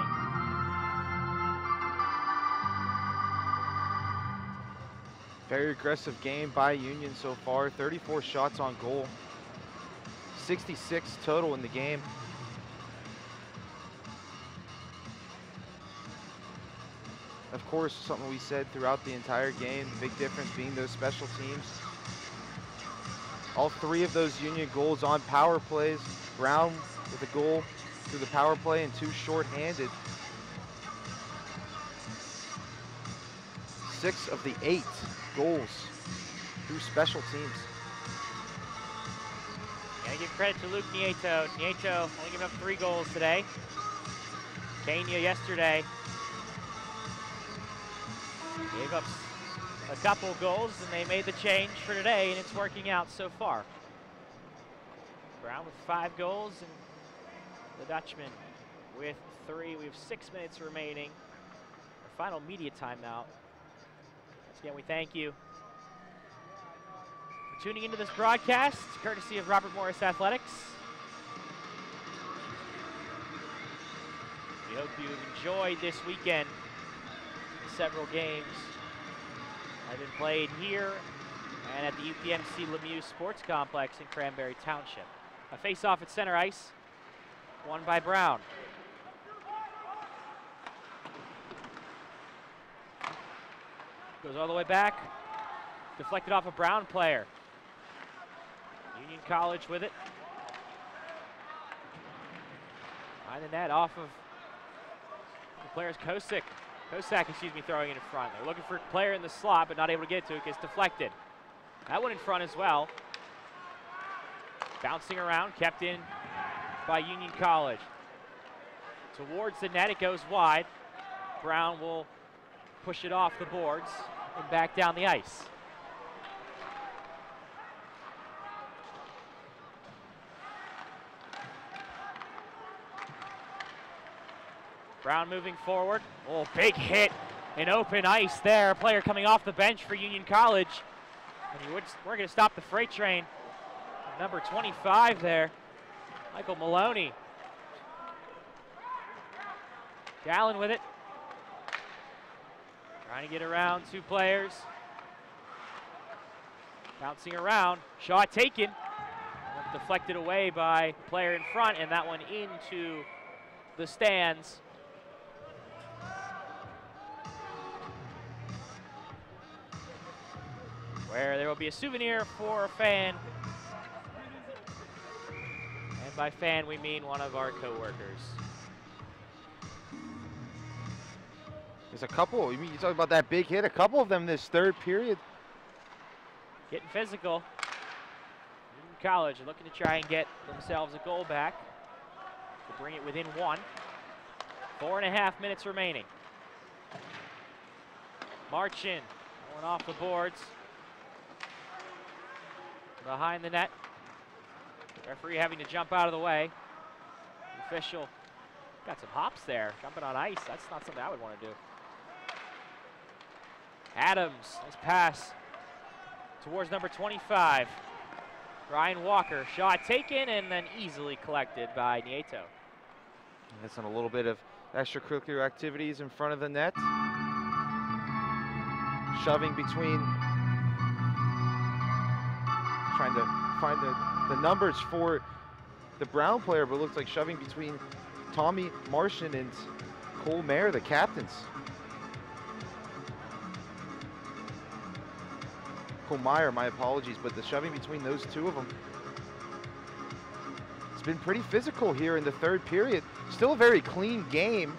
Very aggressive game by Union so far. 34 shots on goal. 66 total in the game. Of course, something we said throughout the entire game, the big difference being those special teams. All 3 of those Union goals on power plays. Brown with a goal through the power play and 2 shorthanded. 6 of the 8 goals through special teams. Gotta give credit to Luke Nieto. Nieto only giving up 3 goals today. Kenya yesterday gave up a couple goals, and they made the change for today, and it's working out so far. Brown with 5 goals, and the Dutchman with 3. We have 6 minutes remaining. Our final media timeout. Once again, we thank you for tuning into this broadcast, courtesy of Robert Morris Athletics. We hope you've enjoyed this weekend. Several games have been played here and at the UPMC Lemieux Sports Complex in Cranberry Township. A face-off at center ice, won by Brown. Goes all the way back, deflected off a Brown player. Union College with it. Behind the net, off of the player's Kosak, throwing it in front. They're looking for a player in the slot, but not able to get to it. Gets deflected. That one in front as well. Bouncing around, kept in by Union College. Towards the net, it goes wide. Brown will push it off the boards and back down the ice. Brown moving forward. Oh, big hit in open ice there. A player coming off the bench for Union College. And we're going to stop the freight train. Number 25 there, Michael Maloney. Gallen with it. Trying to get around 2 players. Bouncing around. Shot taken. Deflected away by the player in front, and that one into the stands. Where there will be a souvenir for a fan. And by fan, we mean one of our coworkers. There's a couple, you talk about that big hit, a couple of them this 3rd period. Getting physical. Union College are looking to try and get themselves a goal back to bring it within 1. 4.5 minutes remaining. Marchin going off the boards. Behind the net. Referee having to jump out of the way. The official got some hops there, jumping on ice. That's not something I would want to do. Adams, nice pass towards number 25. Ryan Walker, shot taken and then easily collected by Nieto. That's on a little bit of extracurricular activities in front of the net. Shoving between, trying to find the numbers for the Brown player, but it looks like shoving between Tommy Martian and Cole Mayer, the captains. Cole Meyer, my apologies, but the shoving between those 2 of them. It's been pretty physical here in the 3rd period. Still a very clean game.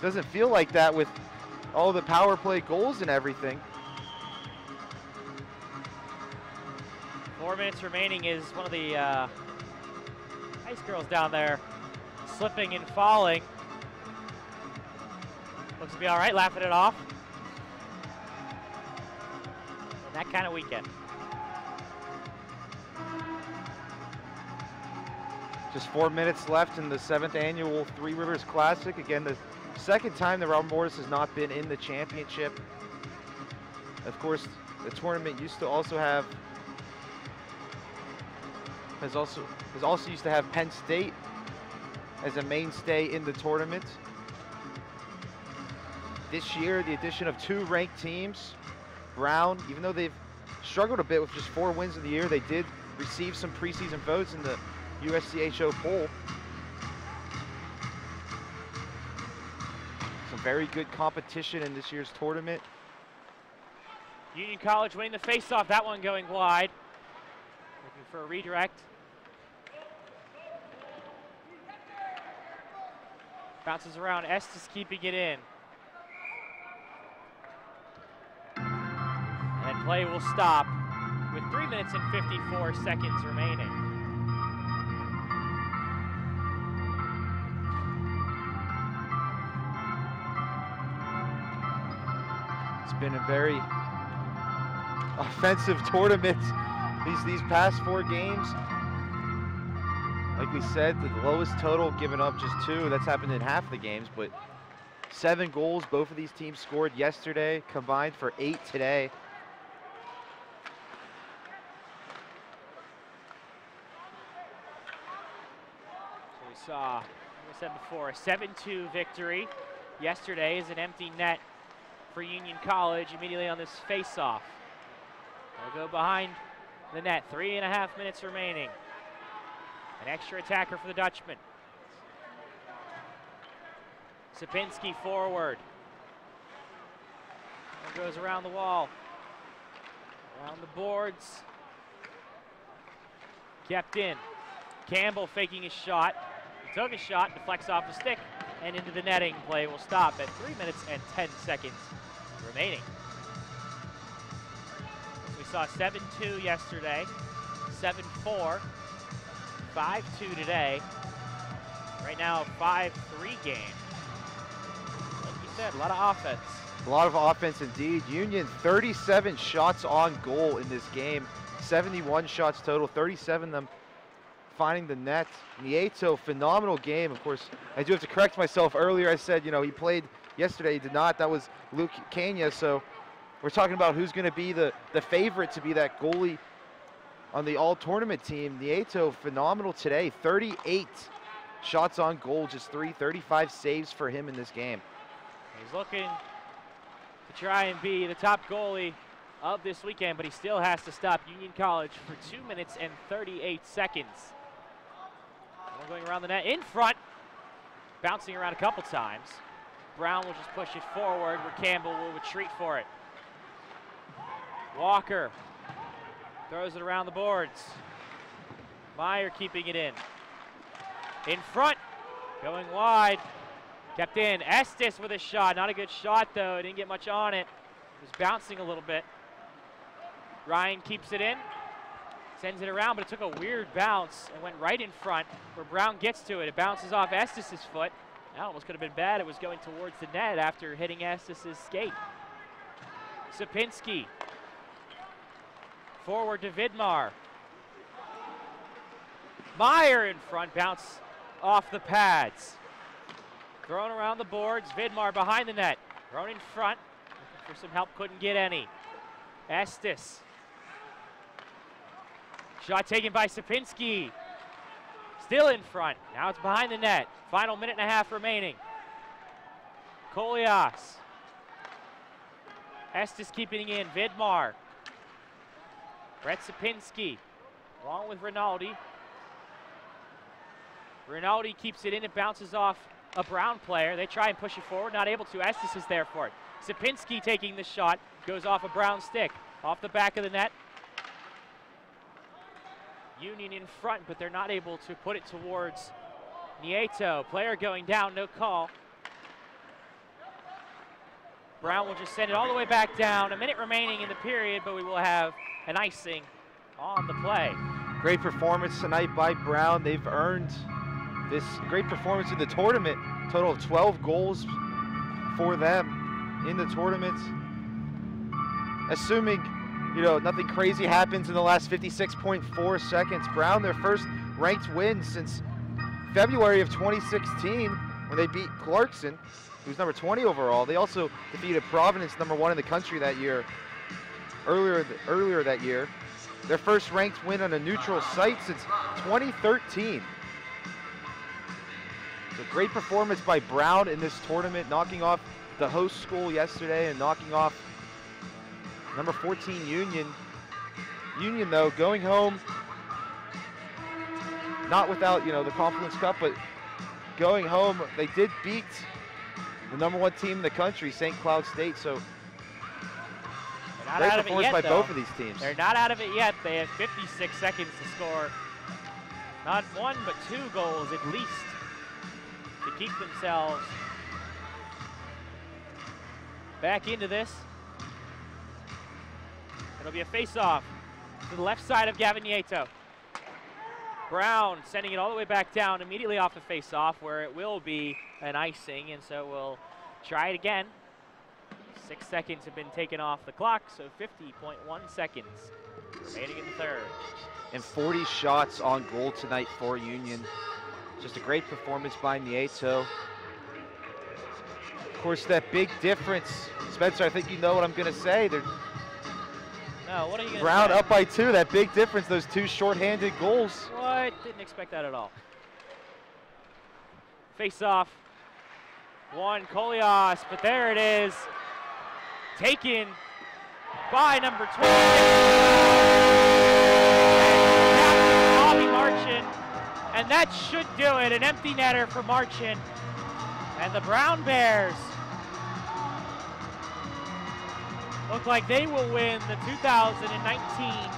Doesn't feel like that with all the power play goals and everything. 4 minutes remaining is one of the ice girls down there slipping and falling. Looks to be all right, laughing it off. And that kind of weekend. Just 4 minutes left in the 7th annual Three Rivers Classic. Again, the 2nd time that Robert Morris has not been in the championship. Of course, the tournament used to also have has also used to have Penn State as a mainstay in the tournament. This year, the addition of 2 ranked teams, Brown, even though they've struggled a bit with just 4 wins in the year, they did receive some preseason votes in the USCHO poll. Some very good competition in this year's tournament. Union College winning the faceoff, that one going wide. Looking for a redirect. Bounces around, Estes keeping it in. And then play will stop with 3 minutes and 54 seconds remaining. It's been a very offensive tournament these past 4 games. Like we said, the lowest total given up just 2. That's happened in half the games, but 7 goals both of these teams scored yesterday, combined for 8 today. So we saw, like I said before, a 7-2 victory. Yesterday is an empty net for Union College immediately on this face-off. They'll go behind the net, 3.5 minutes remaining. An extra attacker for the Dutchman. Sapinski forward. And goes around the wall. Around the boards. Kept in. Campbell faking his shot. He took a shot, deflects off the stick, and into the netting. Play will stop at 3 minutes and 10 seconds remaining. We saw 7-2 yesterday, 7-4, 5-2 today. Right now, a 5-3 game. Like you said, a lot of offense. A lot of offense indeed. Union 37 shots on goal in this game, 71 shots total, 37 of them finding the net. Nieto, phenomenal game. Of course, I do have to correct myself. Earlier I said, you know, he played yesterday. He did not. That was Luke Kenya. So we're talking about who's going to be the favorite to be that goalie on the all-tournament team. Nieto, phenomenal today. 38 shots on goal, just 35 saves for him in this game. He's looking to try and be the top goalie of this weekend, but he still has to stop Union College for 2 minutes and 38 seconds. Going around the net in front, bouncing around a couple times. Brown will just push it forward where Campbell will retreat for it. Walker throws it around the boards. Meyer keeping it in. In front, going wide, kept in. Estes with a shot, not a good shot though, didn't get much on it. It was bouncing a little bit. Ryan keeps it in. Sends it around, but it took a weird bounce and went right in front where Brown gets to it. It bounces off Estes' foot. That almost could have been bad. It was going towards the net after hitting Estes' skate. Sapinski. Forward to Vidmar. Meyer in front, bounce off the pads. Thrown around the boards, Vidmar behind the net. Thrown in front, looking for some help, couldn't get any. Estes. Shot taken by Sapinski. Still in front. Now it's behind the net. Final minute and a half remaining. Kolias. Estes keeping in. Vidmar. Brett Sapinski along with Rinaldi. Rinaldi keeps it in. It bounces off a Brown player. They try and push it forward. Not able to. Estes is there for it. Sapinski taking the shot. Goes off a Brown stick. Off the back of the net. Union in front, but they're not able to put it towards Nieto. Player going down, no call. Brown will just send it all the way back down. A minute remaining in the period, but we will have an icing on the play. Great performance tonight by Brown. They've earned this great performance in the tournament. Total of 12 goals for them in the tournament. Assuming, you know, nothing crazy happens in the last 56.4 seconds. Brown, their first ranked win since February of 2016 when they beat Clarkson, who's number 20 overall. They also defeated Providence, number 1 in the country that year. earlier that year. Their first ranked win on a neutral site since 2013. So great performance by Brown in this tournament, knocking off the host school yesterday and knocking off number 14 Union. Union though going home, not without the Confluence Cup, but going home they did beat the #1 team in the country, St. Cloud State. So great performance by both of these teams. They're not out of it yet. They have 56 seconds to score not 1 but 2 goals at least to keep themselves back into this. It'll be a face-off to the left side of Gavin Nieto. Brown sending it all the way back down immediately off the face-off where it will be an icing, and so we'll try it again. 6 seconds have been taken off the clock, so 50.1 seconds remaining in the third. And 40 shots on goal tonight for Union. Just a great performance by Nieto. Of course, that big difference. Spencer, I think you know what I'm going to say. No, what are you going to say? Brown up by 2, that big difference, those 2 shorthanded goals. What? Didn't expect that at all. Face off. One, Kolias, but there it is. Taken by number 20. Bobby Marchand. And that should do it. An empty netter for Marchand. And the Brown Bears look like they will win the 2019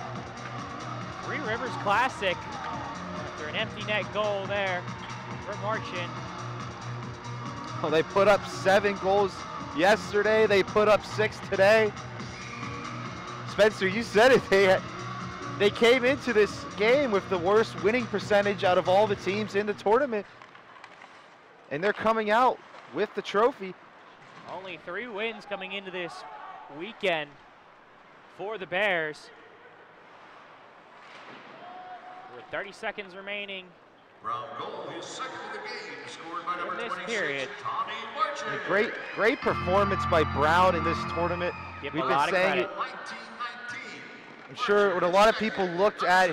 Three Rivers Classic after an empty net goal there for Marchand. Well, they put up 7 goals yesterday. They put up 6 today. Spencer, you said it. They came into this game with the worst winning percentage out of all the teams in the tournament. And they're coming out with the trophy. Only 3 wins coming into this weekend for the Bears. With 30 seconds remaining. Brown goal, his second of the game, scored by number 26, period. Tommy Marchand. Great performance by Brown in this tournament. Give We've a been lot of saying it. credit. I'm sure when a lot of people looked at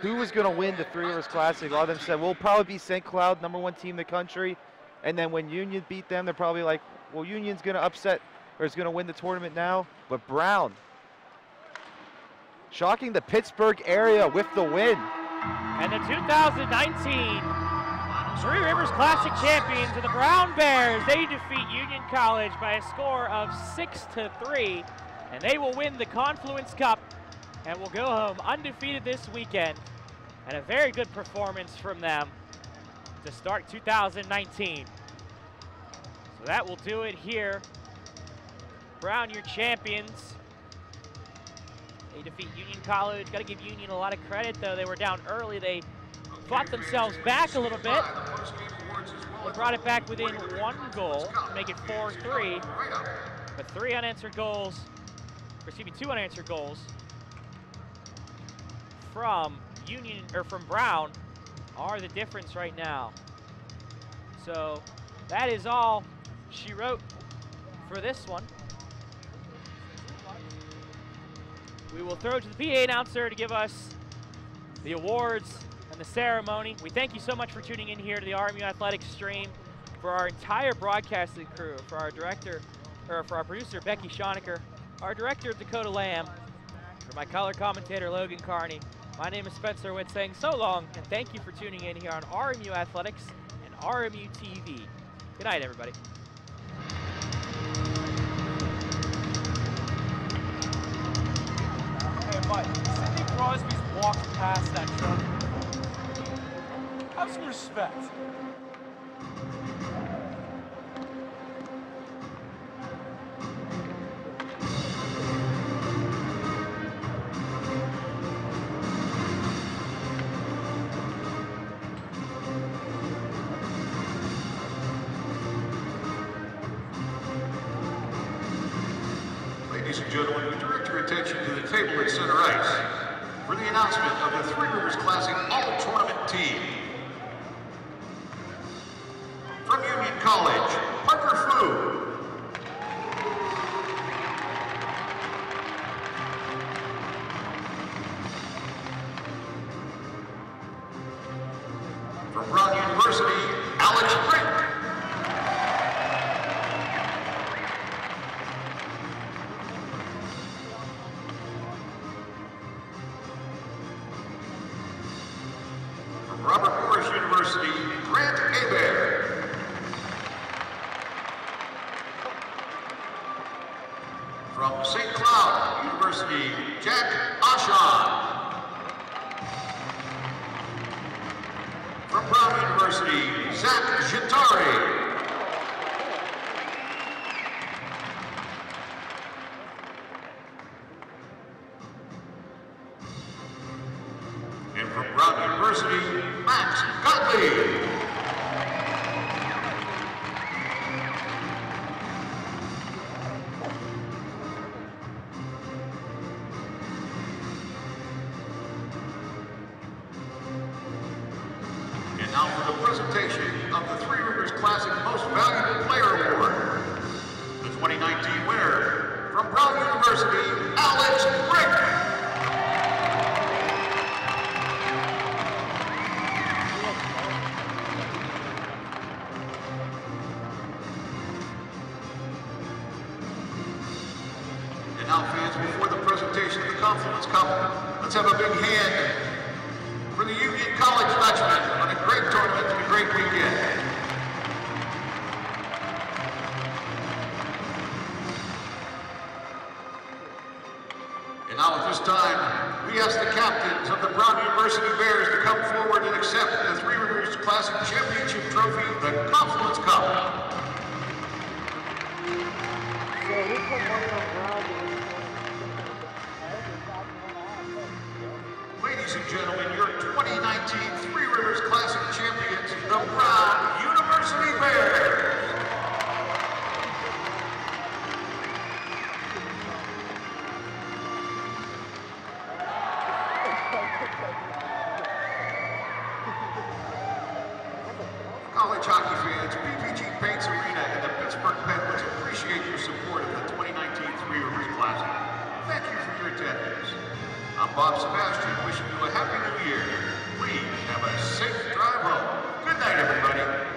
who was going to win the Three Rivers Classic, a lot of them said, well, it'll probably be St. Cloud, #1 team in the country. And then when Union beat them, they're probably like, well, Union's going to upset or is going to win the tournament now. But Brown, shocking the Pittsburgh area with the win. And the 2019 Three Rivers Classic champions are the Brown Bears. They defeat Union College by a score of 6-3, and they will win the Confluence Cup and will go home undefeated this weekend. And a very good performance from them to start 2019. So that will do it here. Brown, your champions. They defeat Union College. Got to give Union a lot of credit, though. They were down early. They fought themselves back a little bit. They brought it back within 1 goal to make it 4-3. But 2 unanswered goals from Union or from Brown are the difference right now. So that is all she wrote for this one. We will throw to the PA announcer to give us the awards and the ceremony. We thank you so much for tuning in here to the RMU Athletics stream. For our entire broadcasting crew, for our director, or for our producer Becky Schonecker, our director Dakota Lamb, for my color commentator Logan Carney. My name is Spencer Witt saying so long, and thank you for tuning in here on RMU Athletics and RMU TV. Good night, everybody. Hey, Mike, Sidney Crosby's walked past that truck. Have some respect. Ladies and gentlemen, we direct your attention to the table at center ice for the announcement of the Three Rivers Classic All-Tournament team. From Union College, Parker Fu. from Brown University, Alex Frick. From Robert Morris University, Grant Hebert. From St. Cloud University, Jack Ashan. From Brown University, Zach Gitari. And from Brown University, Max Gottlieb. And now for the presentation of the Three Rivers Classic Most Valuable Player Award. The 2019 winner from Brown University, Alex Frick. And now, fans, before the presentation of the Confluence Cup, let's have a big hand for the Union College Dutchmen on a great tournament and a great weekend. And now at this time, we ask the captains of the Brown University Bears to come forward and accept the Three Rivers Classic Championship Trophy, the Confluence Cup. Ladies and gentlemen, your 2019 Three Rivers Classic champions, the Brown University Bears. College hockey fans, PPG Paints Arena and the Pittsburgh Penguins appreciate your support of the 2019 Three Rivers Classic. Thank you for your attendance. I'm Bob Sebastian, wishing you a happy new year. Please have a safe drive home. Good night, everybody.